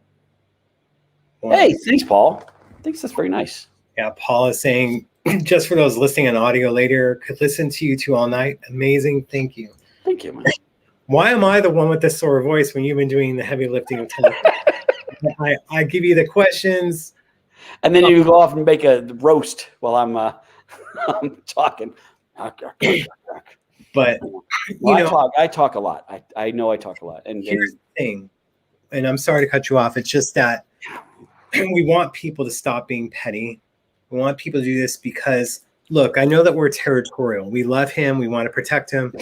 [SPEAKER 2] Wow. Hey, thanks, Paul. Thanks. That's very nice.
[SPEAKER 1] Yeah, Paul is saying, just for those listening on audio later, could listen to you two all night. Amazing. Thank you.
[SPEAKER 2] Thank you, man.
[SPEAKER 1] Why am I the one with the sore voice when you've been doing the heavy lifting of television? I give you the questions.
[SPEAKER 2] And then you go off and make a roast while I'm talking.
[SPEAKER 1] But
[SPEAKER 2] I talk a lot. I know I talk a lot. And
[SPEAKER 1] here's the thing, and I'm sorry to cut you off. It's just that we want people to stop being petty. We want people to do this because, look, I know that we're territorial. We love him. We want to protect him.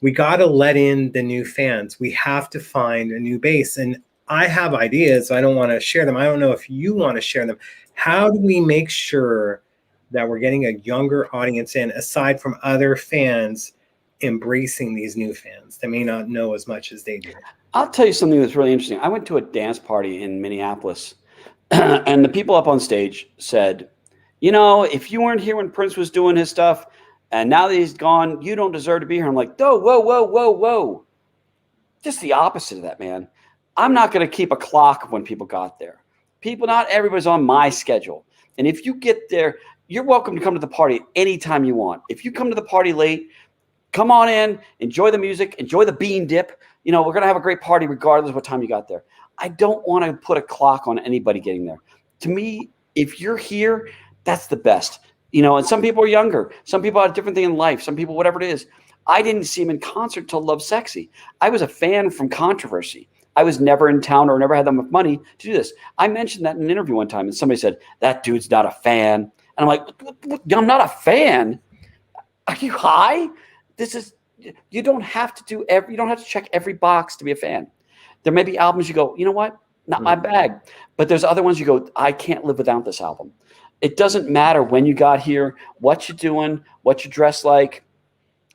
[SPEAKER 1] We got to let in the new fans. We have to find a new base. And I have ideas. I don't want to share them. I don't know if you want to share them. How do we make sure that we're getting a younger audience in, aside from other fans embracing these new fans that may not know as much as they do?
[SPEAKER 2] I'll tell you something that's really interesting. I went to a dance party in Minneapolis, and the people up on stage said, you know, if you weren't here when Prince was doing his stuff, and now that he's gone, you don't deserve to be here. I'm like, oh, whoa. Just the opposite of that, man. I'm not going to keep a clock of when people got there. Not everybody's on my schedule. And if you get there, you're welcome to come to the party anytime you want. If you come to the party late, come on in, enjoy the music, enjoy the bean dip. You know, we're going to have a great party regardless of what time you got there. I don't want to put a clock on anybody getting there. To me, if you're here, that's the best. You know, and some people are younger. Some people have a different thing in life. Some people, whatever it is. I didn't see him in concert till Love Sexy. I was a fan from Controversy. I was never in town or never had that much money to do this. I mentioned that in an interview one time, and somebody said, that dude's not a fan. And I'm like, I'm not a fan. Are you high? You don't have to you don't have to check every box to be a fan. There may be albums you go, you know what? Not my bag. But there's other ones you go, I can't live without this album. It doesn't matter when you got here, what you're doing, what you dress like.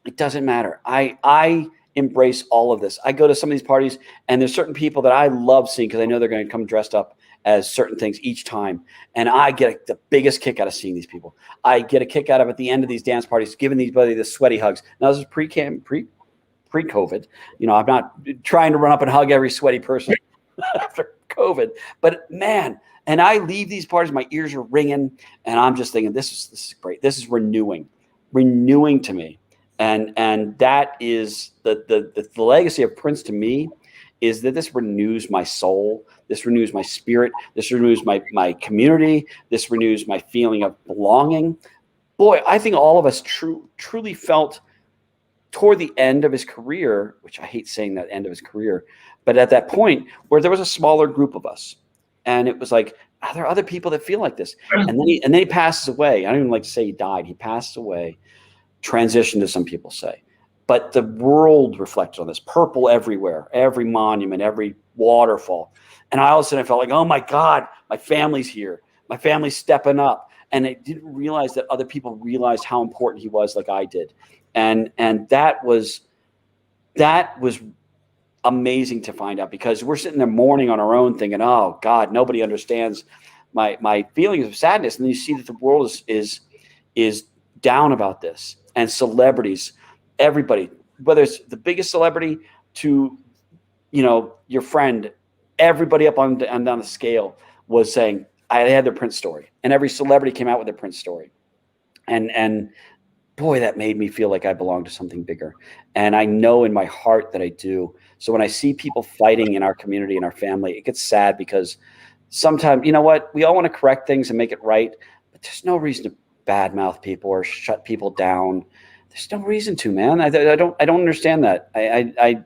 [SPEAKER 2] It doesn't matter. I embrace all of this. I go to some of these parties, and there's certain people that I love seeing because I know they're going to come dressed up as certain things each time. And I get the biggest kick out of seeing these people. I get a kick out of at the end of these dance parties, giving these buddies the sweaty hugs. Now, this is pre-COVID. You know, I'm not trying to run up and hug every sweaty person after COVID. But man, and I leave these parties, my ears are ringing, and I'm just thinking, this is great. This is renewing to me. And that is the legacy of Prince to me, is that this renews my soul. This renews my spirit. This renews my community. This renews my feeling of belonging. Boy, I think all of us truly felt toward the end of his career, which I hate saying that end of his career, but at that point where there was a smaller group of us, and it was like, are there other people that feel like this? And then he passes away. I don't even like to say he died. He passed away, transitioned, as some people say. But the world reflected on this. Purple everywhere, every monument, every waterfall. And all of a sudden I felt like, oh my God, my family's here. My family's stepping up. And I didn't realize that other people realized how important he was, like I did. And that was amazing to find out, because we're sitting there mourning on our own thinking, oh God, nobody understands my feelings of sadness. And then you see that the world is down about this. And celebrities, everybody, whether it's the biggest celebrity to, you know, your friend, everybody up on down the scale was saying, I had their Prince story. And every celebrity came out with their Prince story. And boy, that made me feel like I belong to something bigger. And I know in my heart that I do. So when I see people fighting in our community and our family, it gets sad because sometimes, you know what, we all want to correct things and make it right, but there's no reason to badmouth people or shut people down. There's no reason to, man. I don't understand that. I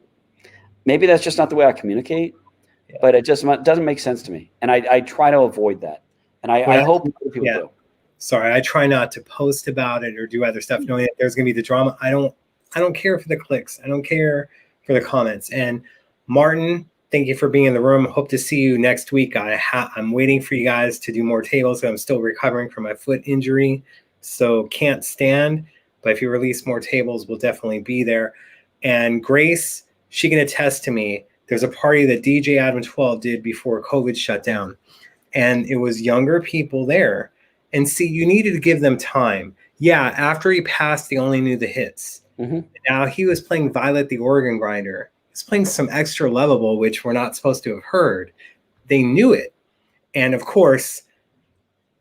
[SPEAKER 2] maybe that's just not the way I communicate, but it just doesn't make sense to me. And I try to avoid that. And I hope other people do.
[SPEAKER 1] Sorry, I try not to post about it or do other stuff, knowing that there's going to be the drama. I don't care for the clicks. I don't care for the comments. And Martin, thank you for being in the room. Hope to see you next week. I'm waiting for you guys to do more tables. I'm still recovering from my foot injury, so can't stand. But if you release more tables, we'll definitely be there. And Grace, she can attest to me. There's a party that DJ Adam 12 did before COVID shut down, and it was younger people there. And see, you needed to give them time. Yeah, after he passed, they only knew the hits. Mm-hmm. Now he was playing Violet the Organ Grinder. He was playing some extra lovable, which we're not supposed to have heard. They knew it. And of course,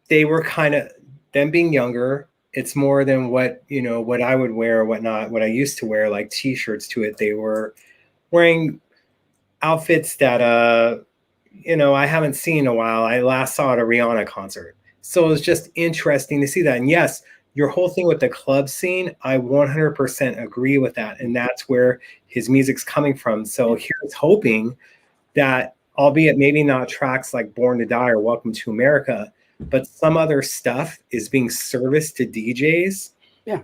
[SPEAKER 1] they were kind of, them being younger, it's more than what I would wear or whatnot, what I used to wear, like t-shirts to it. They were wearing outfits that, I haven't seen in a while. I last saw at a Rihanna concert. So it was just interesting to see that. And yes, your whole thing with the club scene, I 100% agree with that. And that's where his music's coming from. So here's hoping that, albeit maybe not tracks like Born to Die or Welcome to America, but some other stuff is being serviced to DJs,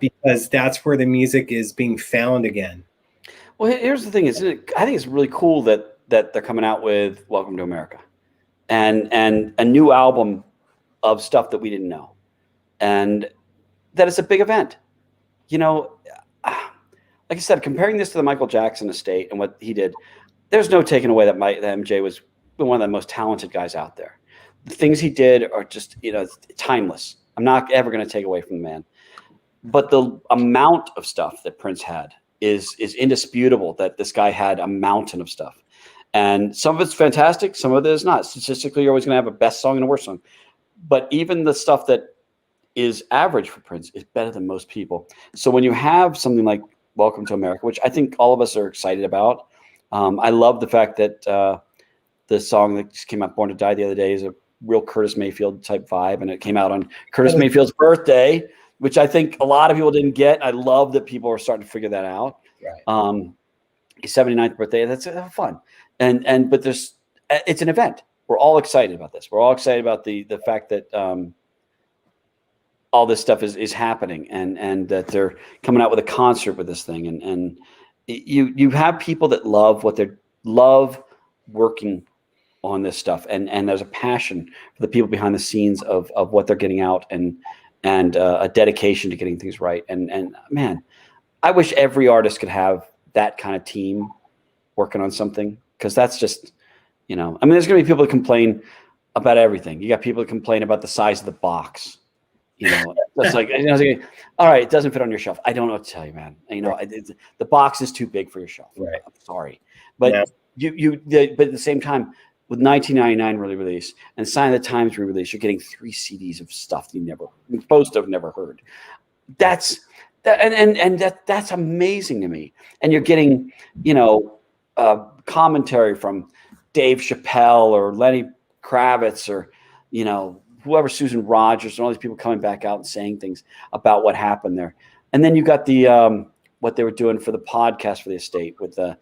[SPEAKER 1] because that's where the music is being found again.
[SPEAKER 2] Well, here's the thing: I think it's really cool that they're coming out with Welcome to America, and a new album of stuff that we didn't know, and that it's a big event. Like I said, comparing this to the Michael Jackson estate and what he did, there's no taking away that MJ was one of the most talented guys out there. The things he did are just, timeless. I'm not ever going to take away from the man. But the amount of stuff that Prince had is indisputable, that this guy had a mountain of stuff. And some of it's fantastic, some of it is not. Statistically, you're always going to have a best song and a worst song. But even the stuff that is average for Prince is better than most people. So when you have something like Welcome to America, which I think all of us are excited about, I love the fact that the song that just came out, Born to Die, the other day is a real Curtis Mayfield type vibe, and it came out on Curtis Mayfield's birthday, which I think a lot of people didn't get. I love that people are starting to figure that out. Right. His 79th birthday, that's fun. But it's an event. We're all excited about this. We're all excited about the fact that all this stuff is happening, and that they're coming out with a concert with this thing. And you have people that love love working on this stuff, and there's a passion for the people behind the scenes of what they're getting out, and a dedication to getting things right. And man, I wish every artist could have that kind of team working on something, because that's just, there's going to be people that complain about everything. You got people that complain about the size of the box. It's like, all right, it doesn't fit on your shelf. I don't know what to tell you, man. The box is too big for your shelf. Right. I'm sorry, but but at the same time, with 1999 release and Sign of the Times re-release, you're getting 3 CDs of stuff you're supposed to have never heard. That's amazing to me. And you're getting, commentary from Dave Chappelle or Lenny Kravitz or, whoever, Susan Rogers, and all these people coming back out and saying things about what happened there. And then you got the what they were doing for the podcast for the estate with the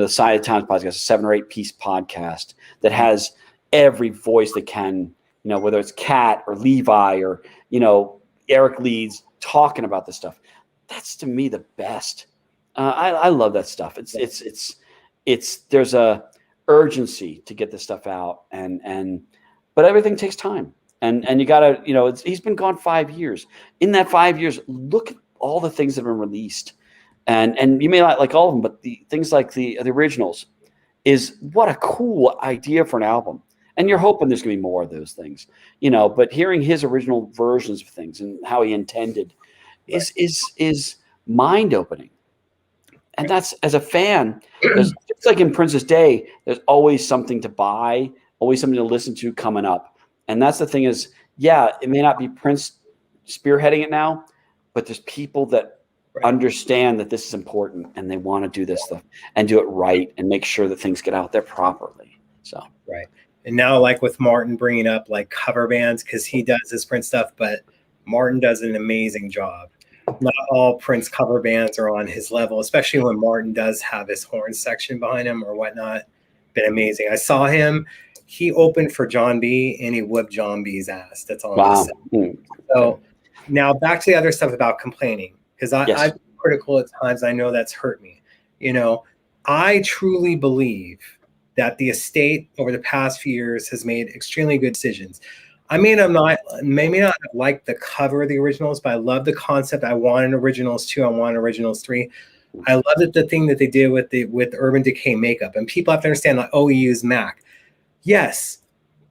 [SPEAKER 2] Sign of the Times podcast, a 7 or 8 piece podcast that has every voice that can, whether it's Kat or Levi or, Eric Leeds talking about this stuff. That's, to me, the best. I love that stuff. There's a urgency to get this stuff out, but everything takes time. And you gotta, he's been gone 5 years. In that 5 years, look at all the things that have been released. And you may not like all of them, but the things like the originals is what a cool idea for an album. And you're hoping there's going to be more of those things, but hearing his original versions of things and how he intended is mind opening. And that's, as a fan, just like in Prince's day, there's always something to buy, always something to listen to coming up. And that's the thing is, it may not be Prince spearheading it now, but there's people that
[SPEAKER 1] Right.
[SPEAKER 2] understand that this is important and they want to do this stuff and do it right and make sure that things get out there properly. So
[SPEAKER 1] Right. And now, like with Martin bringing up like cover bands, because he does his Prince stuff, but Martin does an amazing job. Not all Prince cover bands are on his level, especially when Martin does have his horn section behind him or whatnot. Been amazing. I saw him. He opened for John B. and he whooped John B.'s ass. That's all I'm
[SPEAKER 2] wow.
[SPEAKER 1] gonna say. So now back to the other stuff about complaining, because
[SPEAKER 2] Yes.
[SPEAKER 1] I've been critical at times. I know that's hurt me. I truly believe that the estate over the past few years has made extremely good decisions. I may not have liked the cover of the originals, but I love the concept. I wanted originals 2. I wanted originals 3. I love the thing that they did with Urban Decay makeup. And people have to understand, like, oh, he used Mac. Yes,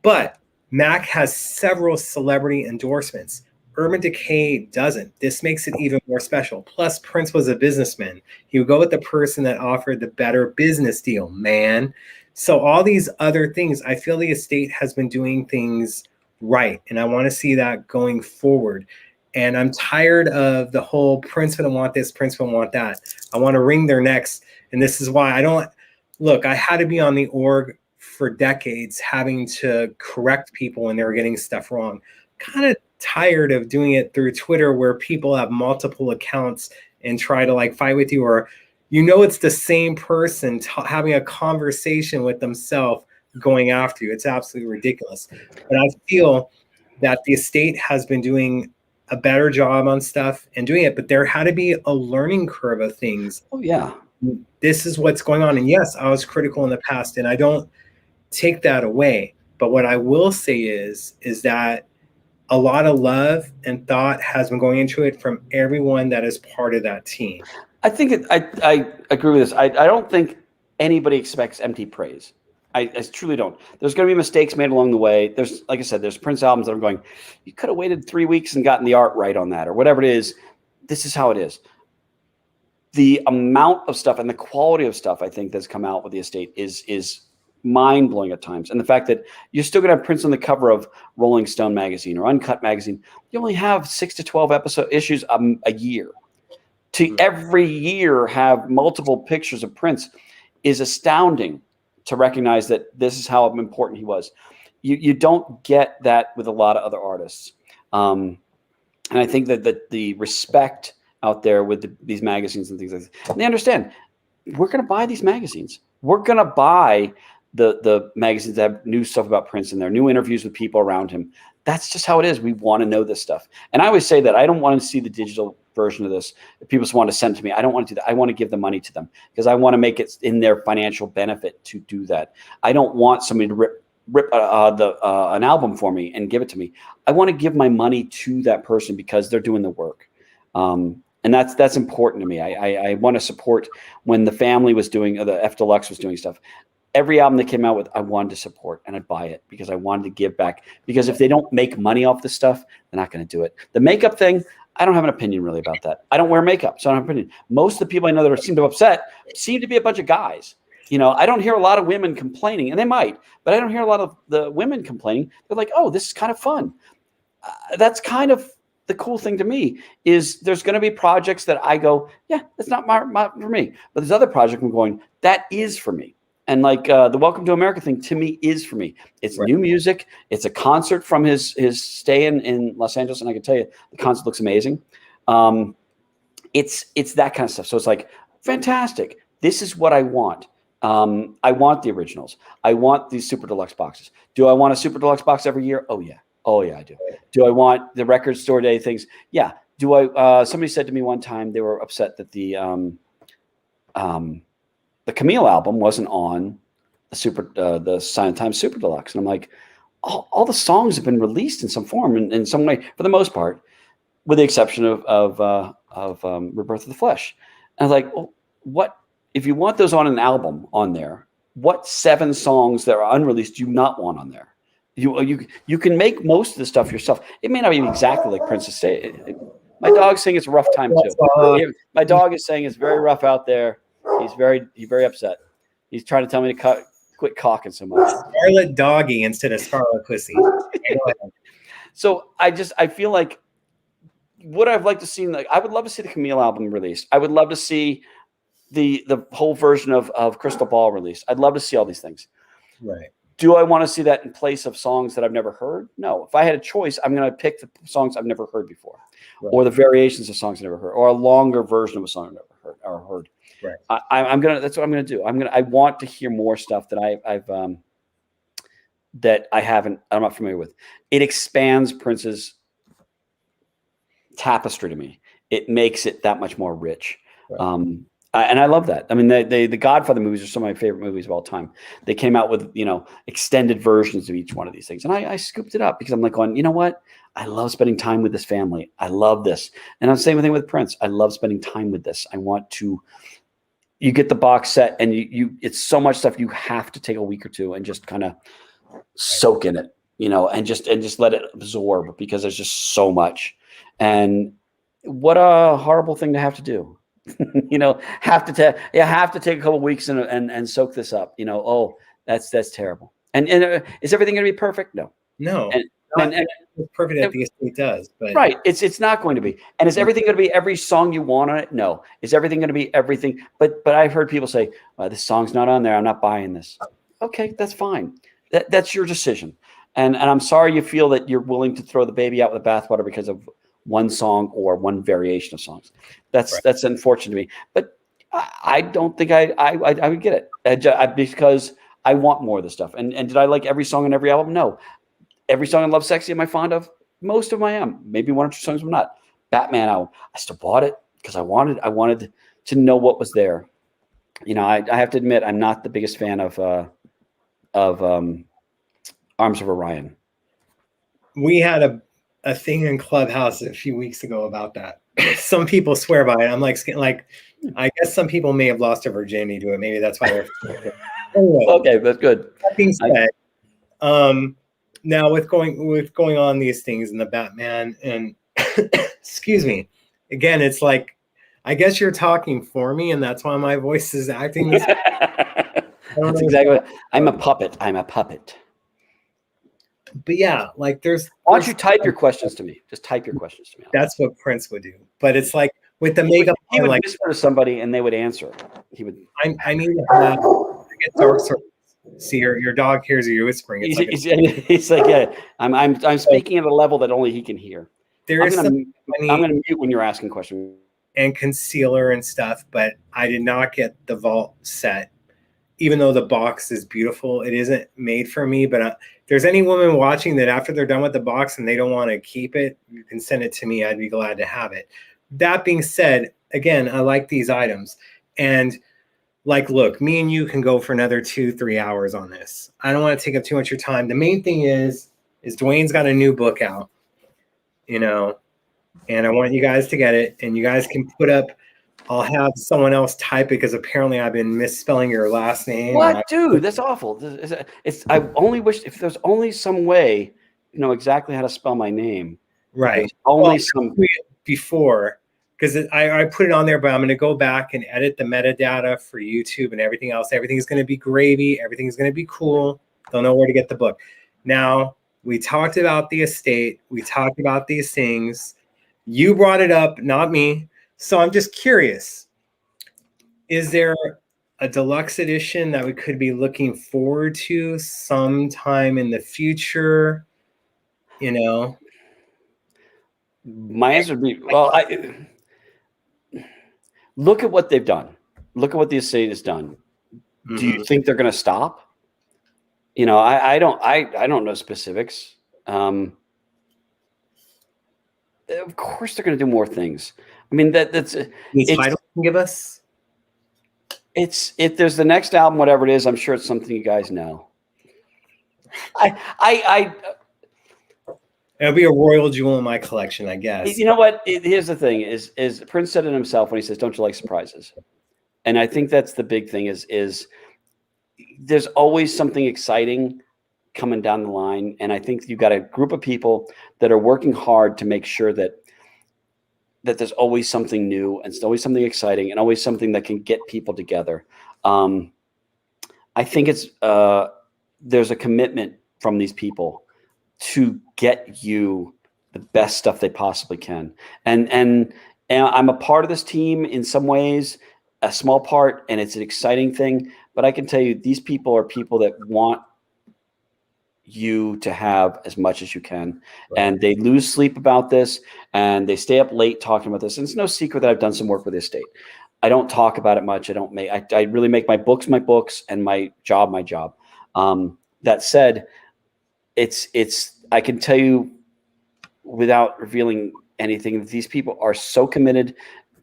[SPEAKER 1] but Mac has several celebrity endorsements. Urban Decay doesn't. This makes it even more special. Plus, Prince was a businessman. He would go with the person that offered the better business deal, man. So all these other things, I feel the estate has been doing things right, and I want to see that going forward. And I'm tired of the whole Prince would want this, Prince would want that. I want to wring their necks, and this is why I don't look. I had to be on the org for decades, having to correct people when they were getting stuff wrong. Kind of tired of doing it through Twitter, where people have multiple accounts and try to like fight with you, or it's the same person having a conversation with themselves going after you. It's absolutely ridiculous. But I feel that the estate has been doing a better job on stuff and doing it, but there had to be a learning curve of things.
[SPEAKER 2] Oh yeah.
[SPEAKER 1] This is what's going on. And yes, I was critical in the past, and I don't take that away. But what I will say is that a lot of love and thought has been going into it from everyone that is part of that team.
[SPEAKER 2] I think I agree with this. I don't think anybody expects empty praise. I truly don't. There's going to be mistakes made along the way. There's, like I said, there's Prince albums that are going, you could have waited 3 weeks and gotten the art right on that, or whatever it is. This is how it is. The amount of stuff and the quality of stuff I think that's come out with the estate is mind-blowing at times. And the fact that you're still going to have Prince on the cover of Rolling Stone magazine or Uncut magazine. You only have 6 to 12 issues a year. To every year have multiple pictures of Prince is astounding, to recognize that this is how important he was. You don't get that with a lot of other artists. And I think that the respect out there with these magazines and things like that, and they understand, we're going to buy these magazines. We're going to buy the magazines that have new stuff about Prince in there, new interviews with people around him. That's just how it is. We want to know this stuff. And I always say that I don't want to see the digital version of this. If people just want to send it to me, I don't want to do that. I want to give the money to them because I want to make it in their financial benefit to do that. I don't want somebody to rip an album for me and give it to me. I want to give my money to that person because they're doing the work. And that's important to me. I want to support. When the family was doing, the F Deluxe was doing stuff, every album they came out with, I wanted to support and I'd buy it because I wanted to give back. Because if they don't make money off this stuff, they're not going to do it. The makeup thing, I don't have an opinion really about that. I don't wear makeup, so I don't have an opinion. Most of the people I know that seem to be upset seem to be a bunch of guys. I don't hear a lot of women complaining, and they might, but I don't hear a lot of the women complaining. They're like, oh, this is kind of fun. That's kind of the cool thing to me, is there's going to be projects that I go, yeah, that's not for me. But there's other projects I'm going, that is for me. And like the Welcome to America thing, to me, is for me. It's right. New music. It's a concert from his stay in Los Angeles, and I can tell you, the concert looks amazing. It's that kind of stuff. So it's like, fantastic. This is what I want. I want the originals. I want these super deluxe boxes. Do I want a super deluxe box every year? Oh yeah. Oh yeah, I do. Do I want the record store day things? Yeah. Do I? Somebody said to me one time they were upset that the Camille album wasn't on the Sign of Times Super Deluxe, and I'm like, all the songs have been released in some form, in some way, for the most part, with the exception of Rebirth of the Flesh. And I was like, well, what if you want those on an album on there? What 7 songs that are unreleased do you not want on there? You can make most of the stuff yourself. It may not be exactly like Princess Day. My dog's saying it's a rough time too. My dog is saying it's very rough out there. He's very upset. He's trying to tell me to quit caulking so much.
[SPEAKER 1] Scarlet Doggy instead of Scarlet Pussy.
[SPEAKER 2] So I feel like would I've liked to see, like, I would love to see the Camille album released. I would love to see the whole version of Crystal Ball released. I'd love to see all these things.
[SPEAKER 1] Right.
[SPEAKER 2] Do I want to see that in place of songs that I've never heard? No. If I had a choice, I'm going to pick the songs I've never heard before,
[SPEAKER 1] Right.
[SPEAKER 2] or the variations of songs I've never heard, or a longer version of a song I've never heard.
[SPEAKER 1] Right.
[SPEAKER 2] I'm gonna. That's what I'm gonna do. I want to hear more stuff that that I'm not familiar with. It expands Prince's tapestry to me. It makes it that much more rich.
[SPEAKER 1] Right.
[SPEAKER 2] And I love that. I mean, the Godfather movies are some of my favorite movies of all time. They came out with, extended versions of each one of these things. And I scooped it up because I'm like going, you know what? I love spending time with this family. I love this. And I'm the same thing with Prince. I love spending time with this. You get the box set and it's so much stuff. You have to take a week or two and just kind of soak in it, and just let it absorb, because there's just so much. And what a horrible thing to have to do. Have to take a couple weeks and soak this up. Oh, that's terrible. And is everything going to be perfect? No. And
[SPEAKER 1] perfect as the estate does, but
[SPEAKER 2] right. It's not going to be. And is everything going to be every song you want on it? No. Is everything going to be everything? But I've heard people say, well, this song's not on there. I'm not buying this. Okay, that's fine. That's your decision. And I'm sorry you feel that you're willing to throw the baby out with the bathwater because of one song or one variation of songs. That's unfortunate to me. But I don't think I would get it because I want more of this stuff. And did I like every song on every album? No. Every song on Love Sexy am I fond of? Most of them I am. Maybe one or two songs I'm not. Batman album, I still bought it because I wanted to know what was there. I have to admit I'm not the biggest fan of Arms of Orion.
[SPEAKER 1] We had a thing in Clubhouse a few weeks ago about that. Some people swear by it. I'm like, I guess some people may have lost their virginity to it. Maybe that's why they're anyway,
[SPEAKER 2] okay, that's good.
[SPEAKER 1] That being said, now with going on these things and the Batman and excuse me, again, it's like, I guess you're talking for me, and that's why my voice is acting this way.
[SPEAKER 2] That's exactly what I'm a puppet. I'm a puppet.
[SPEAKER 1] But yeah, like why
[SPEAKER 2] don't you type your questions to me? Just type your questions to me.
[SPEAKER 1] That's what Prince would do. But it's like with the makeup,
[SPEAKER 2] he would whisper to somebody and they would answer. He would.
[SPEAKER 1] I need to get dark circles. See, your dog hears you whispering.
[SPEAKER 2] He's like, yeah, I'm speaking at a level that only he can hear. I'm going to mute when you're asking questions.
[SPEAKER 1] And concealer and stuff, but I did not get the vault set. Even though the box is beautiful, it isn't made for me. But if there's any woman watching that after they're done with the box and they don't want to keep it, you can send it to me. I'd be glad to have it. That being said, again, I like these items. And like, look, me and you can go for another 2-3 hours on this. I don't want to take up too much of your time. The main thing is Duane's got a new book out, and I want you guys to get it. And you guys can put up, I'll have someone else type it because apparently I've been misspelling your last name.
[SPEAKER 2] What, dude? That's awful. I only wish if there's only some way, exactly how to spell my name.
[SPEAKER 1] Right.
[SPEAKER 2] Some
[SPEAKER 1] before, because I put it on there, but I'm going to go back and edit the metadata for YouTube and everything else. Everything's going to be gravy. Everything's going to be cool. Don't know where to get the book. Now, we talked about the estate. We talked about these things. You brought it up, not me. So I'm just curious, is there a deluxe edition that we could be looking forward to sometime in the future?
[SPEAKER 2] My answer would be, well, look at what they've done. Look at what the estate has done. Mm-hmm. Do you think they're going to stop? I don't know specifics. Of course they're going to do more things. I mean, that's
[SPEAKER 1] any title you can give us.
[SPEAKER 2] If there's the next album, whatever it is, I'm sure it's something you guys know.
[SPEAKER 1] It'll be a royal jewel in my collection, I guess.
[SPEAKER 2] You know what? Here's the thing: is Prince said it himself when he says, "Don't you like surprises?" And I think that's the big thing. Is there's always something exciting coming down the line, and I think you've got a group of people that are working hard to make sure that there's always something new and always something exciting and always something that can get people together. I think there's a commitment from these people to get you the best stuff they possibly can. And I'm a part of this team in some ways, a small part, and it's an exciting thing. But I can tell you, these people are people that want you to have as much as you can.
[SPEAKER 1] Right.
[SPEAKER 2] And they lose sleep about this, and they stay up late talking about this. And it's no secret that I've done some work with the estate. I don't talk about it much. I really make my books, and my job, my job. That said, I can tell you without revealing anything, these people are so committed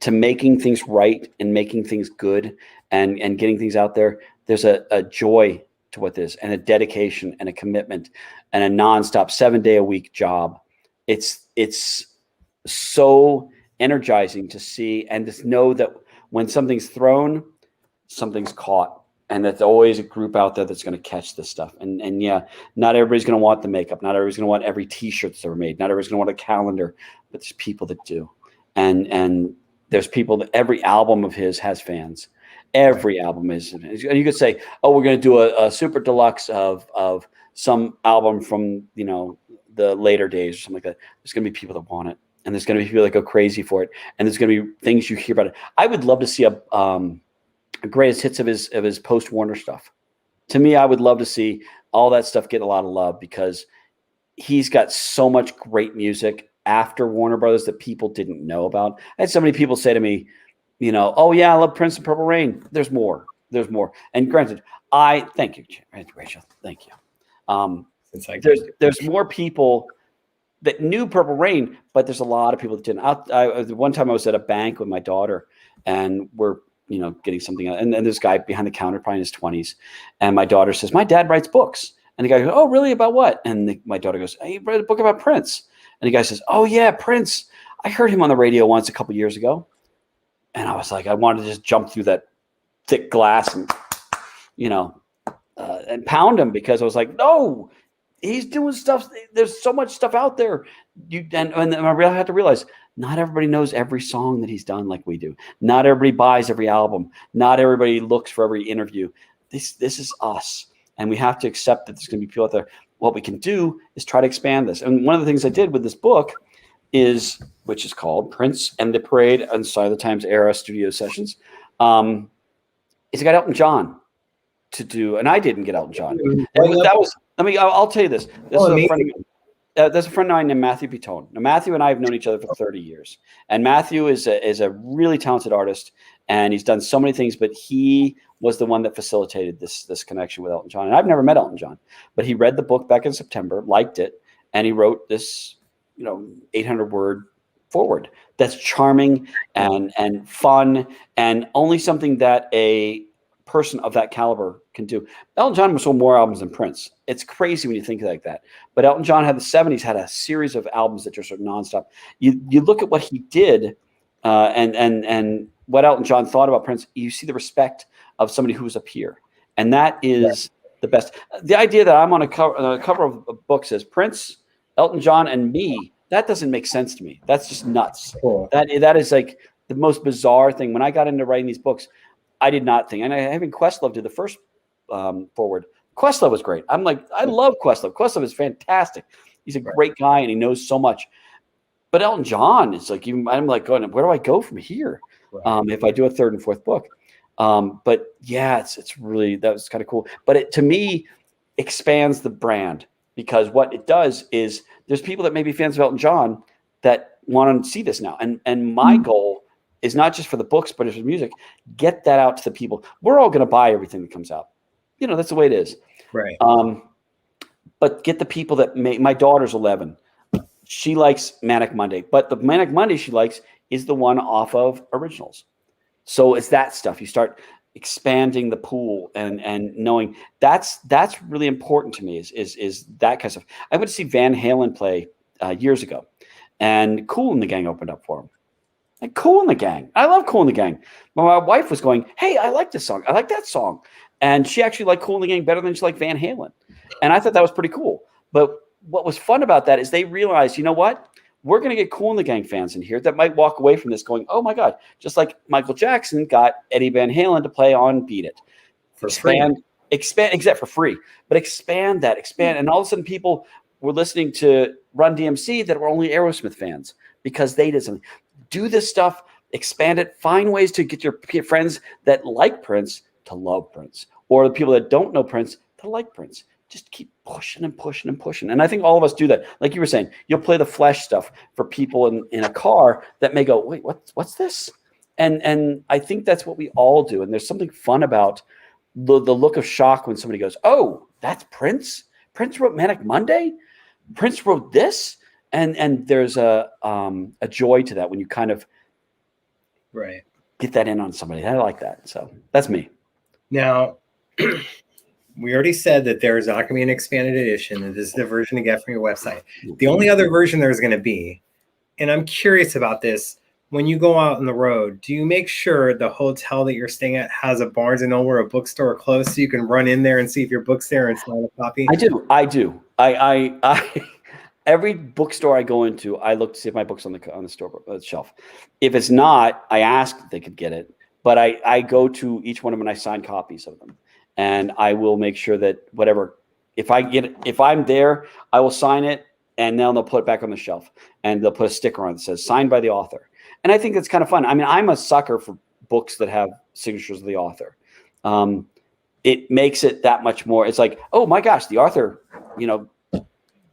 [SPEAKER 2] to making things right and making things good and getting things out there. There's a joy to what this, and a dedication and a commitment and a nonstop 7-day-a-week job. It's so energizing to see and to know that when something's thrown, something's caught, and that there's always a group out there that's going to catch this stuff. And yeah, not everybody's going to want the makeup. Not everybody's going to want every T-shirt that's ever made. Not everybody's going to want a calendar, but there's people that do. And there's people that every album of his has fans. Every album is. You could say, oh, we're going to do a super deluxe of some album from, the later days or something like that. There's going to be people that want it. And there's going to be people that go crazy for it. And there's going to be things you hear about it. I would love to see a greatest hits of his post-Warner stuff. To me, I would love to see all that stuff get a lot of love, because he's got so much great music after Warner Brothers that people didn't know about. I had so many people say to me, oh yeah, I love Prince and Purple Rain. There's more. And granted, thank you, Rachel. Thank you. There's more people that knew Purple Rain, but there's a lot of people that didn't. One time I was at a bank with my daughter, and we're getting something out, and this guy behind the counter, probably in his 20s, and my daughter says, my dad writes books. And the guy goes, oh, really? About what? And my daughter goes, hey, he wrote a book about Prince. And the guy says, oh yeah, Prince. I heard him on the radio once a couple years ago. And I was like, I wanted to just jump through that thick glass and, and pound him, because I was like, no, he's doing stuff. There's so much stuff out there. And I really had to realize, not everybody knows every song that he's done like we do. Not everybody buys every album. Not everybody looks for every interview. This is us. And we have to accept that there's going to be people out there. What we can do is try to expand this. And one of the things I did with this book which is called Prince and the Parade and Sign of the Times Era Studio Sessions, is I got Elton John to do, and I didn't get Elton John. I'll tell you this. There's a friend of mine named Matthew Pitone. Now, Matthew and I have known each other for 30 years. And Matthew is a really talented artist, and he's done so many things, but he was the one that facilitated this connection with Elton John. And I've never met Elton John, but he read the book back in September, liked it, and he wrote this 800-word forward that's charming and fun, and only something that a person of that caliber can do. Elton John sold more albums than Prince. It's crazy when you think like that. But Elton John had the 70s, had a series of albums that just sort of nonstop. You look at what he did and what Elton John thought about Prince, you see the respect of somebody who's a peer. And that is the best. The idea that I'm on a cover of a book says Prince, Elton John, and me, that doesn't make sense to me. That's just nuts. Cool. That is like the most bizarre thing. When I got into writing these books, I did not think, and having Questlove do the first forward, Questlove was great. I'm like, I love Questlove. Questlove is fantastic. He's a great guy, and he knows so much. But Elton John is like, I'm like going, where do I go from here? If I do a third and fourth book. But yeah, it's really, that was kind of cool. But it, to me, expands the brand. Because what it does is there's people that may be fans of Elton John that want to see this now. And my goal is not just for the books, but it's for music. Get that out to the people. We're all going to buy everything that comes out. That's the way it is.
[SPEAKER 1] Right.
[SPEAKER 2] But get the people that my daughter's 11. She likes Manic Monday. But the Manic Monday she likes is the one off of Originals. So it's that stuff. You start expanding the pool and knowing that's really important to me is that kind of stuff. I went to see Van Halen play years ago, and Kool and the Gang opened up for him. Like Kool and the Gang, I love Kool and the Gang. My wife was going, hey, I like this song, I like that song, and she actually liked Kool and the Gang better than she liked Van Halen, and I thought that was pretty cool. But what was fun about that is they realized, you know what? We're going to get Kool and the Gang fans in here that might walk away from this going, oh my God, just like Michael Jackson got Eddie Van Halen to play on Beat It. Expand, except for free, but expand, and all of a sudden people were listening to Run DMC that were only Aerosmith fans because they did something. Do this stuff, expand it, find ways to get your friends that like Prince to love Prince, or the people that don't know Prince to like Prince. Just keep pushing and pushing and pushing. And I think all of us do that. Like you were saying, you'll play the Flesh stuff for people in a car that may go, wait, what's this? And I think that's what we all do. And there's something fun about the look of shock when somebody goes, oh, that's Prince? Prince wrote Manic Monday? Prince wrote this? And there's a joy to that when you kind of get that in on somebody. I like that. So that's me.
[SPEAKER 1] Now, we already said that there's not going to be an expanded edition, and this is the version to get from your website. The only other version there's going to be, and I'm curious about this, when you go out on the road, do you make sure the hotel that you're staying at has a Barnes & Noble or a bookstore close so you can run in there and see if your book's there and sign a copy?
[SPEAKER 2] I do. I every bookstore I go into, I look to see if my book's on the store shelf. If it's not, I ask if they could get it. But I go to each one of them and I sign copies of them. And I will make sure that whatever, if I'm there, I will sign it, and then they'll put it back on the shelf, and they'll put a sticker on it that says signed by the author. And I think that's kind of fun. I mean, I'm a sucker for books that have signatures of the author. It makes it that much more. It's like, oh my gosh, the author,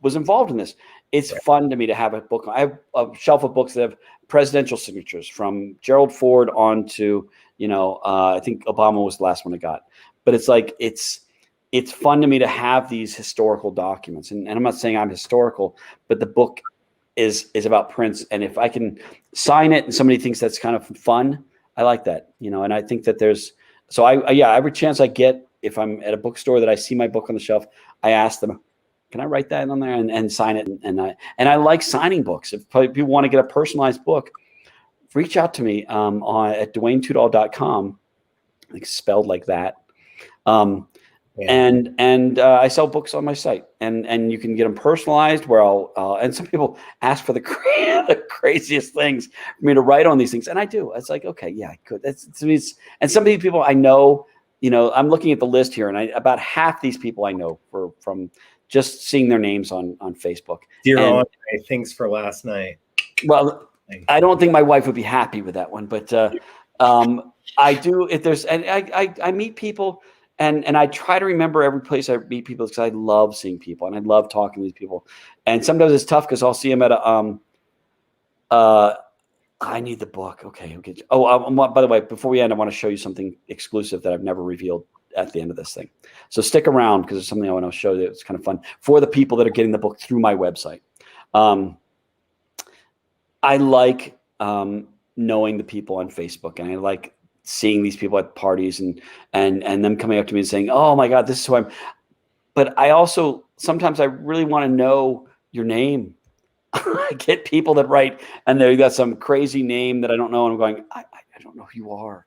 [SPEAKER 2] was involved in this. It's fun to me to have a book. I have a shelf of books that have presidential signatures from Gerald Ford on to, I think Obama was the last one I got. But it's like, it's fun to me to have these historical documents. And I'm not saying I'm historical, but the book is about Prince. And if I can sign it and somebody thinks that's kind of fun, I like that, and I think that every chance I get, if I'm at a bookstore that I see my book on the shelf, I ask them, can I write that on there and sign it? And I like signing books. If people want to get a personalized book, reach out to me at DwaneTudahl.com, like spelled like that. And I sell books on my site, and you can get them personalized where and some people ask for the craziest things for me to write on these things. And I do. It's like, okay, yeah, I could. And some of these people I know, I'm looking at the list here, and about half these people I know from just seeing their names on Facebook.
[SPEAKER 1] Dear Andre, thanks for last night.
[SPEAKER 2] Well, I don't think my wife would be happy with that one, but I do. If there's, and I meet people, and I try to remember every place I meet people because I love seeing people and I love talking to these people. And sometimes it's tough because I'll see them at I need the book. Okay, okay. Oh, by the way, before we end, I want to show you something exclusive that I've never revealed at the end of this thing. So stick around because there's something I want to show you. It's kind of fun for the people that are getting the book through my website. I like knowing the people on Facebook, and I like seeing these people at parties and them coming up to me and saying, "Oh my God, this is who I'm." But I also sometimes I really want to know your name. I get people that write and they got some crazy name that I don't know, and I'm going, I don't know who you are,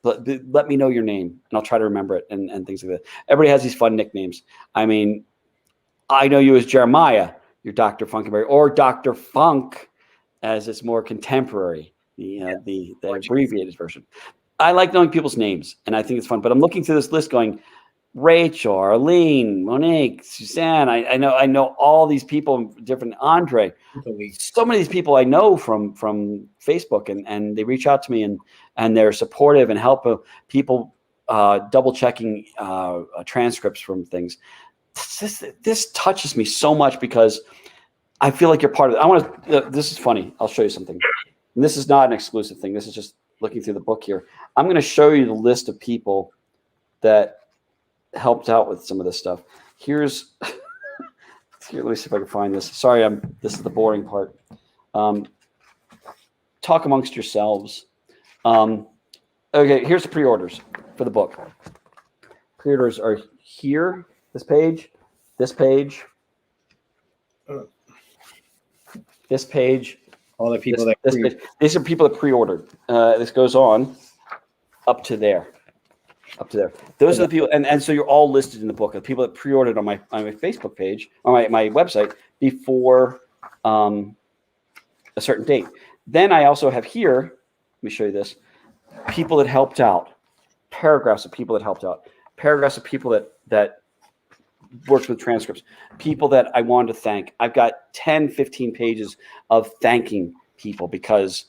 [SPEAKER 2] but let me know your name, and I'll try to remember it and things like that. Everybody has these fun nicknames. I mean, I know you as Jeremiah, you're Dr. Funkenberry, or Dr. Funk, as it's more contemporary, the abbreviated version. I like knowing people's names, and I think it's fun. But I'm looking through this list going, Rachel, Arlene, Monique, Suzanne. I know all these people, different Andre. So many of these people I know from Facebook, and they reach out to me and they're supportive and help people double checking transcripts from things. This touches me so much because I feel like you're part of it. I want to. This is funny. I'll show you something. And this is not an exclusive thing. This is just looking through the book here. I'm going to show you the list of people that helped out with some of this stuff. Here, let me see if I can find this. Sorry, this is the boring part. Talk amongst yourselves. Okay, here's the pre-orders for the book. Pre-orders are here, this page, this page, this page.
[SPEAKER 1] All the people
[SPEAKER 2] these are people that pre-ordered. This goes on up to there. Up to there. Those are the people, and so you're all listed in the book. The people that pre-ordered on my Facebook page, on my website before a certain date. Then I also have here, let me show you this, people that helped out, paragraphs of people that helped out, paragraphs of people that worked with transcripts, people that I wanted to thank. I've got 10, 15 pages of thanking people because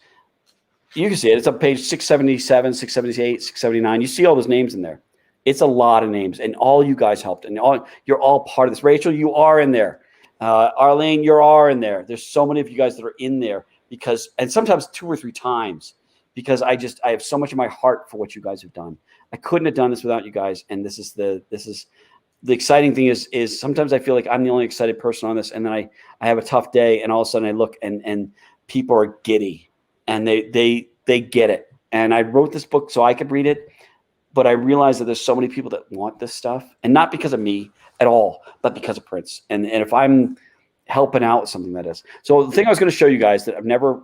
[SPEAKER 2] you can see it. It's on page 677, 678, 679. You see all those names in there. It's a lot of names, and all you guys helped, and you're all part of this. Rachel, you are in there. Arlene, you are in there. There's so many of you guys that are in there because, and sometimes 2 or 3 times, because I have so much in my heart for what you guys have done. I couldn't have done this without you guys, and this is the exciting thing is sometimes I feel like I'm the only excited person on this, and then I have a tough day, and all of a sudden I look and people are giddy, and they get it. And I wrote this book so I could read it, but I realized that there's so many people that want this stuff, and not because of me at all, but because of Prince. And if I'm helping out with something, that is. So the thing I was going to show you guys that I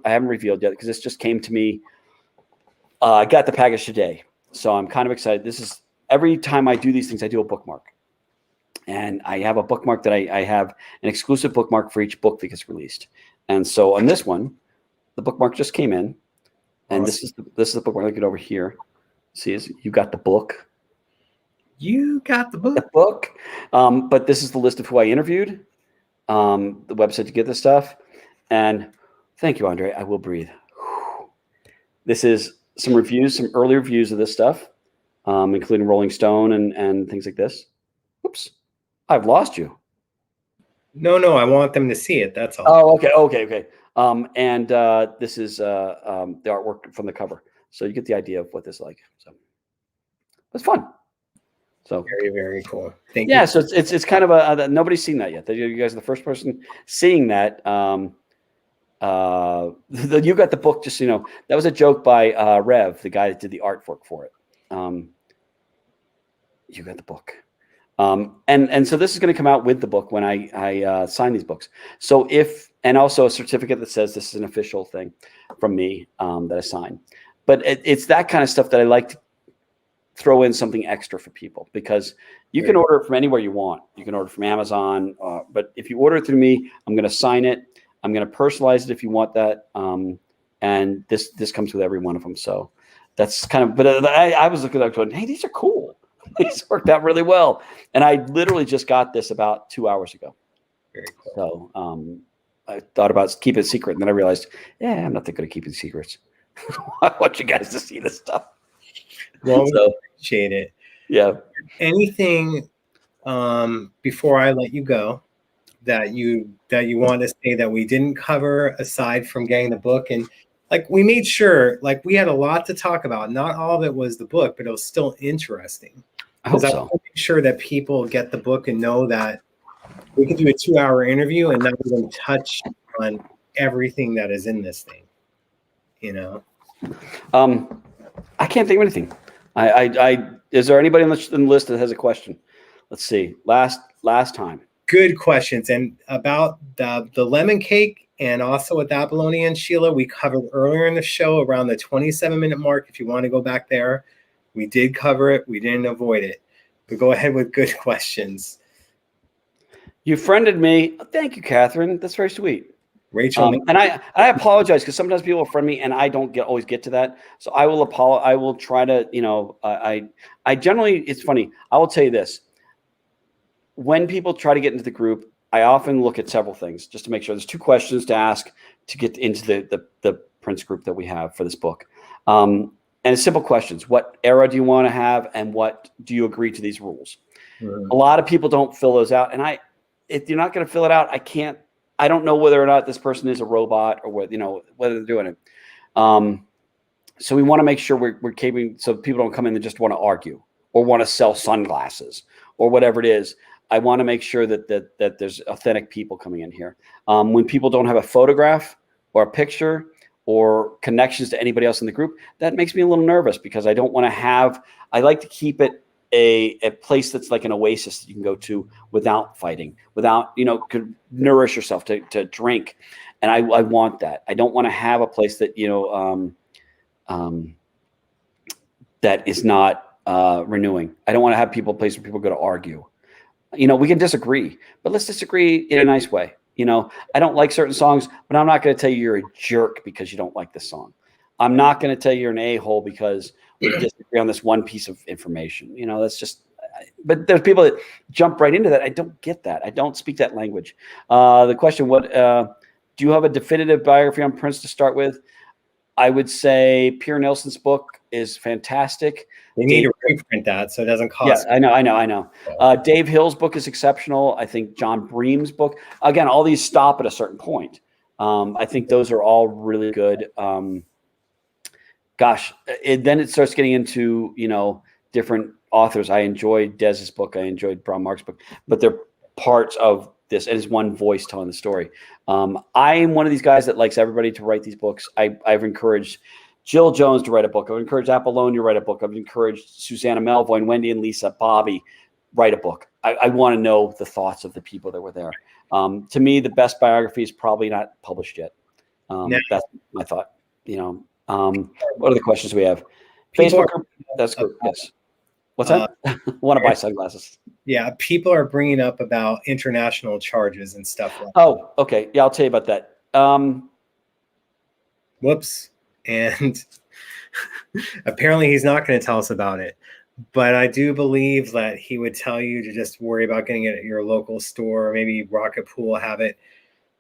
[SPEAKER 2] haven't revealed yet, because this just came to me. I got the package today, so I'm kind of excited. This is every time I do these things, I do a bookmark, and I have a bookmark that I have an exclusive bookmark for each book that gets released. And so on this one, the bookmark just came in, and awesome. This is the bookmark. Look it over here. See, you got the book.
[SPEAKER 1] You got the book.
[SPEAKER 2] The book. But this is the list of who I interviewed, the website to get this stuff. And thank you, Andre. I will breathe. This is some reviews, some early reviews of this stuff, including Rolling Stone and things like this. Oops, I've lost you.
[SPEAKER 1] No, I want them to see it. That's all.
[SPEAKER 2] Oh, okay. And this is the artwork from the cover. So you get the idea of what this is like. So it's fun. So
[SPEAKER 1] very, very cool. Thank you.
[SPEAKER 2] Yeah, so it's kind of nobody's seen that yet. You guys are the first person seeing that. You got the book, just so you know. That was a joke by Rev, the guy that did the artwork for it. You got the book. And so this is going to come out with the book when I sign these books. So and also a certificate that says this is an official thing from me that I sign. But it's that kind of stuff that I like to throw in something extra for people, because you can order it from anywhere you want. You can order from Amazon, but if you order it through me, I'm going to sign it. I'm going to personalize it if you want that. And this comes with every one of them. So that's kind of, but I was looking at it going, hey, these are cool. These worked out really well. And I literally just got this about 2 hours ago.
[SPEAKER 1] Very cool.
[SPEAKER 2] So I thought about keeping it secret, and then I realized, I'm not that good at keeping secrets. I want you guys to see this stuff.
[SPEAKER 1] Well, we appreciate it.
[SPEAKER 2] Yeah.
[SPEAKER 1] Anything before I let you go that you want to say that we didn't cover aside from getting the book? And like, we made sure, like, we had a lot to talk about. Not all of it was the book, but it was still interesting.
[SPEAKER 2] I hope so.
[SPEAKER 1] I want to make sure that people get the book and know that we can do a 2-hour interview and not even touch on everything that is in this thing. You know,
[SPEAKER 2] I can't think of anything. Is there anybody on the list that has a question? Let's see. Last time.
[SPEAKER 1] Good questions. And about the lemon cake, and also with abalone and Sheila, we covered earlier in the show around the 27-minute mark. If you want to go back there, we did cover it. We didn't avoid it. But go ahead with good questions.
[SPEAKER 2] You friended me. Thank you, Catherine. That's very sweet.
[SPEAKER 1] Rachel,
[SPEAKER 2] and I apologize, because sometimes people friend me and I don't always get to that. So I will try to, I generally, it's funny. I will tell you this. When people try to get into the group, I often look at several things just to make sure. There's 2 questions to ask to get into the Prince group that we have for this book. And it's simple questions. What era do you want to have? And what do you agree to these rules? Mm-hmm. A lot of people don't fill those out. And if you're not going to fill it out, I don't know whether or not this person is a robot, or whether they're doing it. So we want to make sure we're keeping, so people don't come in and just want to argue or want to sell sunglasses or whatever it is. I want to make sure that there's authentic people coming in here. When people don't have a photograph or a picture or connections to anybody else in the group, that makes me a little nervous, because I don't want to have. I like to keep it a place that's like an oasis that you can go to without fighting, without, could nourish yourself to drink. And I want that. I don't want to have a place that, that is not renewing. I don't want to have a place where people go to argue. We can disagree, but let's disagree in a nice way. I don't like certain songs, but I'm not going to tell you you're a jerk because you don't like this song. I'm not going to tell you you're an a-hole because we disagree on this one piece of information. That's just, but there's people that jump right into that. I don't get that. I don't speak that language. The question, do you have a definitive biography on Prince to start with? I would say Pierre Nelson's book is fantastic.
[SPEAKER 1] They need to reprint that so it doesn't cost.
[SPEAKER 2] Yeah, I know. Dave Hill's book is exceptional. I think John Bream's book, again, all these stop at a certain point. I think those are all really good. Then it starts getting into, different authors. I enjoyed Dez's book. I enjoyed Bram Mark's book, but they're parts of this. It is one voice telling the story. I am one of these guys that likes everybody to write these books. I've encouraged Jill Jones to write a book. I've encouraged Apollonia to write a book. I've encouraged Susanna Melvoin, Wendy and Lisa, Bobby, write a book. I want to know the thoughts of the people that were there. To me, the best biography is probably not published yet. That's my thought. What are the questions we have? Facebook. That's good. Yes. What's that? Want to buy sunglasses?
[SPEAKER 1] Yeah, people are bringing up about international charges and stuff like that.
[SPEAKER 2] Oh, okay. Yeah, I'll tell you about that.
[SPEAKER 1] Whoops. And apparently he's not going to tell us about it. But I do believe that he would tell you to just worry about getting it at your local store. Maybe Rocket Pool will have it.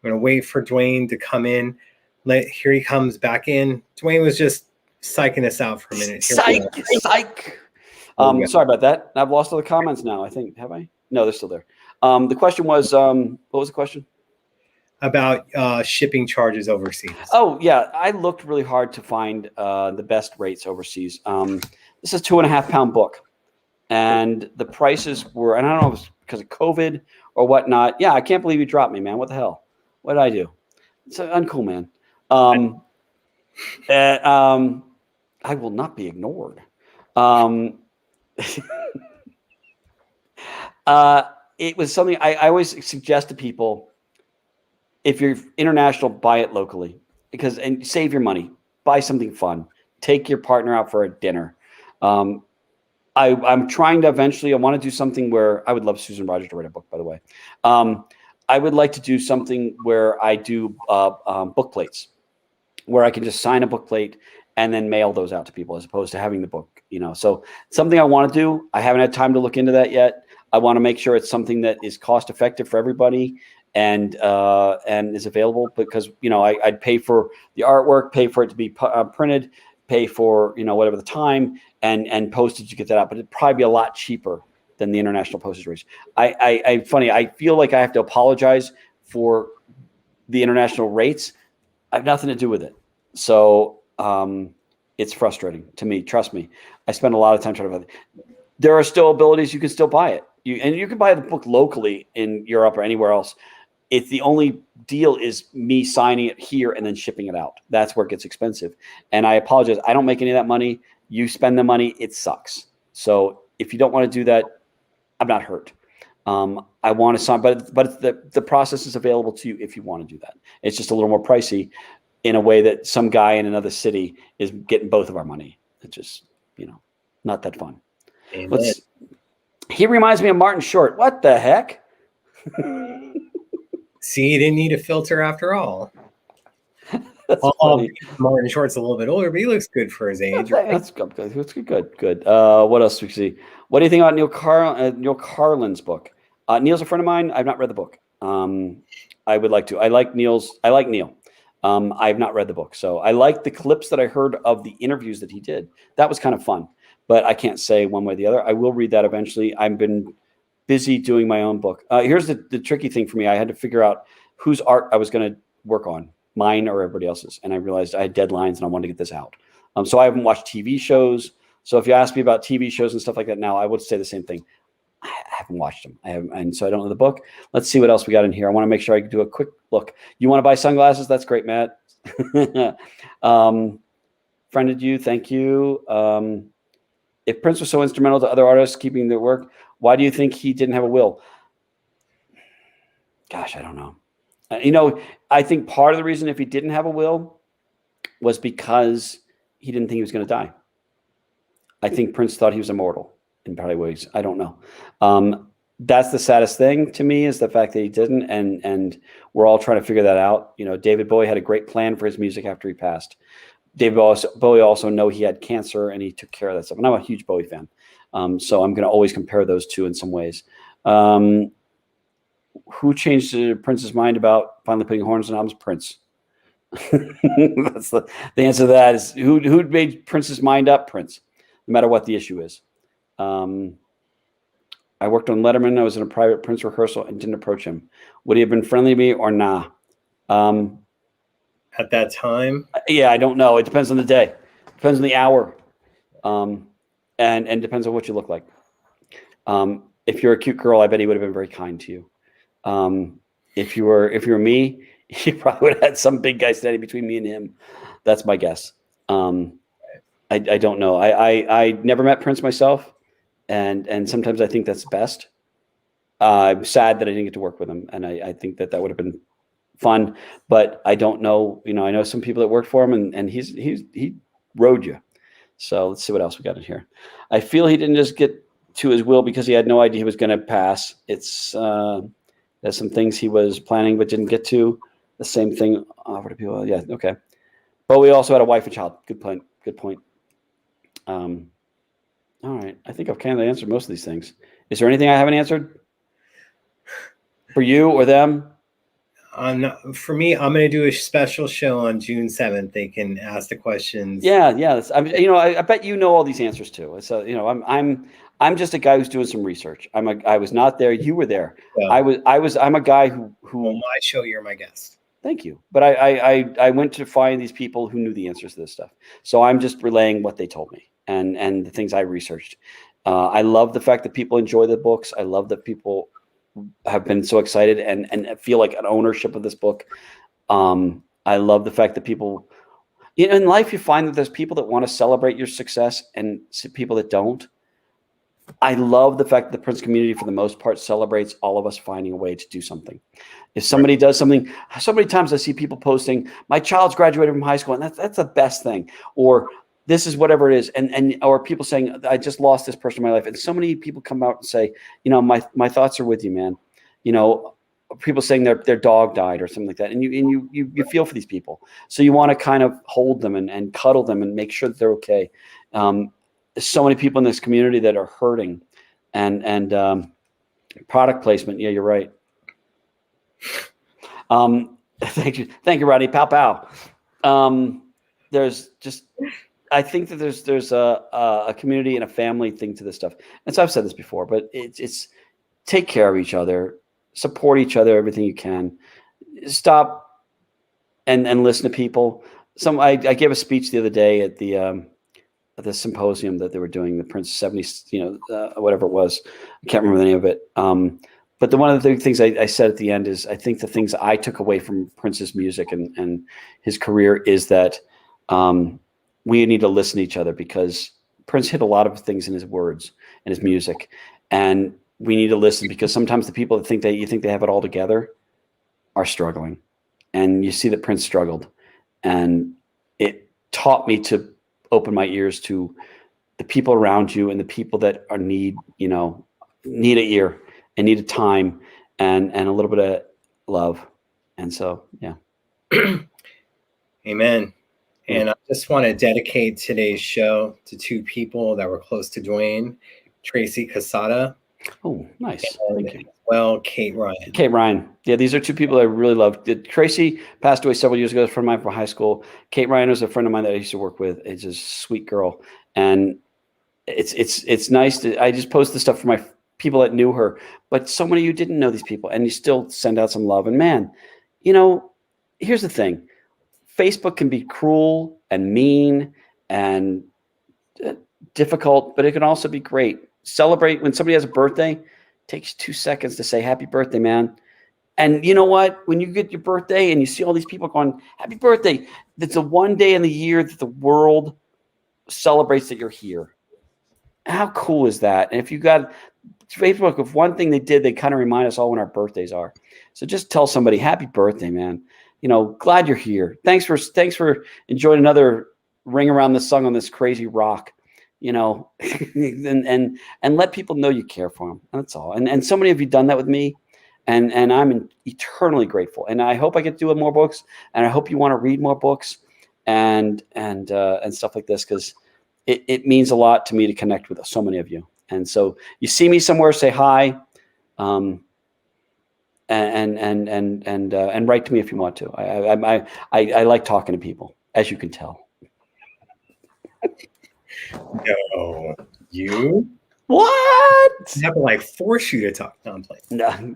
[SPEAKER 1] I'm going to wait for Duane to come in. Here he comes back in. Duane was just psyching us out for a minute.
[SPEAKER 2] Psych. Sorry about that. I've lost all the comments now, I think. Have I? No, they're still there. The question was, what was the question?
[SPEAKER 1] About shipping charges overseas.
[SPEAKER 2] Oh, yeah. I looked really hard to find the best rates overseas. This is a 2.5 pound book. And the prices were, and I don't know if it's because of COVID or whatnot. Yeah, I can't believe you dropped me, man. What the hell? What did I do? It's uncool, man. I will not be ignored. It was something I always suggest to people. If you're international, buy it locally and save your money. Buy something fun. Take your partner out for a dinner. I'm trying to eventually. I want to do something where I would love Susan Rogers to write a book. By the way, I would like to do something where I do book plates, where I can just sign a book plate and then mail those out to people, as opposed to having the book. So something I want to do. I haven't had time to look into that yet. I want to make sure it's something that is cost effective for everybody and is available, because I'd pay for the artwork, pay for it to be printed, pay for whatever the time and postage to get that out, but it'd probably be a lot cheaper than the international postage rates. I feel like I have to apologize for the international rates. I have nothing to do with it, so it's frustrating to me. Trust me, I spend a lot of time trying to find it. There are still abilities you can still buy it. You can buy the book locally in Europe or anywhere else. It's the only deal is me signing it here and then shipping it out. That's where it gets expensive. And I apologize. I don't make any of that money. You spend the money. It sucks. So if you don't want to do that, I'm not hurt. I want to sign, but the process is available to you if you want to do that. It's just a little more pricey in a way that some guy in another city is getting both of our money. It's just, not that fun. He reminds me of Martin Short. What the heck?
[SPEAKER 1] See, you didn't need a filter after all. Martin Short's a little bit older, but he looks good for his age.
[SPEAKER 2] That's good. Good. What else do we see? What do you think about Neil Carlin's book? Neil's a friend of mine. I've not read the book. I would like to. I like Neil. I've not read the book, so I like the clips that I heard of the interviews that he did. That was kind of fun, but I can't say one way or the other. I will read that eventually. I've been busy doing my own book. Here's the tricky thing for me. I had to figure out whose art I was going to work on, mine or everybody else's. And I realized I had deadlines and I wanted to get this out. So I haven't watched TV shows. So if you ask me about TV shows and stuff like that now, I would say the same thing. I haven't watched them. And so I don't know the book. Let's see what else we got in here. I want to make sure I can do a quick look. You want to buy sunglasses? That's great, Matt. Friended you. Thank you. If Prince was so instrumental to other artists keeping their work, why do you think he didn't have a will? Gosh, I don't know. I think part of the reason if he didn't have a will was because he didn't think he was going to die. I think Prince thought he was immortal in probably ways. I don't know. That's the saddest thing to me is the fact that he didn't. And we're all trying to figure that out. David Bowie had a great plan for his music after he passed. Bowie also know he had cancer and he took care of that stuff. And I'm a huge Bowie fan. So I'm going to always compare those two in some ways. Who changed Prince's mind about finally putting horns on albums? Prince. That's the answer to that is who made Prince's mind up? Prince, no matter what the issue is. I worked on Letterman. I was in a private Prince rehearsal and didn't approach him. Would he have been friendly to me or nah?
[SPEAKER 1] At that time?
[SPEAKER 2] Yeah, I don't know. It depends on the day. Depends on the hour. And depends on what you look like. If you're a cute girl, I bet he would have been very kind to you. If you were me, he probably would have had some big guy standing between me and him. That's my guess. I don't know. I never met Prince myself, and sometimes I think that's best. I'm sad that I didn't get to work with him, and I think that would have been fun. But I don't know. You know, I know some people that worked for him, and he rode you. So let's see what else we got in here. I feel he didn't just get to his will because he had no idea he was going to pass. It's there's some things he was planning but didn't get to. The same thing offered to people. Yeah, okay. Bowie also had a wife and child. Good point. Good point. All right. I think I've kind of answered most of these things. Is there anything I haven't answered for you or them?
[SPEAKER 1] For me, I'm going to do a special show on June 7th. They can ask the questions.
[SPEAKER 2] Yeah. I bet you know all these answers too. So I'm just a guy who's doing some research. I was not there. You were there. Yeah. I'm a guy who.
[SPEAKER 1] On my show, you're my guest.
[SPEAKER 2] Thank you. But I went to find these people who knew the answers to this stuff. So I'm just relaying what they told me and the things I researched. I love the fact that people enjoy the books. I love that people have been so excited and feel like an ownership of this book. I love the fact that people, in life, you find that there's people that want to celebrate your success and people that don't. I love the fact that the Prince community, for the most part, celebrates all of us finding a way to do something. If somebody does something, so many times I see people posting, my child's graduated from high school, and that's the best thing. Or this is whatever it is. Or people saying, I just lost this person in my life. And so many people come out and say, my thoughts are with you, man. People saying their dog died or something like that. And you feel for these people. So you want to kind of hold them and cuddle them and make sure that they're okay. There's so many people in this community that are hurting and product placement. Yeah, you're right. Thank you, Rodney. Pow, pow. There's just, I think that there's a community and a family thing to this stuff. And so I've said this before, but it's take care of each other, support each other, everything you can. Stop and listen to people. I gave a speech the other day at the symposium that they were doing, the Prince 70, whatever it was. I can't remember the name of it. But one of the things I said at the end is I think the things I took away from Prince's music and his career is that we need to listen to each other, because Prince hit a lot of things in his words and his music. And we need to listen, because sometimes the people that think that you think they have it all together are struggling. And you see that Prince struggled. And it taught me to open my ears to the people around you and the people that need an ear and need a time and a little bit of love. And so, yeah.
[SPEAKER 1] Amen. And I just want to dedicate today's show to two people that were close to Duane, Tracy Casada.
[SPEAKER 2] Oh, nice. Thank you.
[SPEAKER 1] Well, Kate Ryan.
[SPEAKER 2] Kate Ryan. Yeah, these are two people I really love. Tracy passed away several years ago. A friend of mine from high school. Kate Ryan was a friend of mine that I used to work with. It's a sweet girl. And it's nice I just post the stuff for my people that knew her, but so many of you didn't know these people, and you still send out some love. And man, here's the thing. Facebook can be cruel and mean and difficult, but it can also be great. Celebrate when somebody has a birthday. It takes 2 seconds to say happy birthday, man. And you know what? When you get your birthday and you see all these people going, happy birthday, that's the one day in the year that the world celebrates that you're here. How cool is that? And if you got Facebook, if one thing they did, they kind of remind us all when our birthdays are. So just tell somebody, happy birthday, man. Glad you're here. Thanks for enjoying another ring around the sun on this crazy rock, and let people know you care for them. That's all. And so many of you done that with me, and I'm eternally grateful. And I hope I get to do more books, and I hope you want to read more books. and stuff like this, because it means a lot to me to connect with so many of you. And so you see me somewhere, say hi, and write to me if you want to. I like talking to people, as you can tell.
[SPEAKER 1] No, you.
[SPEAKER 2] What?
[SPEAKER 1] I have to like force you to talk. No, I'm playing.
[SPEAKER 2] No.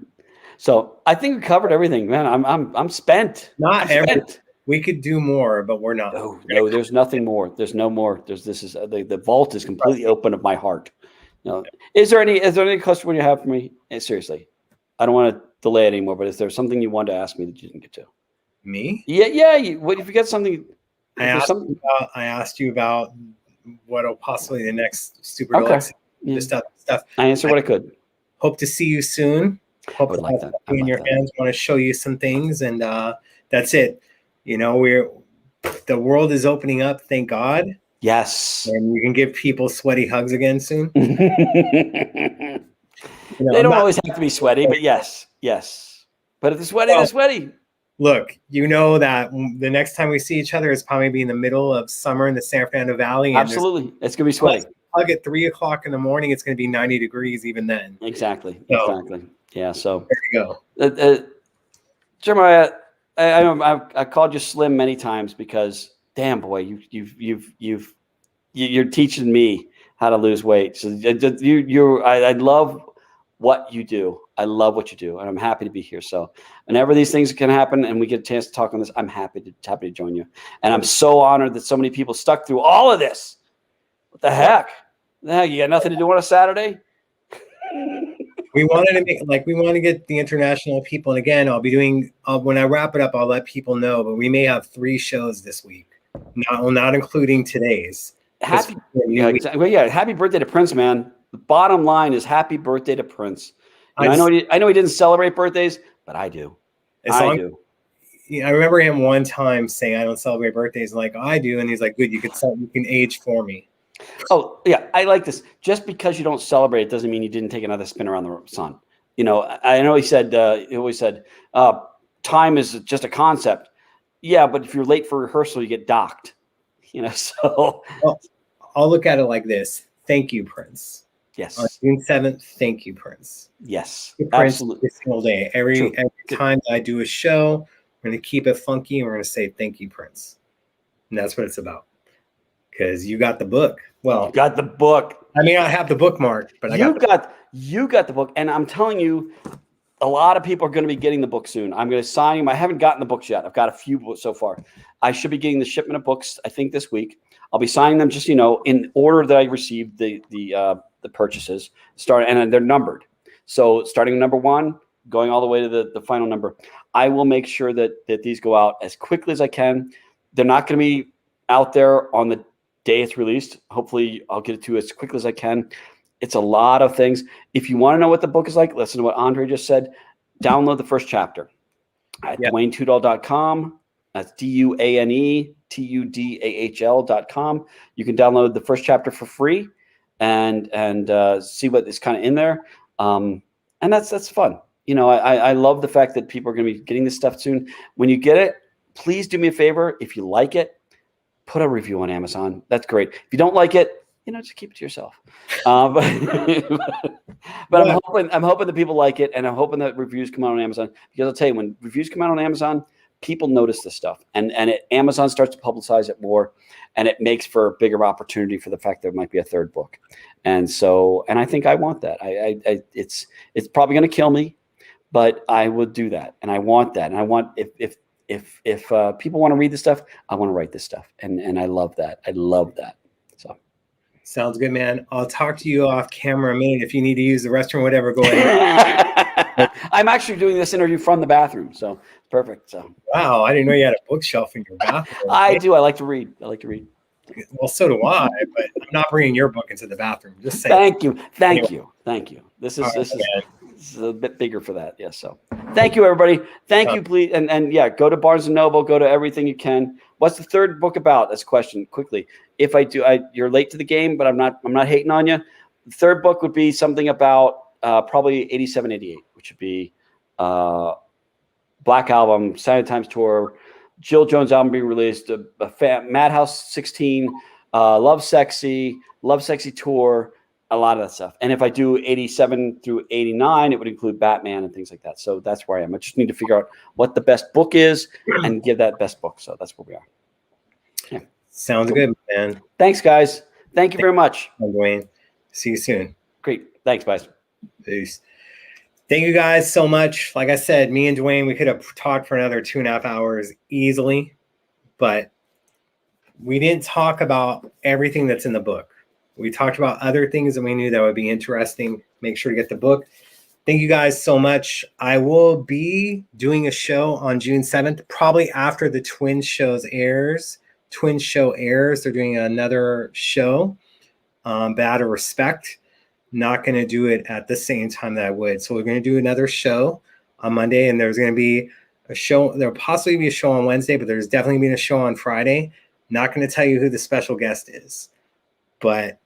[SPEAKER 2] So I think we covered everything, man. I'm spent.
[SPEAKER 1] Not
[SPEAKER 2] I'm
[SPEAKER 1] every.
[SPEAKER 2] spent.
[SPEAKER 1] We could do more, but we're not.
[SPEAKER 2] No, there's nothing more. There's no more. This is the vault is completely open of my heart. No, is there any question you have for me? Seriously, I don't want to delay it anymore. But is there something you wanted to ask me that you didn't get to?
[SPEAKER 1] Me?
[SPEAKER 2] Yeah. What if you got something?
[SPEAKER 1] I asked you about what'll possibly the next Super Deluxe stuff.
[SPEAKER 2] I answered what I could.
[SPEAKER 1] Hope to see you soon. Hope
[SPEAKER 2] I would like that.
[SPEAKER 1] In your hands. Want to show you some things, and that's it. You know, the world is opening up. Thank God.
[SPEAKER 2] Yes.
[SPEAKER 1] And you can give people sweaty hugs again soon.
[SPEAKER 2] They don't always have to be sweaty, but yes. But if they're sweaty, they're sweaty.
[SPEAKER 1] Look, you know that the next time we see each other is probably be in the middle of summer in the San Fernando Valley.
[SPEAKER 2] Absolutely. It's going to be sweaty.
[SPEAKER 1] Hug at 3 o'clock in the morning. It's going to be 90 degrees even then.
[SPEAKER 2] Exactly. Yeah. So
[SPEAKER 1] there you go.
[SPEAKER 2] Jeremiah, I called you Slim many times because, damn boy, you're teaching me how to lose weight. So I love what you do. I love what you do, and I'm happy to be here. So whenever these things can happen and we get a chance to talk on this, I'm happy to join you. And I'm so honored that so many people stuck through all of this. What the heck? You got nothing to do on a Saturday?
[SPEAKER 1] We wanted to we want to get the international people. And again, I'll be doing, when I wrap it up, I'll let people know, but we may have 3 shows this week, not including today's.
[SPEAKER 2] Happy birthday to Prince, man. The bottom line is happy birthday to Prince. I know he didn't celebrate birthdays, but I do. I do.
[SPEAKER 1] I remember him one time saying, I don't celebrate birthdays like I do. And he's like, good, you can age for me.
[SPEAKER 2] Oh, yeah, I like this. Just because you don't celebrate, it doesn't mean you didn't take another spin around the sun. You know, I know he always said, time is just a concept. Yeah, but if you're late for rehearsal, you get docked. You know, so.
[SPEAKER 1] Well, I'll look at it like this. Thank you, Prince.
[SPEAKER 2] Yes.
[SPEAKER 1] On June 7th, thank you, Prince.
[SPEAKER 2] Yes,
[SPEAKER 1] Prince
[SPEAKER 2] absolutely.
[SPEAKER 1] every single day. Every time I do a show, we're going to keep it funky and we're going to say thank you, Prince. And that's what it's about. Because you got the book. Well,
[SPEAKER 2] you got the book.
[SPEAKER 1] I mean, I have the bookmark, but
[SPEAKER 2] you got the book. And I'm telling you, a lot of people are going to be getting the book soon. I'm going to sign them. I haven't gotten the books yet. I've got a few books so far. I should be getting the shipment of books, I think, this week. I'll be signing them just, in order that I received the purchases. And they're numbered. So starting number 1, going all the way to the final number. I will make sure that these go out as quickly as I can. They're not going to be out there on the day it's released. Hopefully I'll get it to you as quickly as I can. It's a lot of things. If you want to know what the book is like, listen to what Andre just said. Download the first chapter at DuaneTudahl.com. That's DuaneTudal.com. You can download the first chapter for free and see what is kind of in there. And that's fun. I love the fact that people are going to be getting this stuff soon. When you get it, please do me a favor. If you like it, put a review on Amazon. That's great. If you don't like it, just keep it to yourself. But I'm hoping that people like it, and I'm hoping that reviews come out on Amazon, because I'll tell you, when reviews come out on Amazon, people notice this stuff, and Amazon starts to publicize it more, and it makes for a bigger opportunity for the fact there might be a 3rd book. And I think I want that. It's probably going to kill me, but I would do that, and I want that, and I want if people want to read this stuff, I want to write this stuff, and I love that. I love that. So.
[SPEAKER 1] Sounds good, man. I'll talk to you off camera a minute. If you need to use the restroom, whatever, go ahead.
[SPEAKER 2] I'm actually doing this interview from the bathroom, so perfect. So.
[SPEAKER 1] Wow, I didn't know you had a bookshelf in your bathroom.
[SPEAKER 2] I do. I like to read.
[SPEAKER 1] Well, so do I, but I'm not bringing your book into the bathroom. Just saying.
[SPEAKER 2] Thank you. This is a bit bigger for that. Yes. So thank you, everybody. Thank you, please. And go to Barnes & Noble, go to everything you can. What's the 3rd book about? That's a question quickly. If I do, you're late to the game, but I'm not hating on you. The 3rd book would be something about probably 87, 88, which would be Black Album, Saturday Times Tour, Jill Jones album being released, Madhouse 16, Love Sexy Tour, a lot of that stuff. And if I do 87 through 89, it would include Batman and things like that. So that's where I am. I just need to figure out what the best book is and give that best book. So that's where we are. Yeah.
[SPEAKER 1] Sounds good, man.
[SPEAKER 2] Thanks, guys. Thank you very much.
[SPEAKER 1] Duane. See you soon.
[SPEAKER 2] Great. Thanks, guys.
[SPEAKER 1] Peace. Thank you guys so much. Like I said, me and Duane, we could have talked for another 2.5 hours easily, but we didn't talk about everything that's in the book. We talked about other things that we knew that would be interesting. Make sure to get the book. Thank you guys so much. I will be doing a show on June 7th, probably after the Twin Show airs. They're doing another show, but out of respect, not going to do it at the same time that I would. So we're going to do another show on Monday, and there's going to be a show. There'll possibly be a show on Wednesday, but there's definitely been a show on Friday. Not going to tell you who the special guest is, but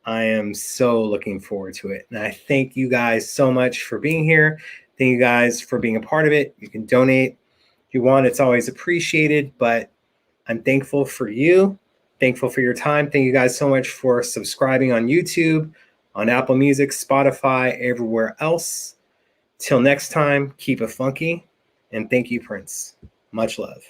[SPEAKER 1] I am so looking forward to it. And I thank you guys so much for being here. Thank you guys for being a part of it. You can donate if you want. It's always appreciated, but I'm thankful for you. Thankful for your time. Thank you guys so much for subscribing on YouTube, on Apple Music, Spotify, everywhere else. Till next time, keep it funky. And thank you, Prince. Much love.